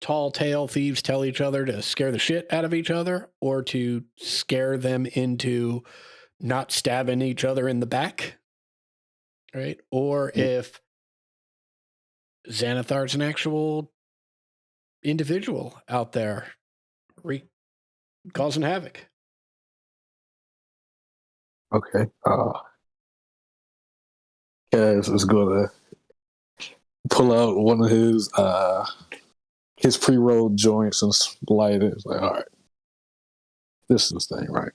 tall tale thieves tell each other to scare the shit out of each other or to scare them into not stabbing each other in the back, right? Or if Xanathar's an actual individual out there causing havoc. okay. Kaz is gonna pull out one of his pre-rolled joints and light it. It's like, all right, this is the thing, right?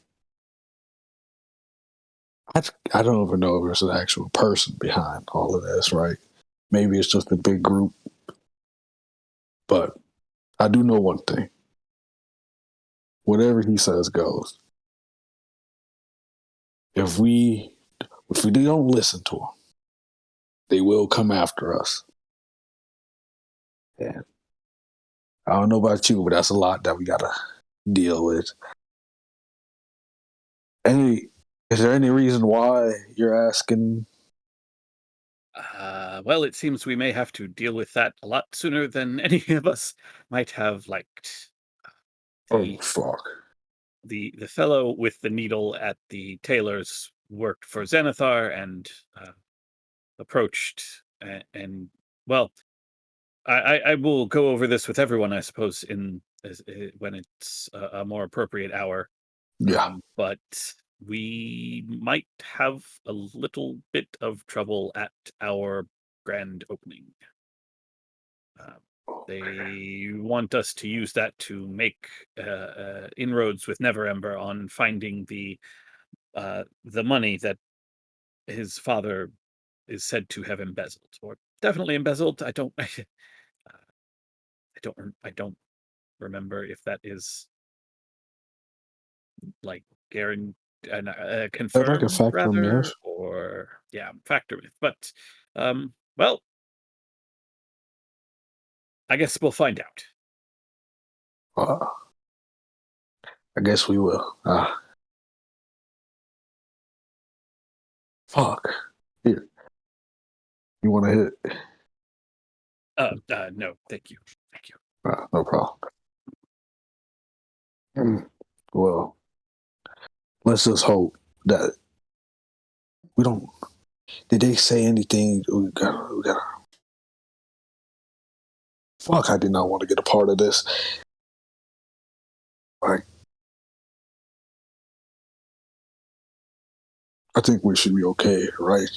I don't even know if there's an actual person behind all of this, right? Maybe it's just a big group. But I do know one thing. Whatever he says goes. If we don't listen to him, they will come after us. And I don't know about you, but that's a lot that we gotta deal with. Is there any reason why you're asking? Well, it seems we may have to deal with that a lot sooner than any of us might have liked. Oh The fuck. the fellow with the needle at the tailor's worked for Xanathar and approached and well, I will go over this with everyone, I suppose, when it's a more appropriate hour. Yeah. But we might have a little bit of trouble at our grand opening. They want us to use that to make inroads with Neverember on finding the money that his father is said to have embezzled, or definitely embezzled. I don't, I don't remember if that is like guaranteed, I'd like a confirmed factor rather, myth. or yeah, factor myth. But well, I guess we'll find out. I guess we will. Fuck. Here. You want to hit? No, thank you. Thank you. No problem. Well, let's just hope that we don't. Did they say anything? We gotta. Fuck! I did not want to get a part of this. Like, I think we should be okay, right?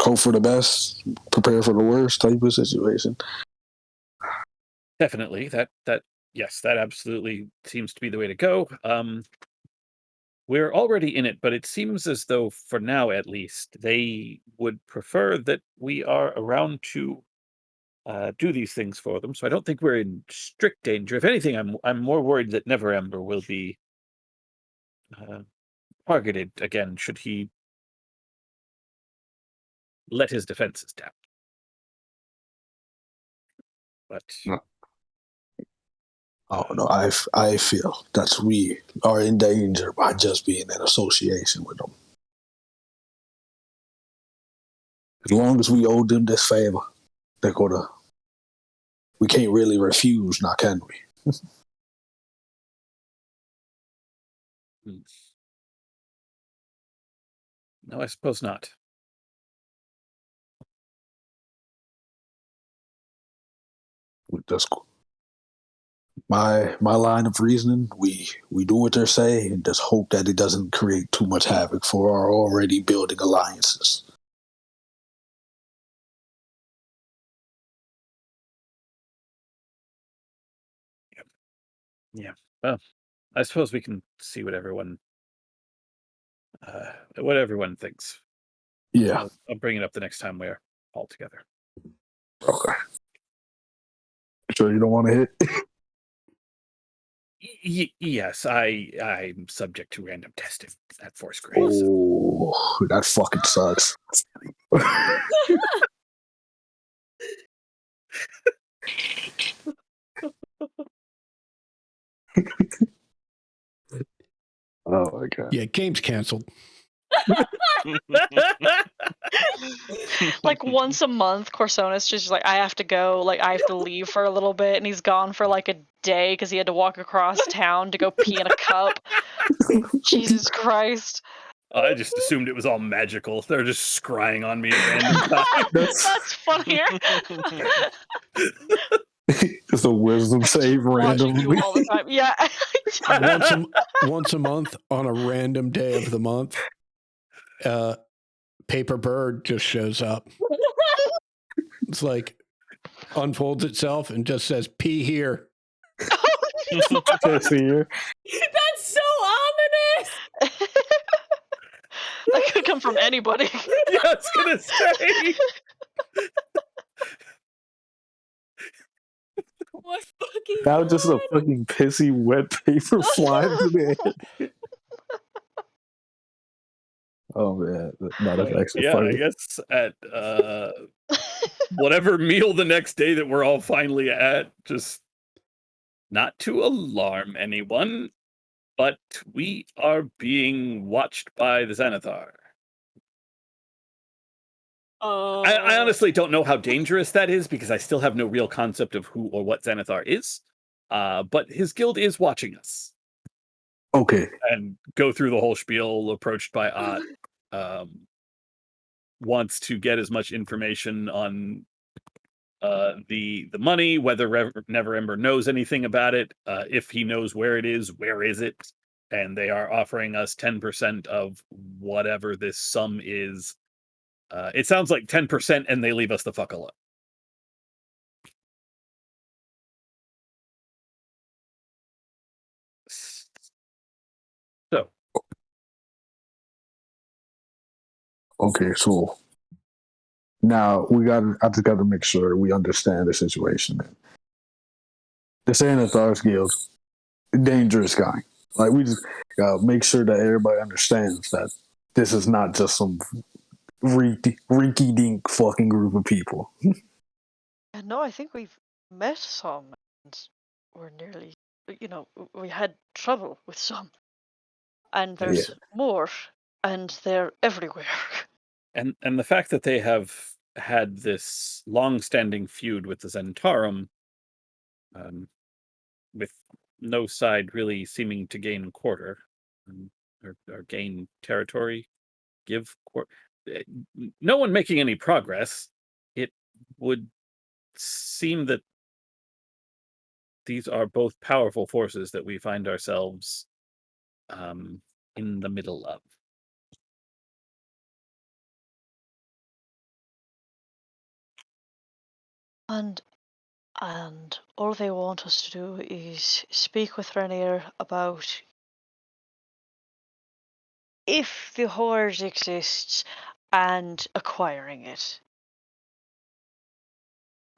Hope for the best, prepare for the worst type of situation. Definitely. Yes, that absolutely seems to be the way to go. We're already in it, but it seems as though, for now at least, they would prefer that we are around to do these things for them. So I don't think we're in strict danger. If anything, I'm more worried that Neverember will be targeted again should he let his defenses down. But No. Oh no, I feel that we are in danger by just being in association with them. As long as we owe them this favor, they're gonna. We can't really refuse, now can we? no, I suppose not. That's my line of reasoning. We do what they say and just hope that it doesn't create too much havoc for our already building alliances. Yeah. Well, I suppose we can see what everyone thinks. Yeah. I'll bring it up the next time we're all together. Okay. Sure you don't want to hit? Yes, I'm subject to random testing at Force Graves. Oh, that fucking sucks. Oh my god. Yeah, game's canceled. Like once a month, Corsonis just like, I have to go, like I have to leave for a little bit, and he's gone for like a day because he had to walk across town to go pee in a cup. Jesus Christ. I just assumed it was all magical. They're just scrying on me at random times. That's funnier. It's a wisdom save Watching randomly. you all the time. Yeah. once a month on a random day of the month, Paper Bird just shows up. It's like unfolds itself and just says "pee here." That's here. That's so ominous. That could come from anybody. Yeah, I was gonna say. What fucking That was just a God? fucking pissy wet paper flying through the air. Oh man, no, that's actually Yeah, funny. I guess at whatever meal the next day that we're all finally at, just not to alarm anyone, but we are being watched by the Xanathar. I honestly don't know how dangerous that is because I still have no real concept of who or what Xanathar is. But his guild is watching us Okay. and go through the whole spiel approached by Ott. Wants to get as much information on the money, whether Neverember knows anything about it, if he knows where it is, where is it, and they are offering us 10% of whatever this sum is. It sounds like 10%, and they leave us the fuck alone. So, Okay, so now I just got to make sure we understand the situation. The Xanathars Guild, dangerous guy. Like, we just gotta make sure that everybody understands that this is not just some rinky dink fucking group of people. No, I think we've met some, and we're nearly, we had trouble with some, and there's more, and they're everywhere. and the fact that they have had this long-standing feud with the Zentarum, with no side really seeming to gain quarter, or gain territory, give quarter, no one making any progress. It would seem that these are both powerful forces that we find ourselves in the middle of. And all they want us to do is speak with Rainier about if the horde exists and acquiring it.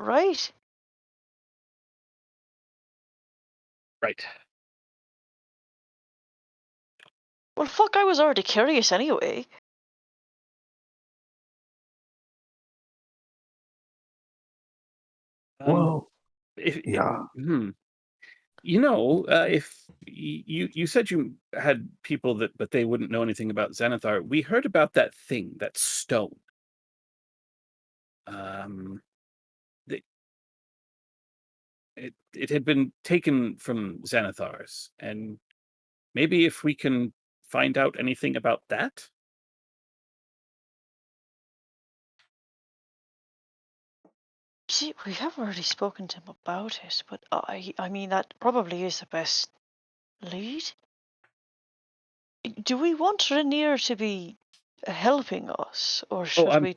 Right? Right. Well, fuck, I was already curious anyway. Well, If you said you had people but they wouldn't know anything about Xanathar. We heard about that thing, that stone. It had been taken from Xanathars, and maybe if we can find out anything about that. See, we have already spoken to him about it, but I mean, that probably is the best lead. Do we want Rainier to be helping us, or should we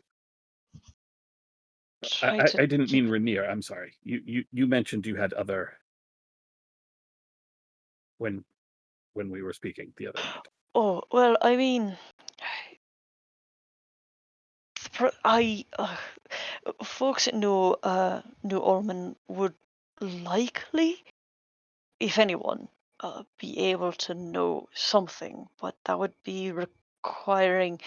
try I to didn't keep... mean Rainier. I'm sorry. You mentioned you had other when we were speaking the other night. Oh, well, I mean, folks that know New Ormond would likely, if anyone, be able to know something, but that would be requiring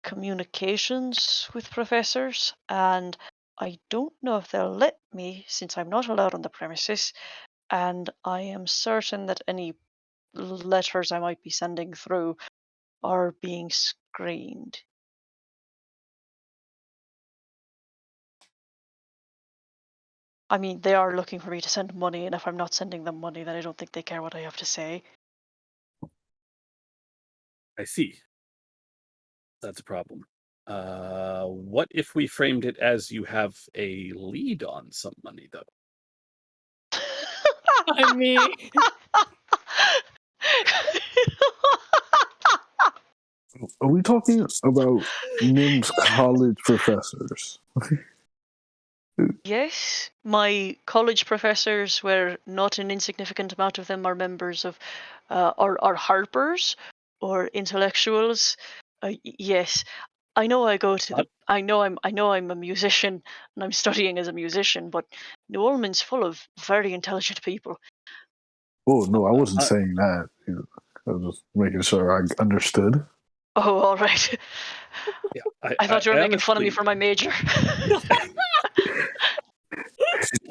communications with professors, and I don't know if they'll let me since I'm not allowed on the premises, and I am certain that any letters I might be sending through are being screened. I mean, they are looking for me to send money, and if I'm not sending them money, then I don't think they care what I have to say. I see. That's a problem. What if we framed it as you have a lead on some money, though? I mean, are we talking about NIMS college professors? Yes, my college professors, where not an insignificant amount of them are members of, are harpers or intellectuals. Yes, I know I go to the. I know I'm a musician and I'm studying as a musician, but New Orleans full of very intelligent people. Oh no, I wasn't saying that. I was just making sure I understood. Oh, all right. Yeah, I thought you were making fun of me for my major.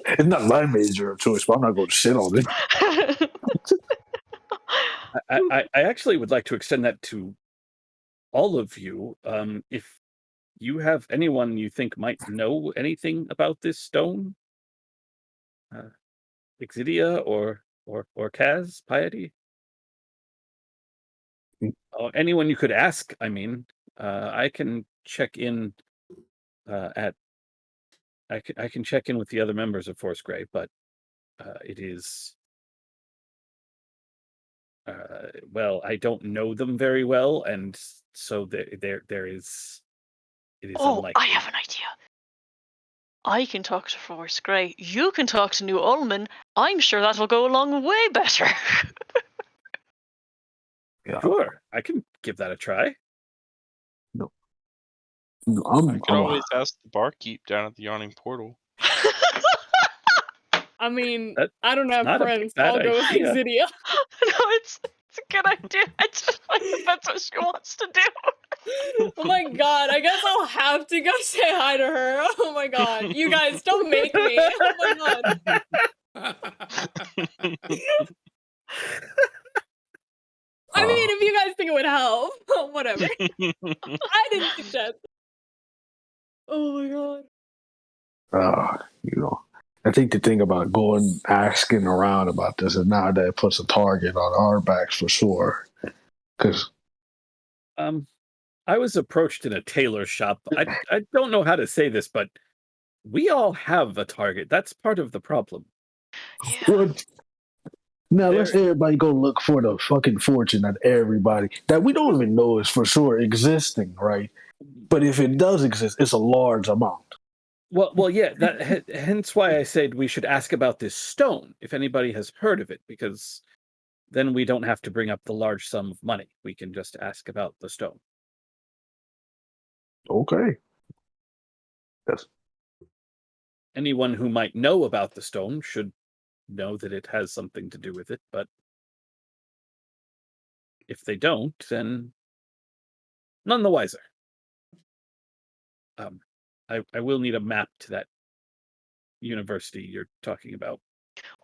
It's not my major of choice, but I'm not going to shit on it. I actually would like to extend that to all of you. If you have anyone you think might know anything about this stone? Exidia or Kaz, Piety? Or anyone you could ask, I mean. I can check in I can check in with the other members of Force Grey, but it is well, I don't know them very well, and so there is it is Oh, unlikely. I have an idea. I can talk to Force Grey. You can talk to New Ulman. I'm sure that'll go along way better. Yeah. Sure, I can give that a try. I could always ask the barkeep down at the Yawning Portal. I mean, That's I don't have not a friends. bad I'll go with idea. Exidia. No, it's a good idea. I just like if that's what she wants to do. Oh my god, I guess I'll have to go say hi to her. Oh my god. You guys, don't make me. Oh my god. I mean, if you guys think it would help, whatever. I didn't suggest. Oh my god. I think the thing about going asking around about this is now that it puts a target on our backs for sure. Because I was approached in a tailor shop. I don't know how to say this, but we all have a target. That's part of the problem. Yeah. now let's everybody go look for the fucking fortune that everybody that we don't even know is for sure existing, right? But if it does exist, it's a large amount. Well, yeah. Hence why I said we should ask about this stone if anybody has heard of it, because then we don't have to bring up the large sum of money. We can just ask about the stone. Okay. Yes. Anyone who might know about the stone should know that it has something to do with it, but if they don't, then none the wiser. I will need a map to that university you're talking about.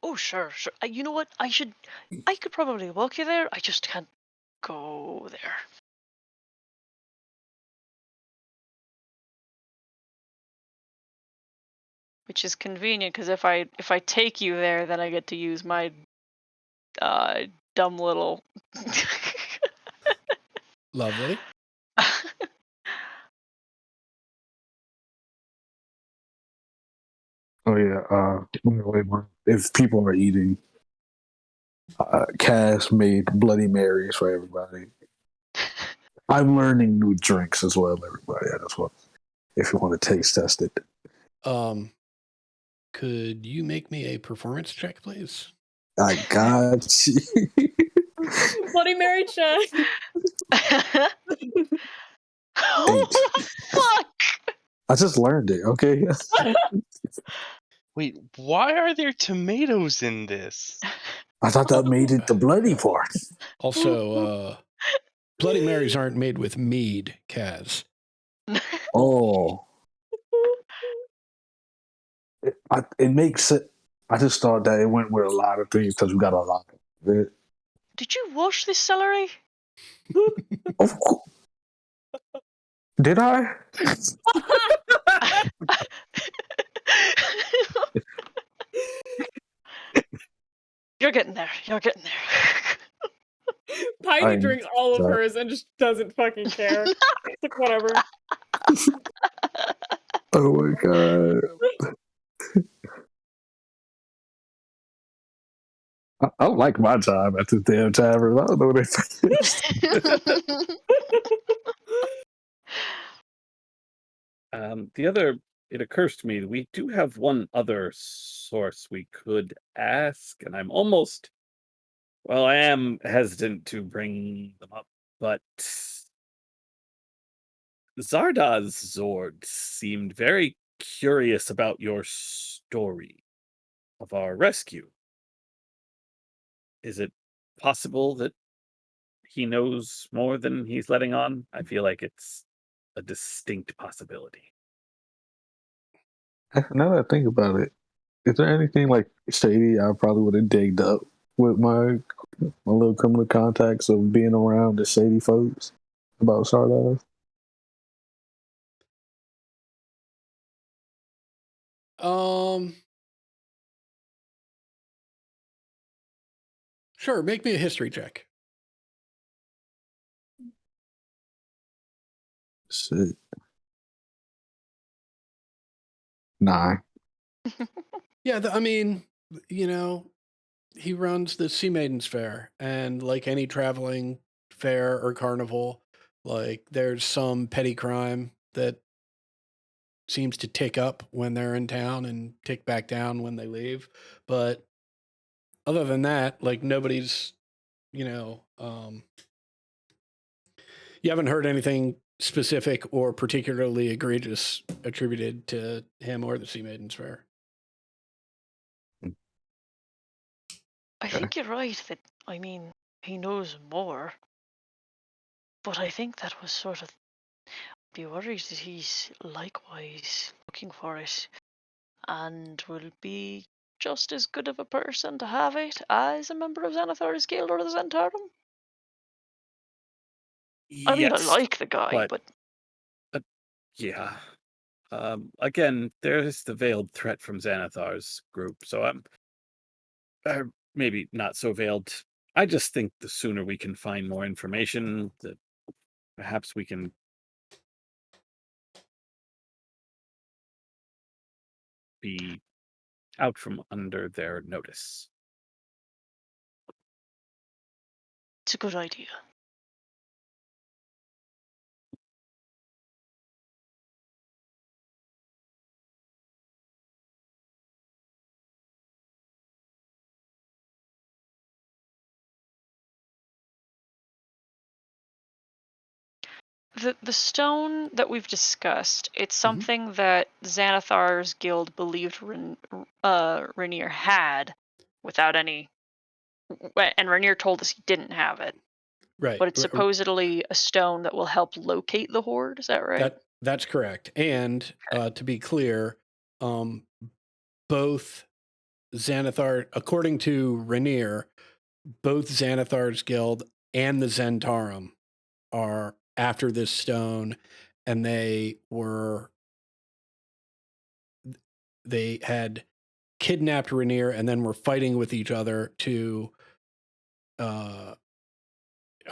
Oh, sure. You know what? I could probably walk you there. I just can't go there. Which is convenient because if I take you there, then I get to use my dumb little. Lovely. Oh yeah. If people are eating, Cass made Bloody Marys for everybody. I'm learning new drinks as well, everybody. I just want, if you want to taste test it. Could you make me a performance check, please? I got you. Bloody Mary check. Oh, fuck! I just learned it. Okay. Wait, why are there tomatoes in this? I thought that made it the bloody part. Also, Bloody Marys aren't made with mead, Kaz. Oh. It makes it. I just thought that it went with a lot of things because we got a lot of it. Did you wash this celery? Of course. Did I? You're getting there. You're getting there. Piney drinks all of hers and just doesn't fucking care. It's like, whatever. Oh my god. I don't like my time at the damn tavern. I don't know what It occurs to me that we do have one other source we could ask, and I am hesitant to bring them up, but Zardoz Zord seemed very curious about your story of our rescue. Is it possible that he knows more than he's letting on? I feel like it's a distinct possibility. Now that I think about it, is there anything like shady I probably would have digged up with my little criminal contacts of being around the shady folks about Zardoz? Sure, make me a history check. Shit. 9. Yeah, I mean, you know, he runs the Sea Maidens Fair, and like any traveling fair or carnival, like there's some petty crime that seems to tick up when they're in town and tick back down when they leave. But other than that, like nobody's, you know, you haven't heard anything specific or particularly egregious attributed to him or the Sea Maidens Fair. I Okay. think you're right that, I mean, he knows more, but I think that was sort of be worried that he's likewise looking for it and will be just as good of a person to have it as a member of Xanathar's Guild or the Zentarum. I mean, I Yes, like the guy, but but yeah. Again, there's the veiled threat from Xanathar's group, so I'm maybe not so veiled. I just think the sooner we can find more information, that perhaps we can be out from under their notice. it's a good idea. The stone that we've discussed, it's something that Xanathar's guild believed Rainier had without any, and Rainier told us he didn't have it. Right. But it's supposedly a stone that will help locate the horde. Is that right? That's correct. And to be clear, both Xanathar, according to Rainier, both Xanathar's guild and the Zentarum are after this stone, and they had kidnapped Rainier and then were fighting with each other to I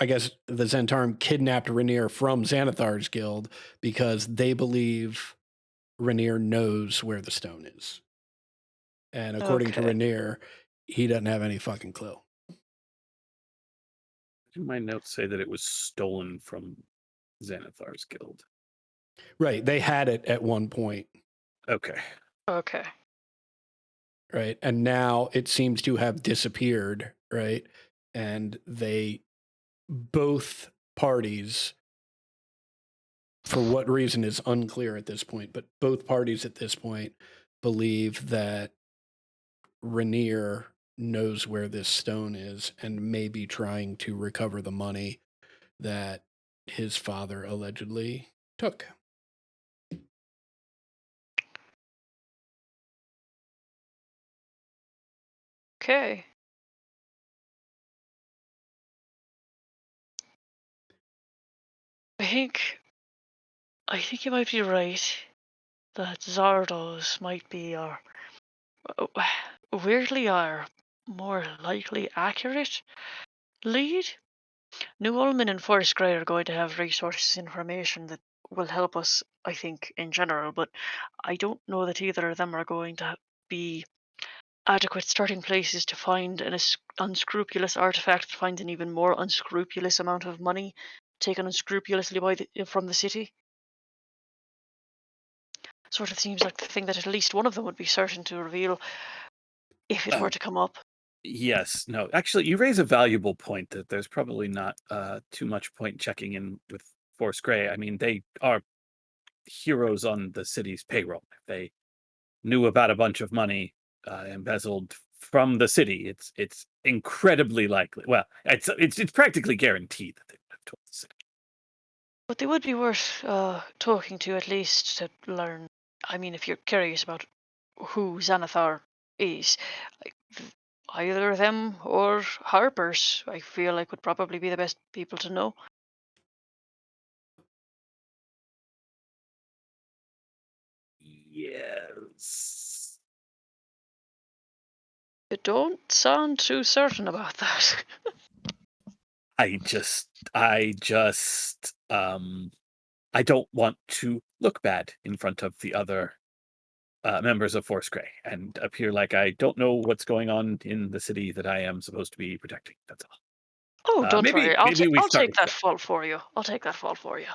guess the Zentarum kidnapped Rainier from Xanathar's guild because they believe Rainier knows where the stone is. And according to Okay. Rainier, he doesn't have any fucking clue. Do my notes say that it was stolen from Xanathar's guild? Right. They had it at one point. Okay. Okay. Right. And now it seems to have disappeared. Right. And both parties, for what reason is unclear at this point, but both parties at this point believe that Rainier knows where this stone is and may be trying to recover the money that his father allegedly took. Okay. I think you might be right that Zardos might be our weirdly our more likely accurate lead. New Ulman and Forest Grey are going to have resources information that will help us, I think, in general, but I don't know that either of them are going to be adequate starting places to find an unscrupulous artifact that finds an even more unscrupulous amount of money taken unscrupulously from the city. Sort of seems like the thing that at least one of them would be certain to reveal if it were to come up. Yes. No. Actually, you raise a valuable point that there's probably not too much point checking in with Force Grey. I mean, they are heroes on the city's payroll. If they knew about a bunch of money embezzled from the city, it's incredibly likely. Well, it's practically guaranteed that they would have told the city. But they would be worth talking to at least to learn. I mean, if you're curious about who Xanathar is, either them or Harper's, I feel like would probably be the best people to know. Yes. You don't sound too certain about that. I don't want to look bad in front of the other members of Force Grey and appear like I don't know what's going on in the city that I am supposed to be protecting. That's all. Oh, don't Maybe worry. I'll we start take with that fall for you. I'll take that fall for you.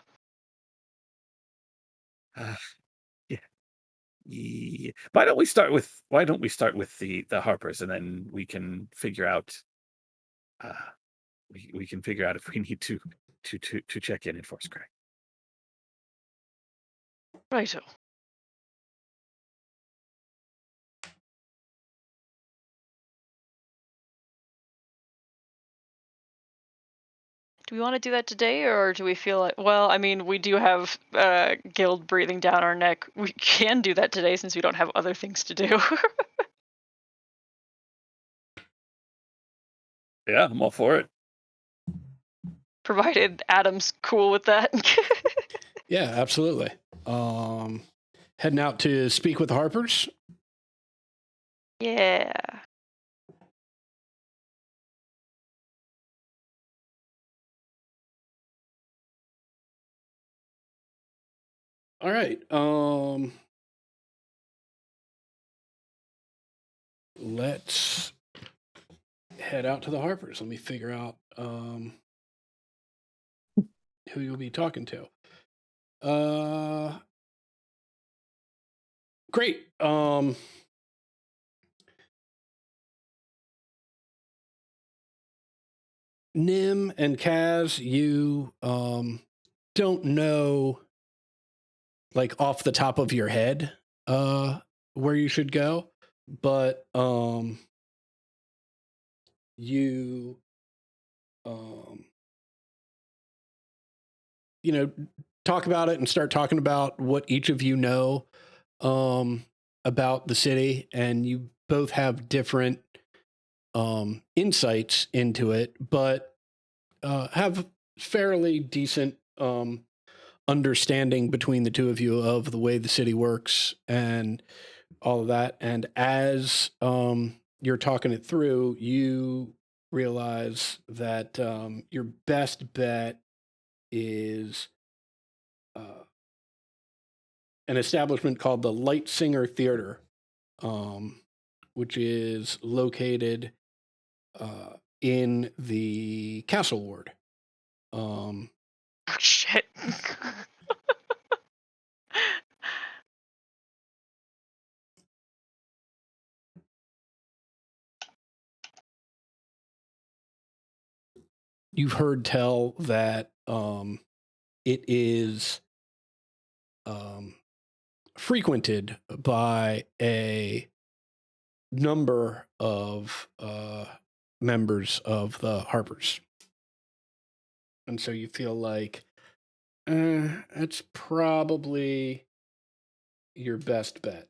yeah. Why don't we start with the Harpers, and then we can figure out we can figure out if we need to check in Force Grey. Righto. Do we want to do that today, or do we feel like? Well, I mean, we do have guild breathing down our neck. We can do that today since we don't have other things to do. Yeah, I'm all for it. Provided Adam's cool with that. Yeah, absolutely. Heading out to speak with the Harpers. Yeah. All right. Let's head out to the Harpers. Let me figure out who you'll be talking to. Great. Nim and Kaz, you don't know, like off the top of your head, where you should go, but you you know, talk about it and start talking about what each of you know about the city, and you both have different insights into it, but have fairly decent understanding between the two of you of the way the city works and all of that. And as you're talking it through, you realize that your best bet is an establishment called the Light Singer Theater, which is located in the Castle Ward. Oh, shit. You've heard tell that it is frequented by a number of members of the Harpers. And so you feel like that's probably your best bet.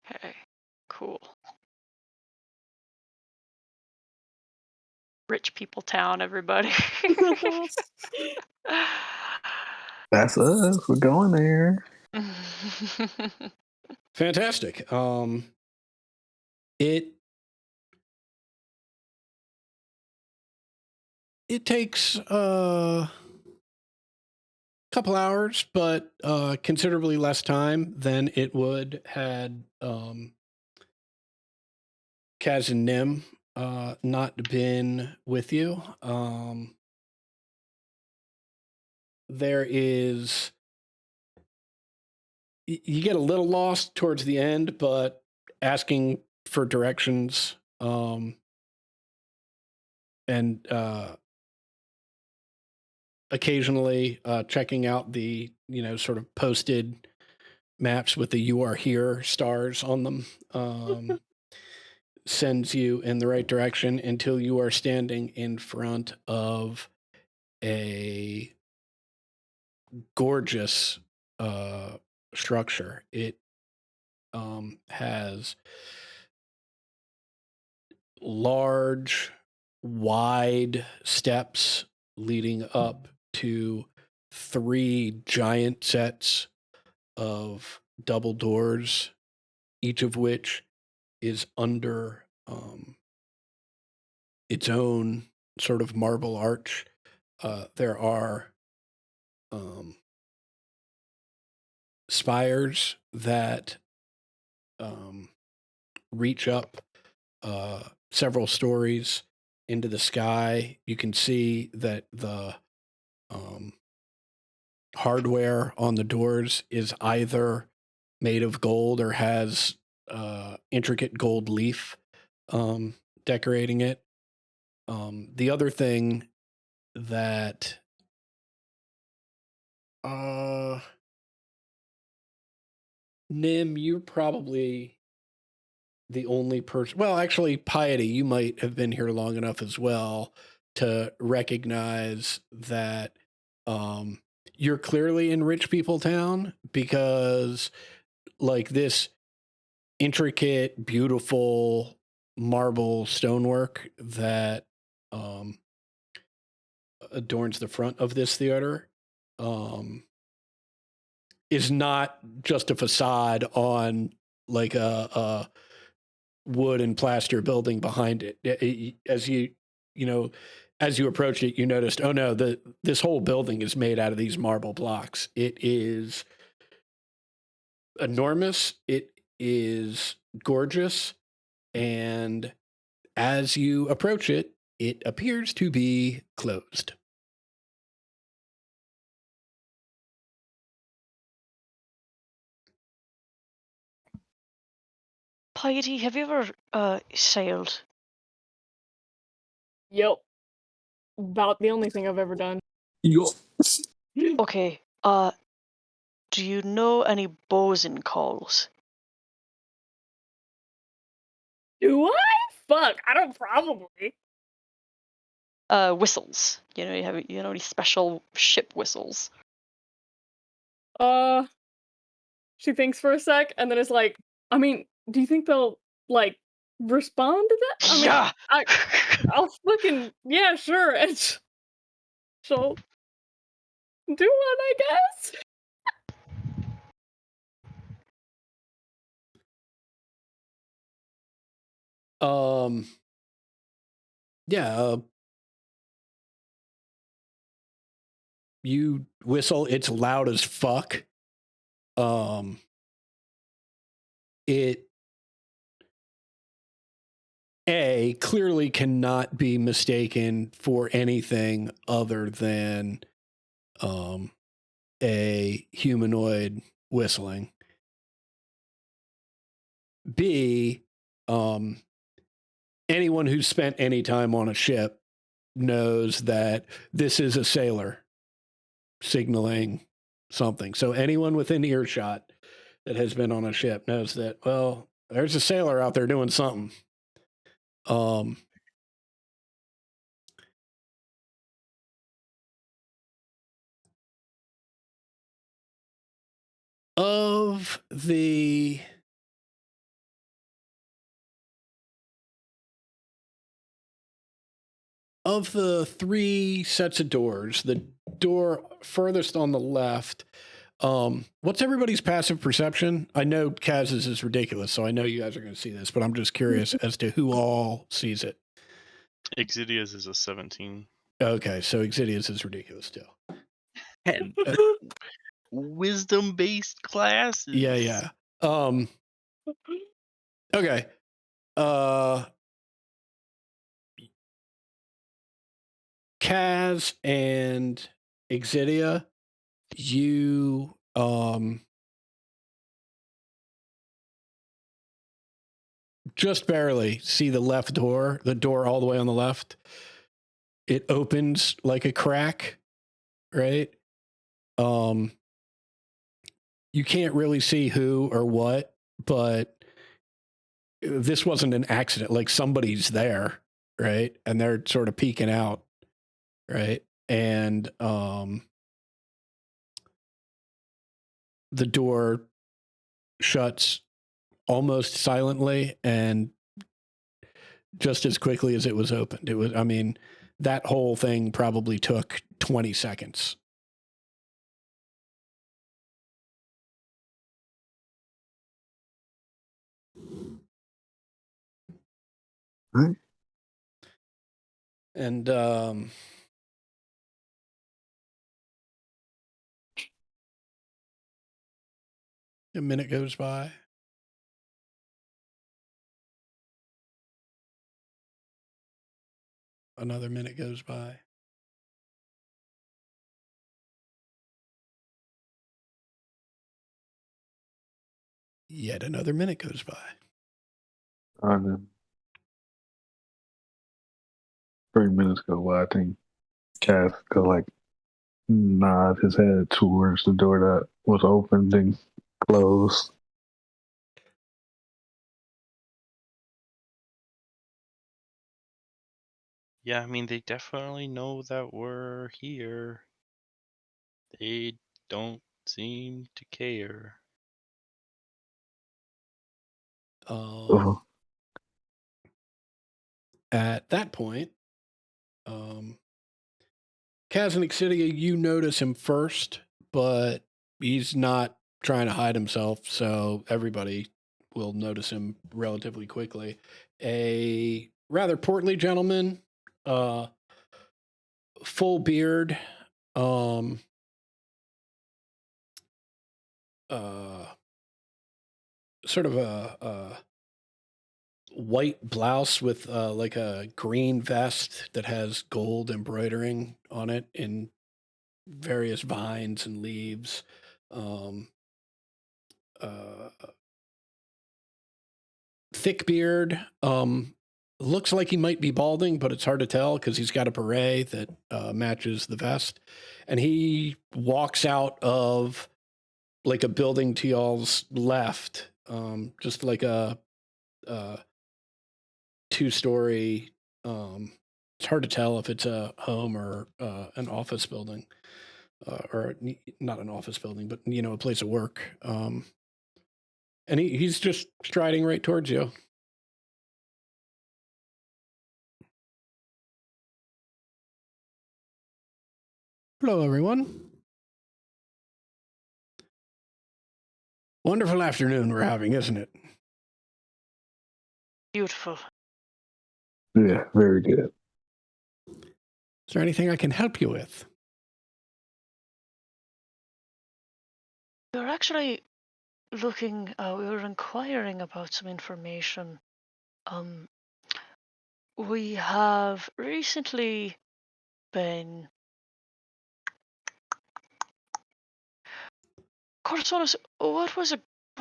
Okay, cool. Rich people town, everybody. That's us. We're going there. Fantastic. It takes a couple hours, but considerably less time than it would had Kaz and Nim not been with you. There is, you get a little lost towards the end, but asking for directions and occasionally checking out the, sort of posted maps with the "You Are Here" stars on them sends you in the right direction until you are standing in front of a gorgeous structure. It has large, wide steps leading up to 3 giant sets of double doors each of which is under its own sort of marble arch. There are spires that reach up several stories into the sky. You can see that the hardware on the doors is either made of gold or has intricate gold leaf decorating it. The other thing that Nim, you're probably the only person. Well, actually, Piety, you might have been here long enough as well to recognize that you're clearly in Rich People Town, because like this intricate, beautiful marble stonework that adorns the front of this theater is not just a facade on like a wood and plaster building behind it. As you approached it, you noticed, oh no, this whole building is made out of these marble blocks. It is enormous. It is gorgeous. And as you approach it, it appears to be closed. Piety, have you ever sailed? Yep. About the only thing I've ever done. Yo. Okay. Do you know any bosun calls? Do I? Fuck, I don't probably. Whistles. You know these special ship whistles. She thinks for a sec and then is like, I mean, do you think they'll like respond to that? I mean, Yeah. I'll fucking yeah, sure. And she'll do one, I guess. Yeah. You whistle. It's loud as fuck. It clearly cannot be mistaken for anything other than a humanoid whistling. B, anyone who's spent any time on a ship knows that this is a sailor signaling something. So anyone within earshot that has been on a ship knows that, well, there's a sailor out there doing something. Of the three sets of doors, the door furthest on the left, what's everybody's passive perception? I know Kaz's is ridiculous, so I know you guys are going to see this, but I'm just curious as to who all sees it. Exidia's is a 17. Okay, so Exidia's is ridiculous too. 10. Wisdom-based classes. Yeah. Okay. Kaz and Exidia, you just barely see the left door, the door all the way on the left. It opens like a crack, right? You can't really see who or what, but this wasn't an accident. Like somebody's there, right? And they're sort of peeking out, right? And the door shuts almost silently and just as quickly as it was opened. That whole thing probably took 20 seconds. Right. And a minute goes by. Another minute goes by. Yet another minute goes by. And then 3 minutes go by. I think Cass go like nod his head towards the door that was open then closed. Yeah, I mean, they definitely know that we're here. They don't seem to care. Oh, At that point, Kaz and Exidia, you notice him first, but he's not trying to hide himself, so everybody will notice him relatively quickly. A rather portly gentleman, full beard, sort of a white blouse with like a green vest that has gold embroidering on it in various vines and leaves. Thick beard. Looks like he might be balding, but it's hard to tell because he's got a beret that matches the vest. And he walks out of like a building to y'all's left, just like a 2-story. It's hard to tell if it's a home or an office building, or not an office building, but a place of work. And he's just striding right towards you. Hello, everyone. Wonderful afternoon we're having, isn't it? Beautiful. yeah, very good. Is there anything I can help you with? We were actually looking, we were inquiring about some information. We have recently been. Corsonis, what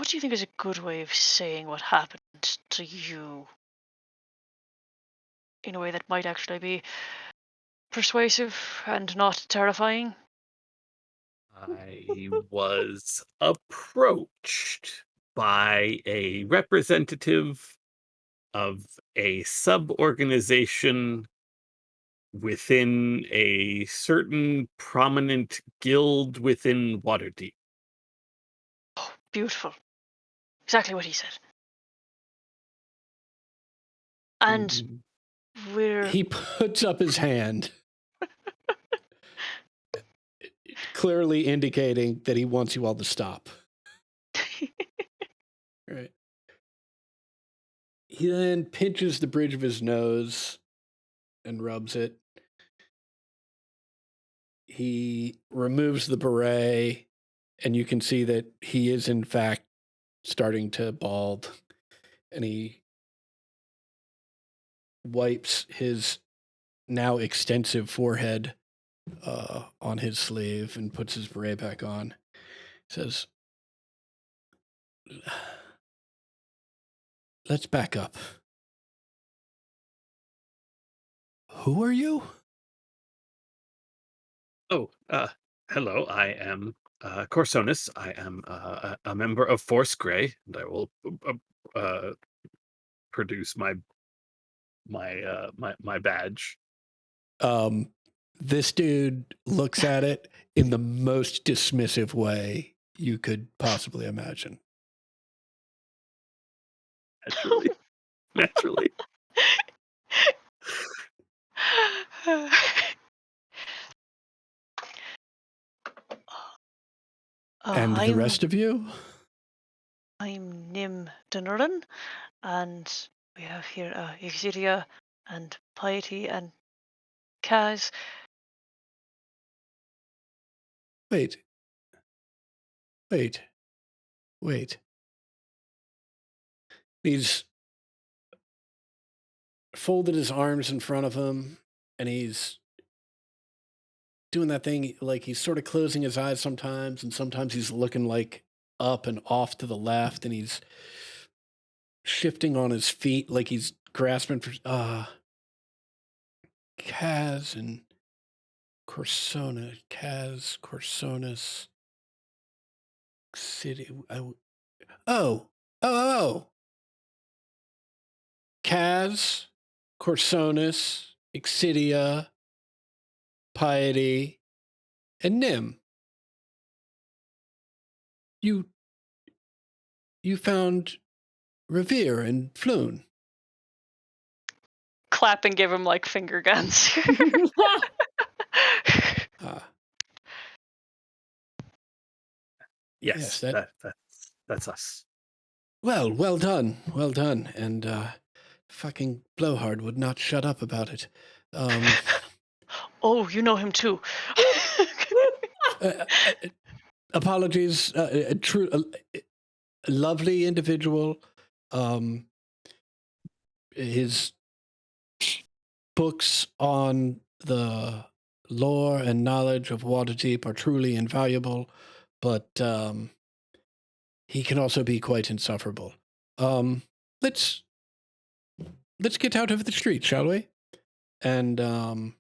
do you think is a good way of saying what happened to you? In a way that might actually be persuasive and not terrifying? I was approached by a representative of a sub-organization within a certain prominent guild within Waterdeep. Oh, beautiful. Exactly what he said. And we're. He puts up his hand, clearly indicating that he wants you all to stop. Right. He then pinches the bridge of his nose and rubs it. He removes the beret, and you can see that he is, in fact, starting to bald. And he wipes his now extensive forehead on his sleeve and puts his beret back on. Says, let's back up. Who are you? Oh, hello. I am Corsonis. I am a member of Force Grey, and I will produce my badge. This dude looks at it in the most dismissive way you could possibly imagine. Naturally. And the rest of you? I'm Nim Dunerin, and We have here Exidia and Piety and Kaz. Wait, wait, wait. He's folded his arms in front of him, and he's doing that thing like he's sort of closing his eyes sometimes, and sometimes he's looking like up and off to the left, and he's shifting on his feet like he's grasping for Kaz and Corsona. Kaz, Corsonas, City. Oh. Kaz, Corsonas, Exidia, Piety, and Nim. You found Revere and Floon. Clap and give him like finger guns. Yes, Yes, that's us. Well done. And fucking Blowhard would not shut up about it. Oh, you know him too. Apologies. A lovely individual. His books on the lore and knowledge of Waterdeep are truly invaluable, but he can also be quite insufferable. Let's get out of the street, shall we? And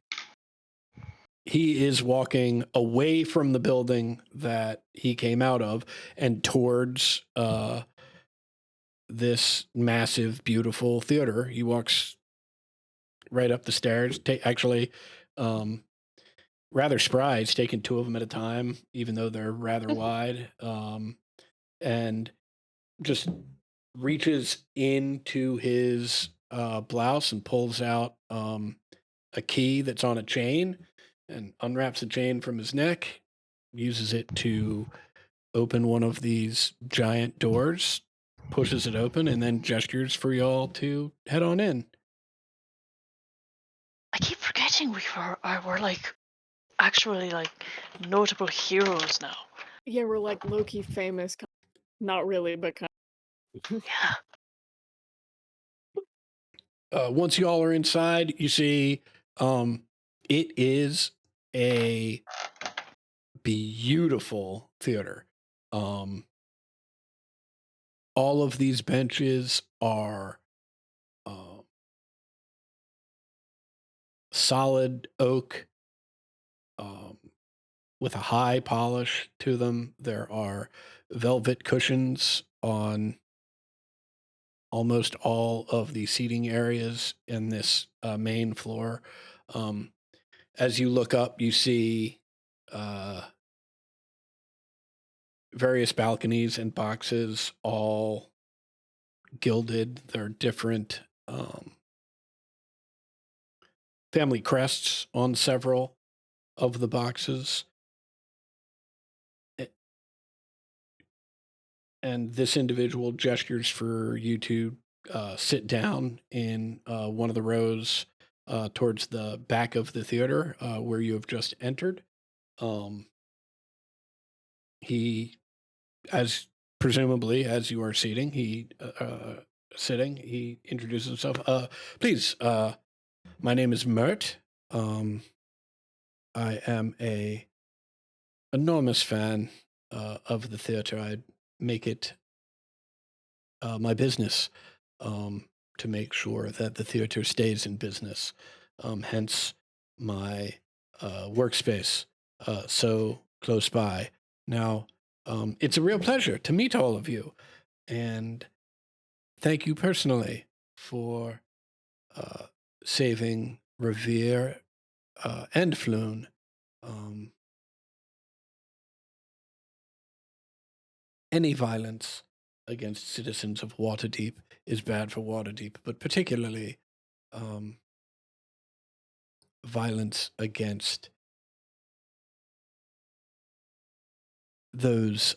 he is walking away from the building that he came out of and towards this massive, beautiful theater. He walks right up the stairs. Actually, rather spry. He's taking two of them at a time, even though they're rather wide. And just reaches into his blouse and pulls out a key that's on a chain and unwraps the chain from his neck, uses it to open one of these giant doors, pushes it open, and then gestures for y'all to head on in. I keep forgetting we're like actually like notable heroes now. Yeah, we're like low-key famous. Not really, but kind of. Yeah. Once y'all are inside, you see it is a beautiful theater. All of these benches are solid oak with a high polish to them. There are velvet cushions on almost all of the seating areas in this main floor. As you look up, you see various balconies and boxes, all gilded. There are different family crests on several of the boxes. And this individual gestures for you to sit down in one of the rows towards the back of the theater where you have just entered. He, as presumably as you are sitting, he introduces himself. Please, my name is Mert. I am a enormous fan of the theater. I make it my business to make sure that the theater stays in business. Hence my workspace so close by. Now, it's a real pleasure to meet all of you, and thank you personally for saving Revere and Floon. Any violence against citizens of Waterdeep is bad for Waterdeep, but particularly violence against those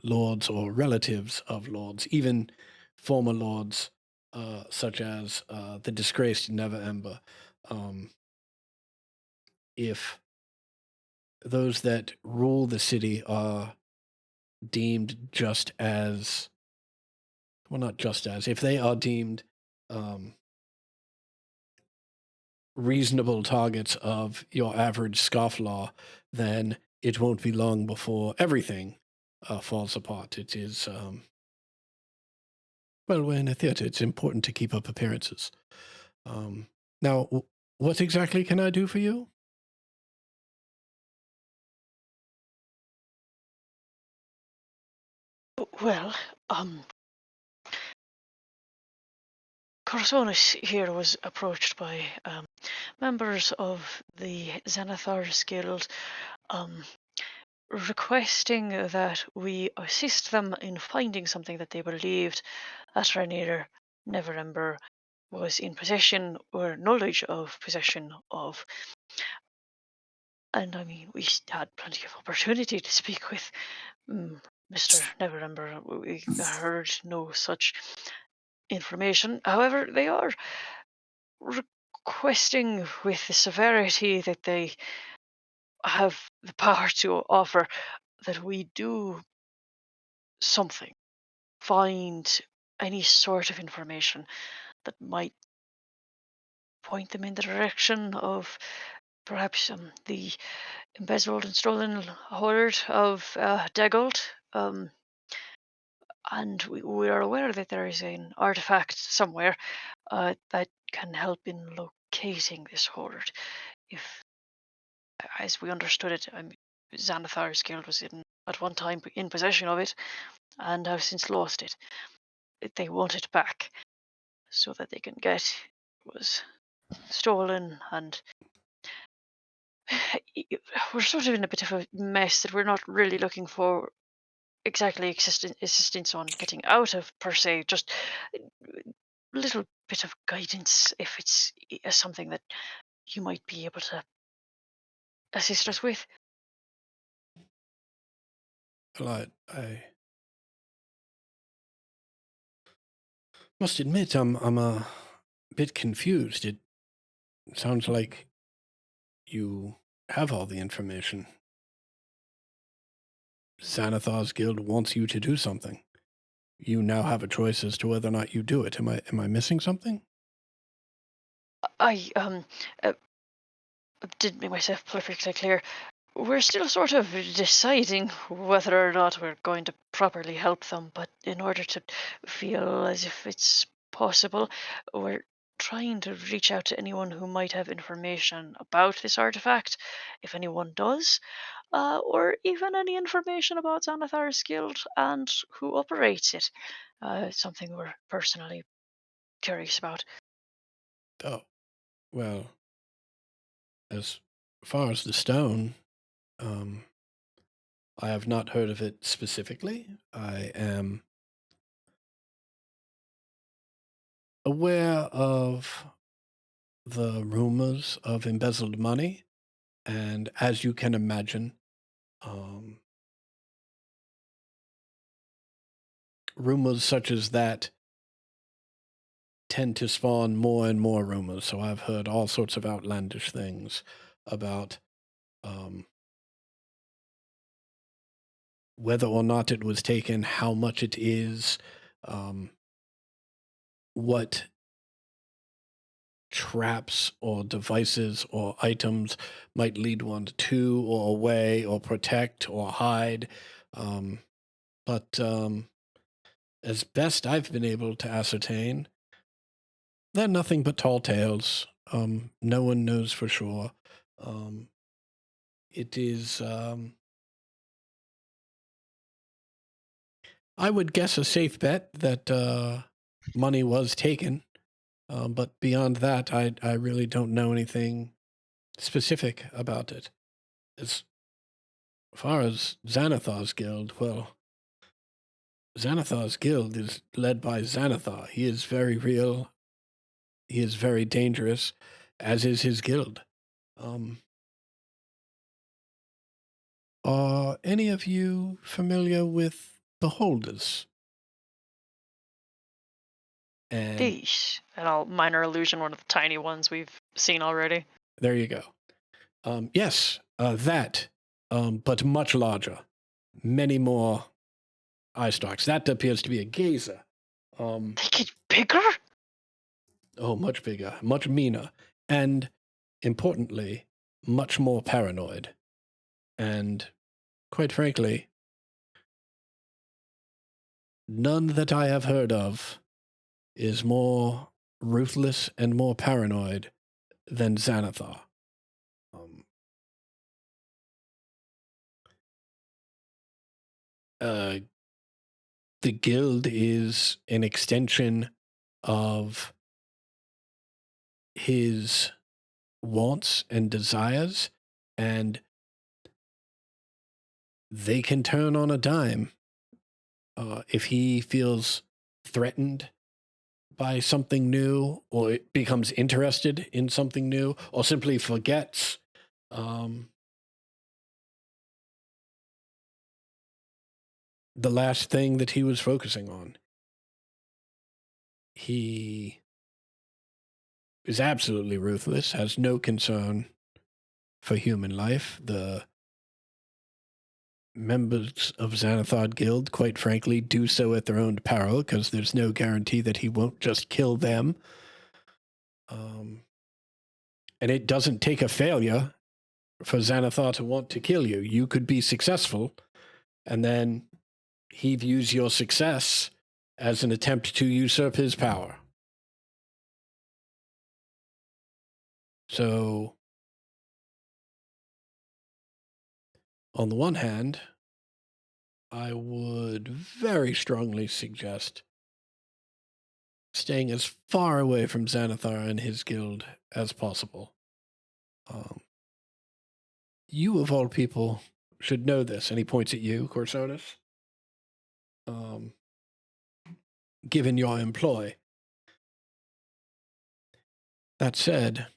lords or relatives of lords, even former lords such as the disgraced Never Ember. If those that rule the city are deemed just as, well, not just as, if they are deemed reasonable targets of your average scofflaw, then it won't be long before everything falls apart. It is, well, we're in a theater. It's important to keep up appearances. Now, what exactly can I do for you? Well, Corsonis here was approached by members of the Xanathars Guild, requesting that we assist them in finding something that they believed that Rainier Neverember was in possession or knowledge of possession of. And I mean, we had plenty of opportunity to speak with Mr. Neverember. We heard no such information. However, they are requesting with the severity that they have the power to offer that we do something, find any sort of information that might point them in the direction of perhaps the embezzled and stolen hoard of Deggold. And we are aware that there is an artifact somewhere that can help in locating this hoard. If, as we understood it, Xanathar's guild was at one time in possession of it, and have since lost it. They want it back so that they can get what was stolen, and we're sort of in a bit of a mess that we're not really looking for exactly assistance on getting out of per se, just a little bit of guidance if it's something that you might be able to assist us with. Well, I must admit I'm a bit confused. It sounds like you have all the information. Xanathar's guild wants you to do something. You now have a choice as to whether or not you do it. Am I missing something? I didn't make myself perfectly clear. We're still sort of deciding whether or not we're going to properly help them, but in order to feel as if it's possible, we're trying to reach out to anyone who might have information about this artifact, if anyone does, or even any information about Xanathar's guild and who operates it. It's something we're personally curious about. Oh, well, as far as the stone, I have not heard of it specifically. I am aware of the rumors of embezzled money, and as you can imagine, rumors such as that tend to spawn more and more rumors. So I've heard all sorts of outlandish things about whether or not it was taken, how much it is, what traps or devices or items might lead one to or away or protect or hide. But as best I've been able to ascertain, they're nothing but tall tales. No one knows for sure. It is, I would guess, a safe bet that money was taken. But beyond that, I really don't know anything specific about it. As far as Xanathar's guild, well, Xanathar's guild is led by Xanathar. He is very real. He is very dangerous, as is his guild. Are any of you familiar with Beholders? And Yeesh. And I'll minor illusion one of the tiny ones we've seen already. there you go. Yes, that, but much larger. Many more eye stalks. That appears to be a gazer. They get bigger? Oh, much bigger, much meaner, and importantly, much more paranoid. And quite frankly, none that I have heard of is more ruthless and more paranoid than Xanathar. The guild is an extension of his wants and desires, and they can turn on a dime. If he feels threatened by something new, or it becomes interested in something new, or simply forgets the last thing that he was focusing on, he is absolutely ruthless, has no concern for human life. The members of Xanathar Guild, quite frankly, do so at their own peril, because there's no guarantee that he won't just kill them. And it doesn't take a failure for Xanathar to want to kill you. You could be successful, and then he views your success as an attempt to usurp his power. So, on the one hand, I would very strongly suggest staying as far away from Xanathar and his guild as possible. You, of all people, should know this. And he points at you, Corsonis. Given your employ. That said,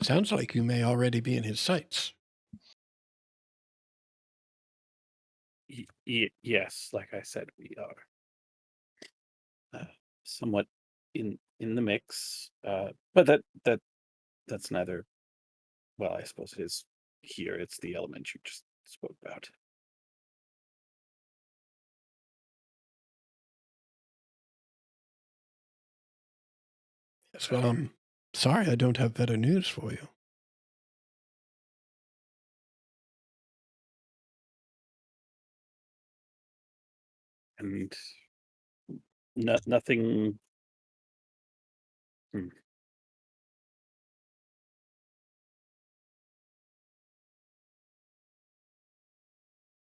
sounds like you may already be in his sights. Yes, like I said, we are somewhat in the mix, but that's neither. Well, I suppose it is here. It's the element you just spoke about. Yes, well, I'm sorry I don't have better news for you. And nothing.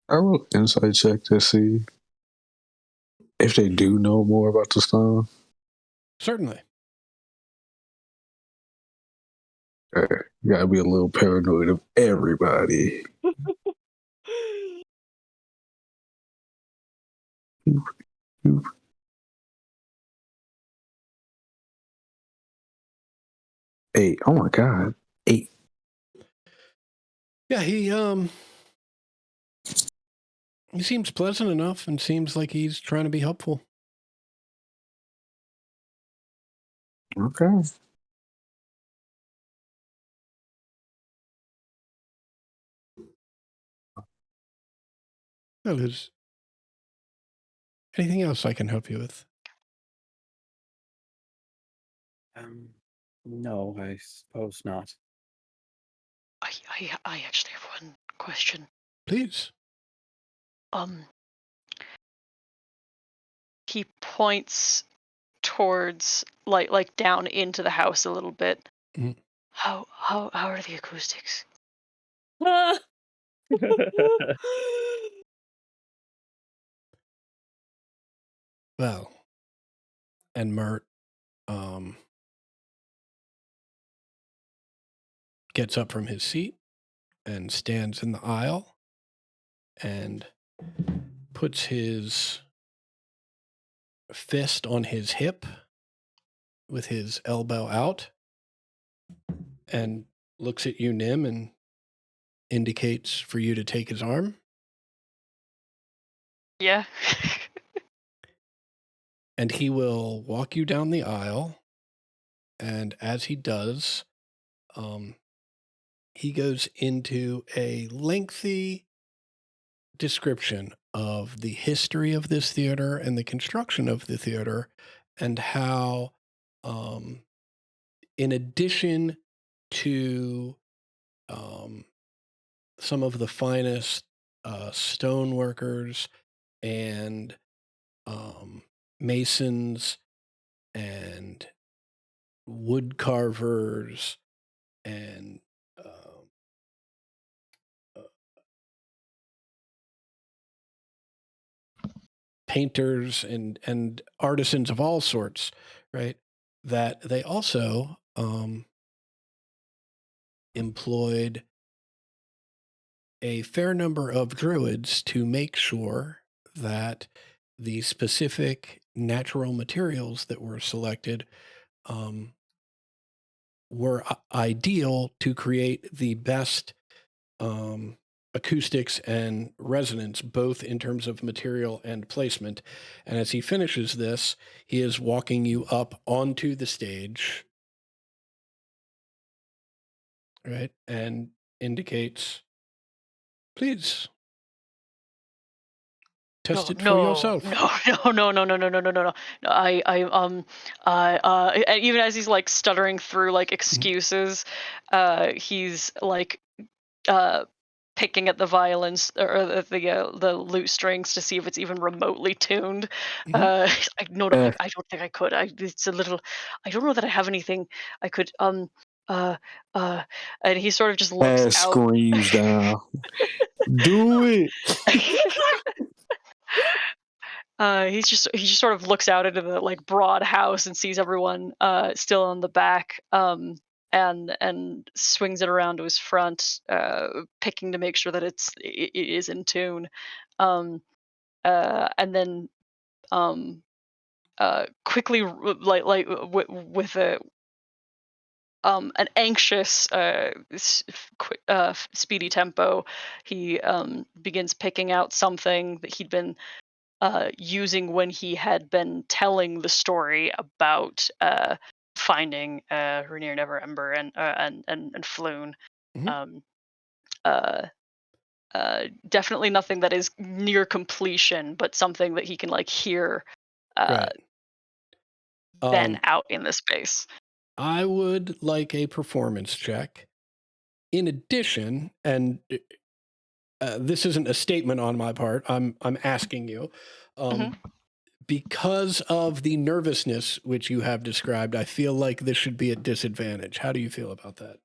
I will insight check to see if they do know more about the stone. Certainly. You gotta be a little paranoid of everybody. Eight. Oh my god. 8. Yeah, he seems pleasant enough and seems like he's trying to be helpful. Okay. Well, is anything else I can help you with? No, I suppose not. I actually have one question. Please. He points towards like down into the house a little bit. Mhm. How are the acoustics? Well, and Mert gets up from his seat and stands in the aisle and puts his fist on his hip with his elbow out and looks at you, Nim, and indicates for you to take his arm. Yeah. and he will walk you down the aisle. And as he does, he goes into a lengthy description of the history of this theater and the construction of the theater, and how, in addition to some of the finest stone workers and masons and wood carvers and painters and artisans of all sorts, right? That they also employed a fair number of druids to make sure that the specific natural materials that were selected were ideal to create the best acoustics and resonance, both in terms of material and placement. And as he finishes this, he is walking you up onto the stage, right? And indicates, please test it for yourself. No. And even as he's like stuttering through like excuses, he's like picking at the violins or the lute strings to see if it's even remotely tuned. I don't think I could. It's a little. I don't know that I have anything I could. And he sort of just looks Ass out. screams down. Do it. He just sort of looks out into the like broad house and sees everyone still on the back, and swings it around to his front, picking to make sure that it is in tune, and then quickly with a an anxious, speedy tempo, he begins picking out something that he'd been using when he had been telling the story about finding Rainier Neverember and Floon. Mhm. Definitely nothing that is near completion, but something that he can like hear Right. then out in the space. I would like a performance check. In addition, and this isn't a statement on my part, I'm asking you, because of the nervousness which you have described, I feel like this should be a disadvantage. How do you feel about that?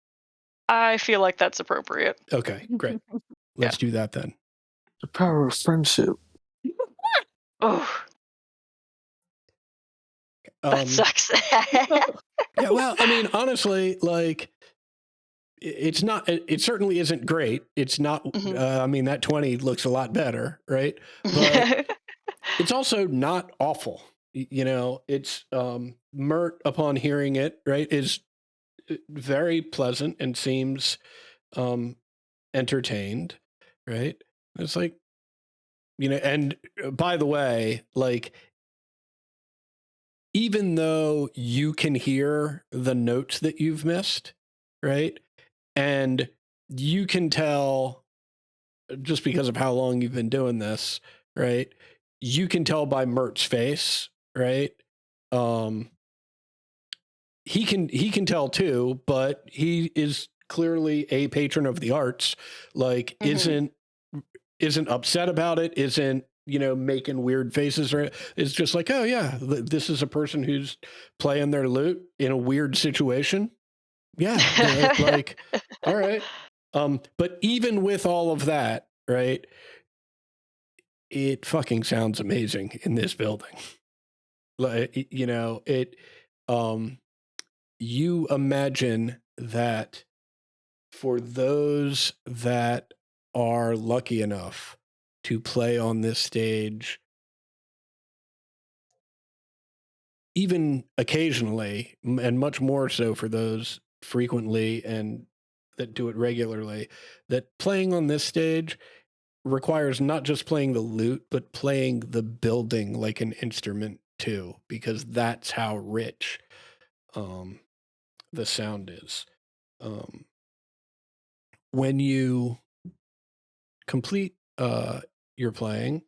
I feel like that's appropriate. Okay, great. Let's do that then. The power of friendship. Oh, that sucks. Yeah, well, I mean, honestly, like, it's not, it certainly isn't great. It's not, I mean, that 20 looks a lot better, right? But it's also not awful. You know, it's, Mert, upon hearing it, right, is very pleasant and seems entertained, right? It's like, you know, and by the way, like, even though you can hear the notes that you've missed, right? And you can tell, just because of how long you've been doing this, right? You can tell by Mert's face, right? He can tell too, but he is clearly a patron of the arts. Like, isn't upset about it, isn't, you know, making weird faces, or it's just like, oh yeah, this is a person who's playing their lute in a weird situation. Yeah, like, all right. But even with all of that, right, it fucking sounds amazing in this building. Like, you know, it, you imagine that for those that are lucky enough to play on this stage, even occasionally, and much more so for those frequently and that do it regularly, that playing on this stage requires not just playing the lute, but playing the building like an instrument too, because that's how rich the sound is. When you complete your playing,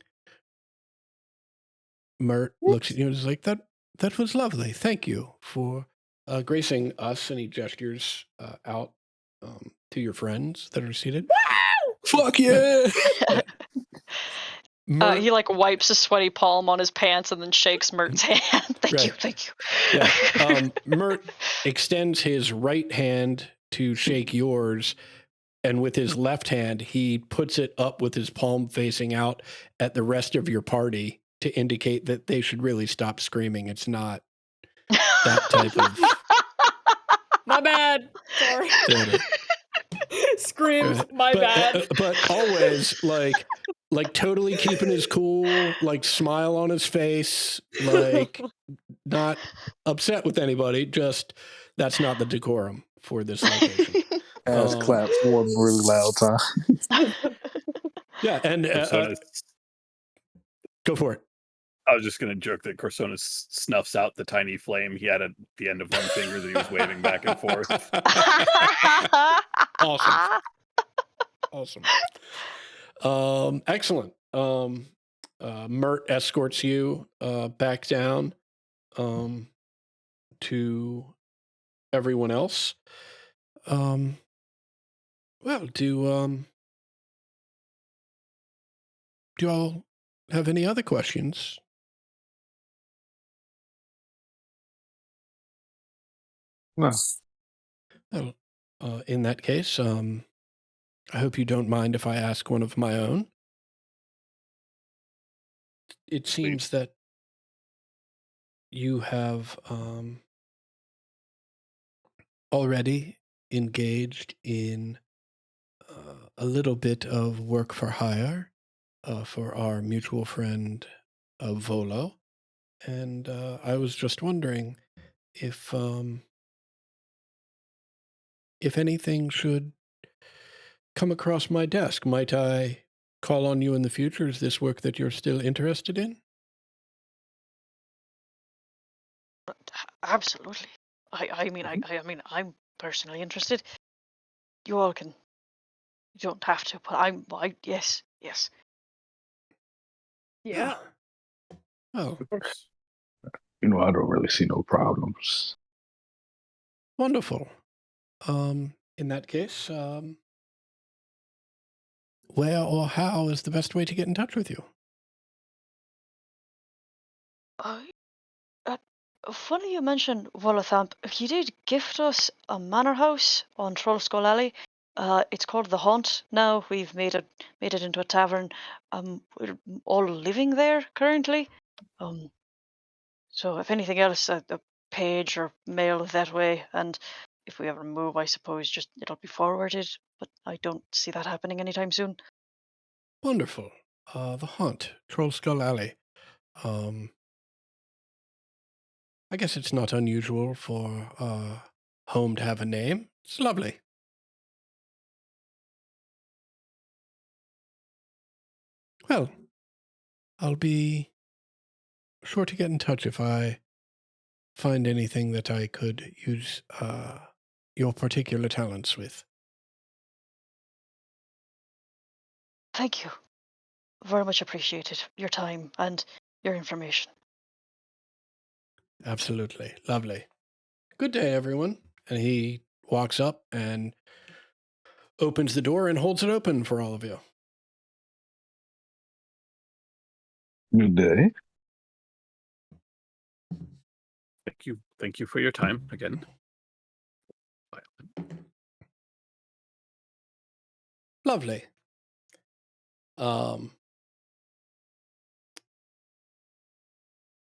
Mert looks at you and is like, that was lovely. Thank you for gracing us. And he gestures out to your friends that are seated. Fuck yeah! Mert, He like wipes a sweaty palm on his pants and then shakes Mert's hand. Thank you, Right. thank you. yeah, Mert extends his right hand to shake yours, and with his left hand, he puts it up with his palm facing out at the rest of your party to indicate that they should really stop screaming. It's not that type of My bad. Sorry. theater. Screams, Right. my bad. But always like totally keeping his cool, like smile on his face, like not upset with anybody. Just that's not the decorum for this location. Ass clap one really loud time. Yeah, and Corsonas, go for it. I was just going to joke that Corsonas snuffs out the tiny flame he had at the end of one finger that he was waving back and forth. Awesome. Excellent. Mert escorts you back down to everyone else. Well, do you all have any other questions? No. Well, in that case, I hope you don't mind if I ask one of my own. It seems that you have already engaged in a little bit of work for hire for our mutual friend Volo. And I was just wondering if anything should come across my desk, might I call on you in the future? Is this work that you're still interested in? Absolutely. I mean, I'm personally interested. You all can. You don't have to, but yes. Yeah. Oh, Of course. I don't really see no problems. wonderful. In that case, where or how is the best way to get in touch with you? Funny you mentioned Volothamp. He did gift us a manor house on Trollskull Alley. It's called the Haunt now. We've made it into a tavern. We're all living there currently. So if anything else, a page or mail that way, and if we ever move, I suppose just it'll be forwarded. But I don't see that happening anytime soon. Wonderful. The Haunt, Trollskull Alley. I guess it's not unusual for a home to have a name. It's lovely. Well, I'll be sure to get in touch if I find anything that I could use your particular talents with. Thank you. Very much appreciated your time and your information. Absolutely. Lovely. Good day, everyone. And he walks up and opens the door and holds it open for all of you. Good day. Thank you for your time again. Lovely.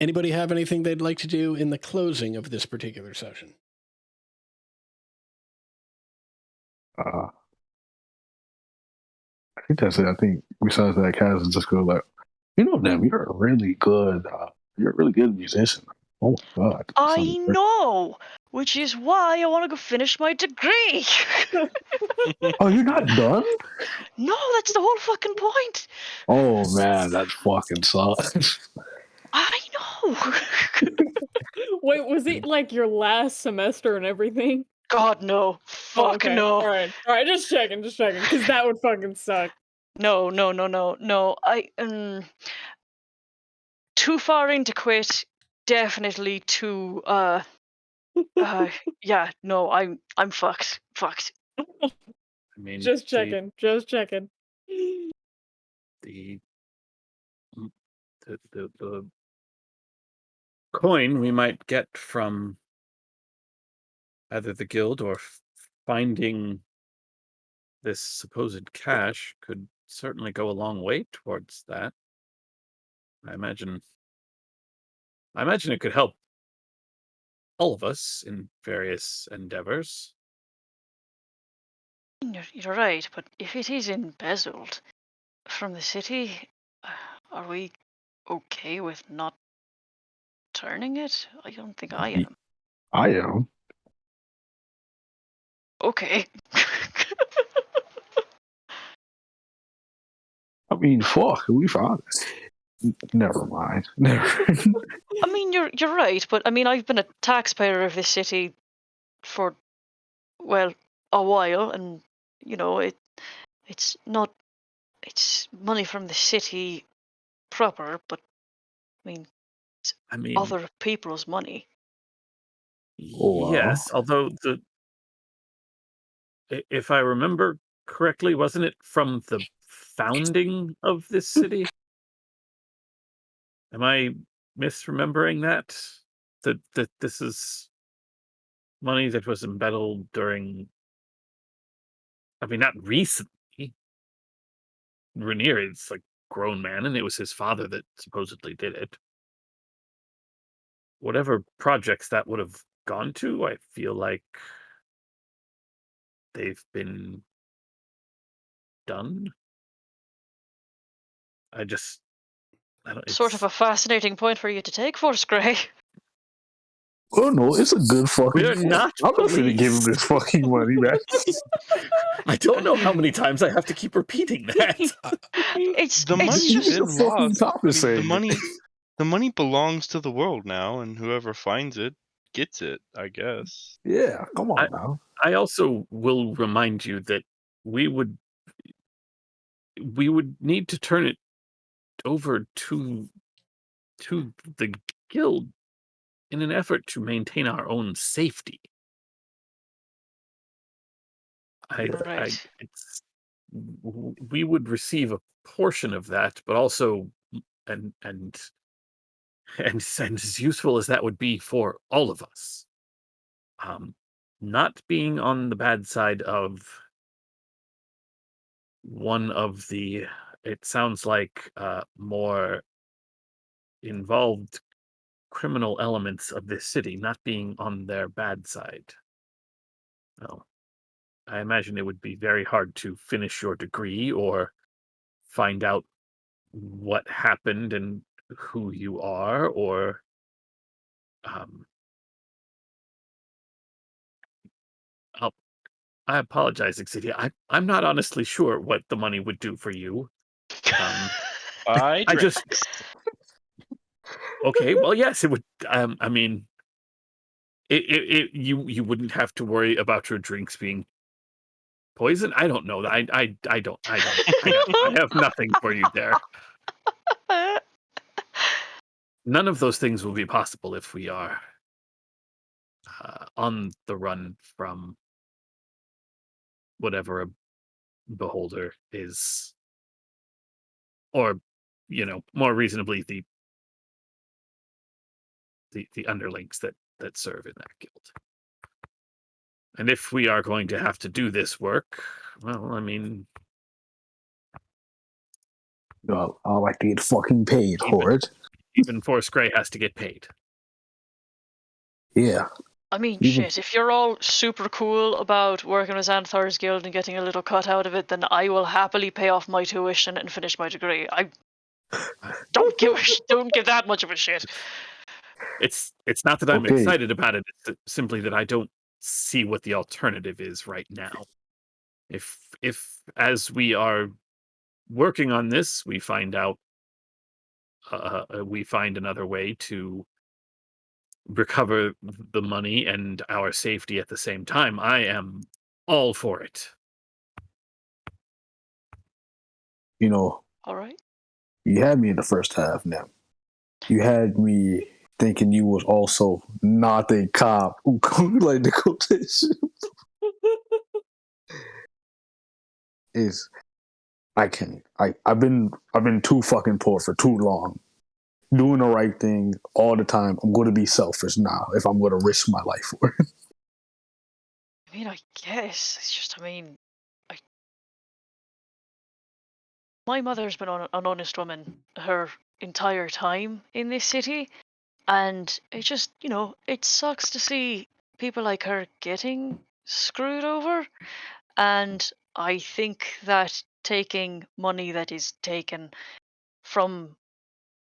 Anybody have anything they'd like to do in the closing of this particular session? I think that's it. I think besides that, Kaz is just go like, Nim, you're a really good musician. Oh my God. I know, which is why I want to go finish my degree. Oh, you're not done? No, that's the whole fucking point. Oh man, that fucking sucks. I know. Wait, was it like your last semester and everything? God no. Oh, Fuck okay. no. All right. Just checking, because that would fucking suck. No. Too far into quit. Definitely too. Yeah. No. I'm fucked. Fucked. I mean, Just checking. Just checking. the the coin we might get from either the guild or finding this supposed cache could certainly go a long way towards that. I imagine it could help all of us in various endeavors. You're right, but if it is embezzled from the city, are we okay with not turning it? I don't think I am. I am. Okay. I mean, fuck, we found it. Never mind. Never. I mean, you're right, but I mean, I've been a taxpayer of this city for, well, a while, and you know, it's not, it's money from the city proper, but I mean, other people's money. Oh, yes, although if I remember correctly, wasn't it from the founding of this city? Am I misremembering that? That this is money that was embedded during, I mean, not recently. Rainier is like grown man, and it was his father that supposedly did it. Whatever projects that would have gone to, I feel like they've been done. I don't, Sort of a fascinating point for you to take, Force Grey. oh no, it's a good fucking. We're not I'm not gonna give him police. this fucking money, man. I don't know how many times I have to keep repeating that. It's The it's money's just been fucking lost. I mean, compensated. the money belongs to the world now, and whoever finds it gets it, I guess. Yeah, come on now. I also will remind you that we would need to turn it over to the guild in an effort to maintain our own safety. right. We would receive a portion of that, but also, and as useful as that would be for all of us, not being on the bad side of one of the, it sounds like, more involved criminal elements of this city, not being on their bad side. Well, I imagine it would be very hard to finish your degree or find out what happened and who you are, or um, I apologize, Exidia. I'm not honestly sure what the money would do for you. I just okay. Well, yes, it would. I mean, you wouldn't have to worry about your drinks being poison. I don't know. I don't. I have nothing for you there. None of those things will be possible if we are on the run from whatever a beholder is, or more reasonably, the underlings that serve in that guild. And if we are going to have to do this work, well, I mean, No, I like to get fucking paid for it. even Force Grey has to get paid. Yeah. I mean, Even- shit, if you're all super cool about working with Xanathar's Guild and getting a little cut out of it, then I will happily pay off my tuition and finish my degree. I don't give that much of a shit. It's not that I'm Okay. excited about it. It's simply that I don't see what the alternative is right now. If as we are working on this, we find out we find another way to recover the money and our safety at the same time, I am all for it. You know, All right. you had me in the first half now. You had me thinking you was also not a cop who like the quotation. Is I can't. I've been too fucking poor for too long. Doing the right thing all the time. I'm going to be selfish now if I'm going to risk my life for it. I mean, I guess it's just. My mother's been an honest woman her entire time in this city, and it just, it sucks to see people like her getting screwed over. And I think that taking money that is taken from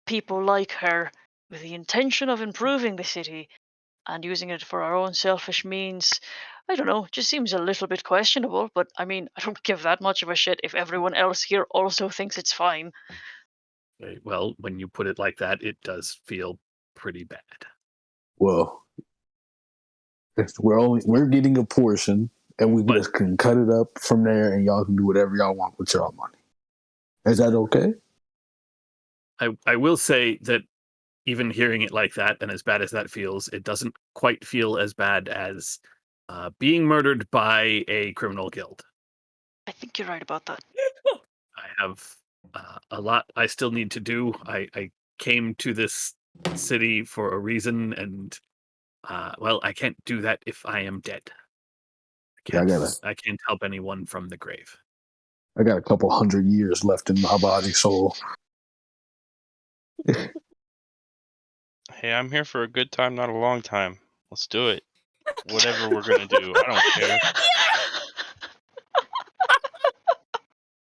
people like her with the intention of improving the city and using it for our own selfish means, I don't know, just seems a little bit questionable. But I mean, I don't give that much of a shit if everyone else here also thinks it's fine. Well, when you put it like that, it does feel pretty bad. Well, we're getting a portion, and we just can cut it up from there, and y'all can do whatever y'all want with y'all money. Is that okay? I will say that even hearing it like that, and as bad as that feels, it doesn't quite feel as bad as being murdered by a criminal guild. I think you're right about that. I have a lot I still need to do. I came to this city for a reason, and well, I can't do that if I am dead. I can't help anyone from the grave. I got a couple 100 years left in my body, so. Hey, I'm here for a good time, not a long time. Let's do it. Whatever we're gonna do, I don't care.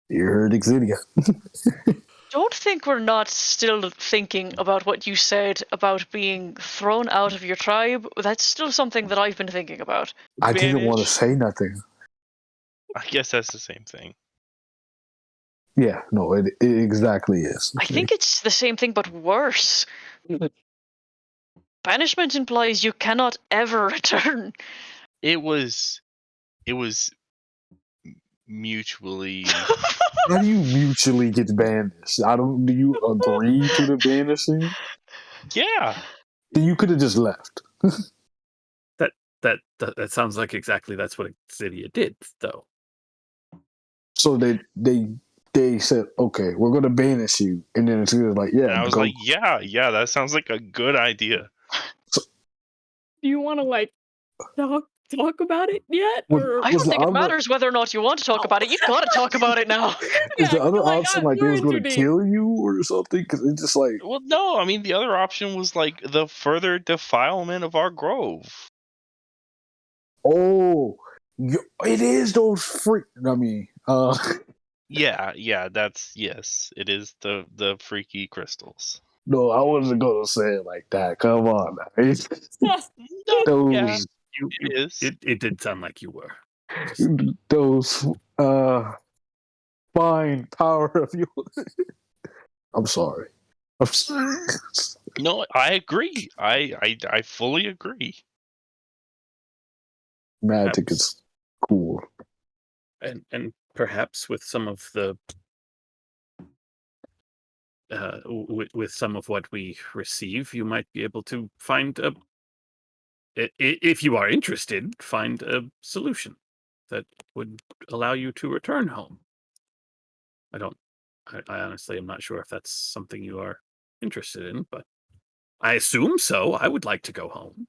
You heard Exidia. Don't think we're not still thinking about what you said about being thrown out of your tribe. That's still something that I've been thinking about. I didn't want to say nothing. I guess that's the same thing. Yeah, no, it exactly is. I think it's the same thing, but worse. Banishment implies you cannot ever return. It was mutually. How do you mutually get banished? Do you agree to the banishing? Yeah. You could have just left. That sounds like exactly that's what Exidia did, though. So they said, okay, we're going to banish you, and then it's like, yeah. And I was like, yeah, that sounds like a good idea. Do you want to like talk about it yet? Or I don't think it matters whether or not you want to talk about it. You've got to talk about it now. Is the other option like they was going to kill you or something? Because it's just like, well, no. I mean, the other option was like the further defilement of our grove. Oh, it is those freak. I mean, yeah. That's yes. It is the freaky crystals. No, I wasn't gonna say it like that. Come on, It is. It did sound like you were. Those fine power of yours. I'm sorry. No, I agree. I fully agree. Magic is cool. And perhaps with some of the with some of what we receive, you might be able to find if you are interested, find a solution that would allow you to return home. I honestly am not sure if that's something you are interested in, but I assume so. I would like to go home.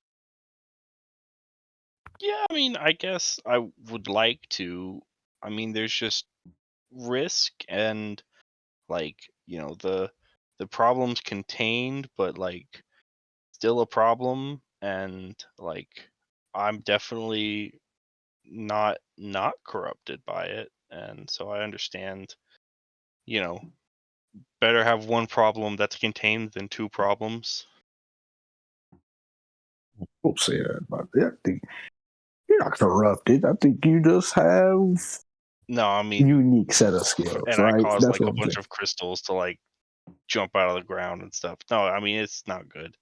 Yeah, I mean, I guess I would like to. I mean, there's just risk and like, the problem's contained, but like still a problem, and like I'm definitely not corrupted by it, and so I understand, better have one problem that's contained than two problems. Don't say that about that. I think you're not corrupted. I think you just have No, I mean unique set of skills, and right? I caused That's like a what I'm bunch saying. of crystals to like jump out of the ground and stuff. No, I mean it's not good.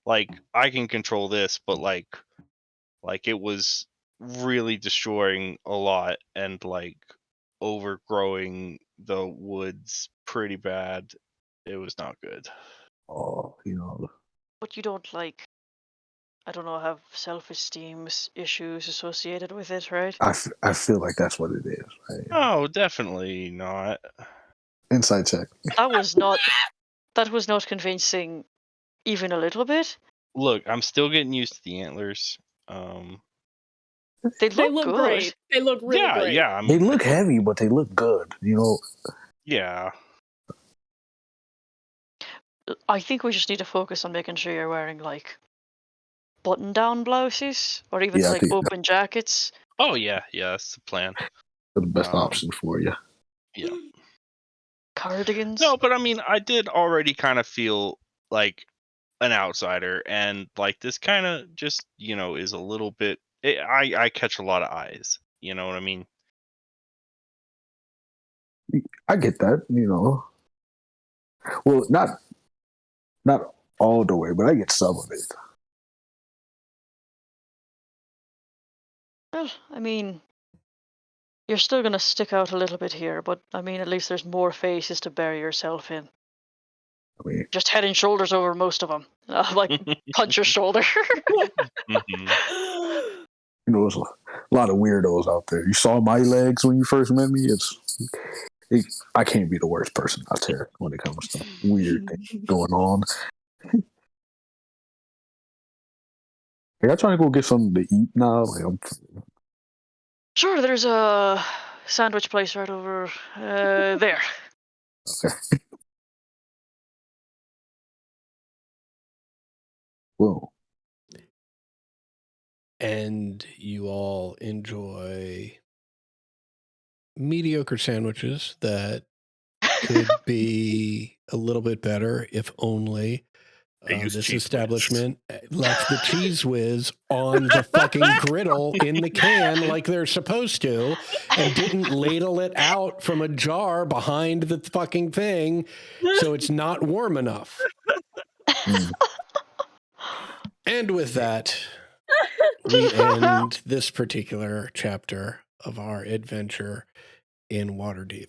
Like I can control this, but like it was really destroying a lot and like overgrowing the woods pretty bad. It was not good. Oh, But you don't like, I don't know, have self-esteem issues associated with it, right? I feel like that's what it is. Right? Oh, definitely not. Insight check. That was not convincing even a little bit. Look, I'm still getting used to the antlers. They They look look good. great. They look really yeah, great. yeah. I They mean, look heavy, but they look good. yeah. I think we just need to focus on making sure you're wearing like button-down blouses or even Yeah, I like think open jackets. Oh yeah, that's the plan. that's the best Um, option for you. Yeah. Cardigans. No, but I mean, I did already kind of feel like an outsider, and like this kind of just is a little bit. I catch a lot of eyes. You know what I mean? I get that. Well, not all the way, but I get some of it. Well, I mean, you're still gonna stick out a little bit here, but I mean, at least there's more faces to bury yourself in. I mean, Just head and shoulders over most of them. Like punch your shoulder. Mhm. there's a lot of weirdos out there. You saw my legs when you first met me. I can't be the worst person out there when it comes to weird things going on. Like, I'm trying to go get something to eat now. Like, Sure, there's a sandwich place right over there. okay. Whoa. And you all enjoy mediocre sandwiches that could be a little bit better if only They use this Cheez Whiz. establishment left the cheese whiz on the fucking griddle in the can like they're supposed to and didn't ladle it out from a jar behind the fucking thing so it's not warm enough. Mm. And with that, we end this particular chapter of our adventure in Waterdeep.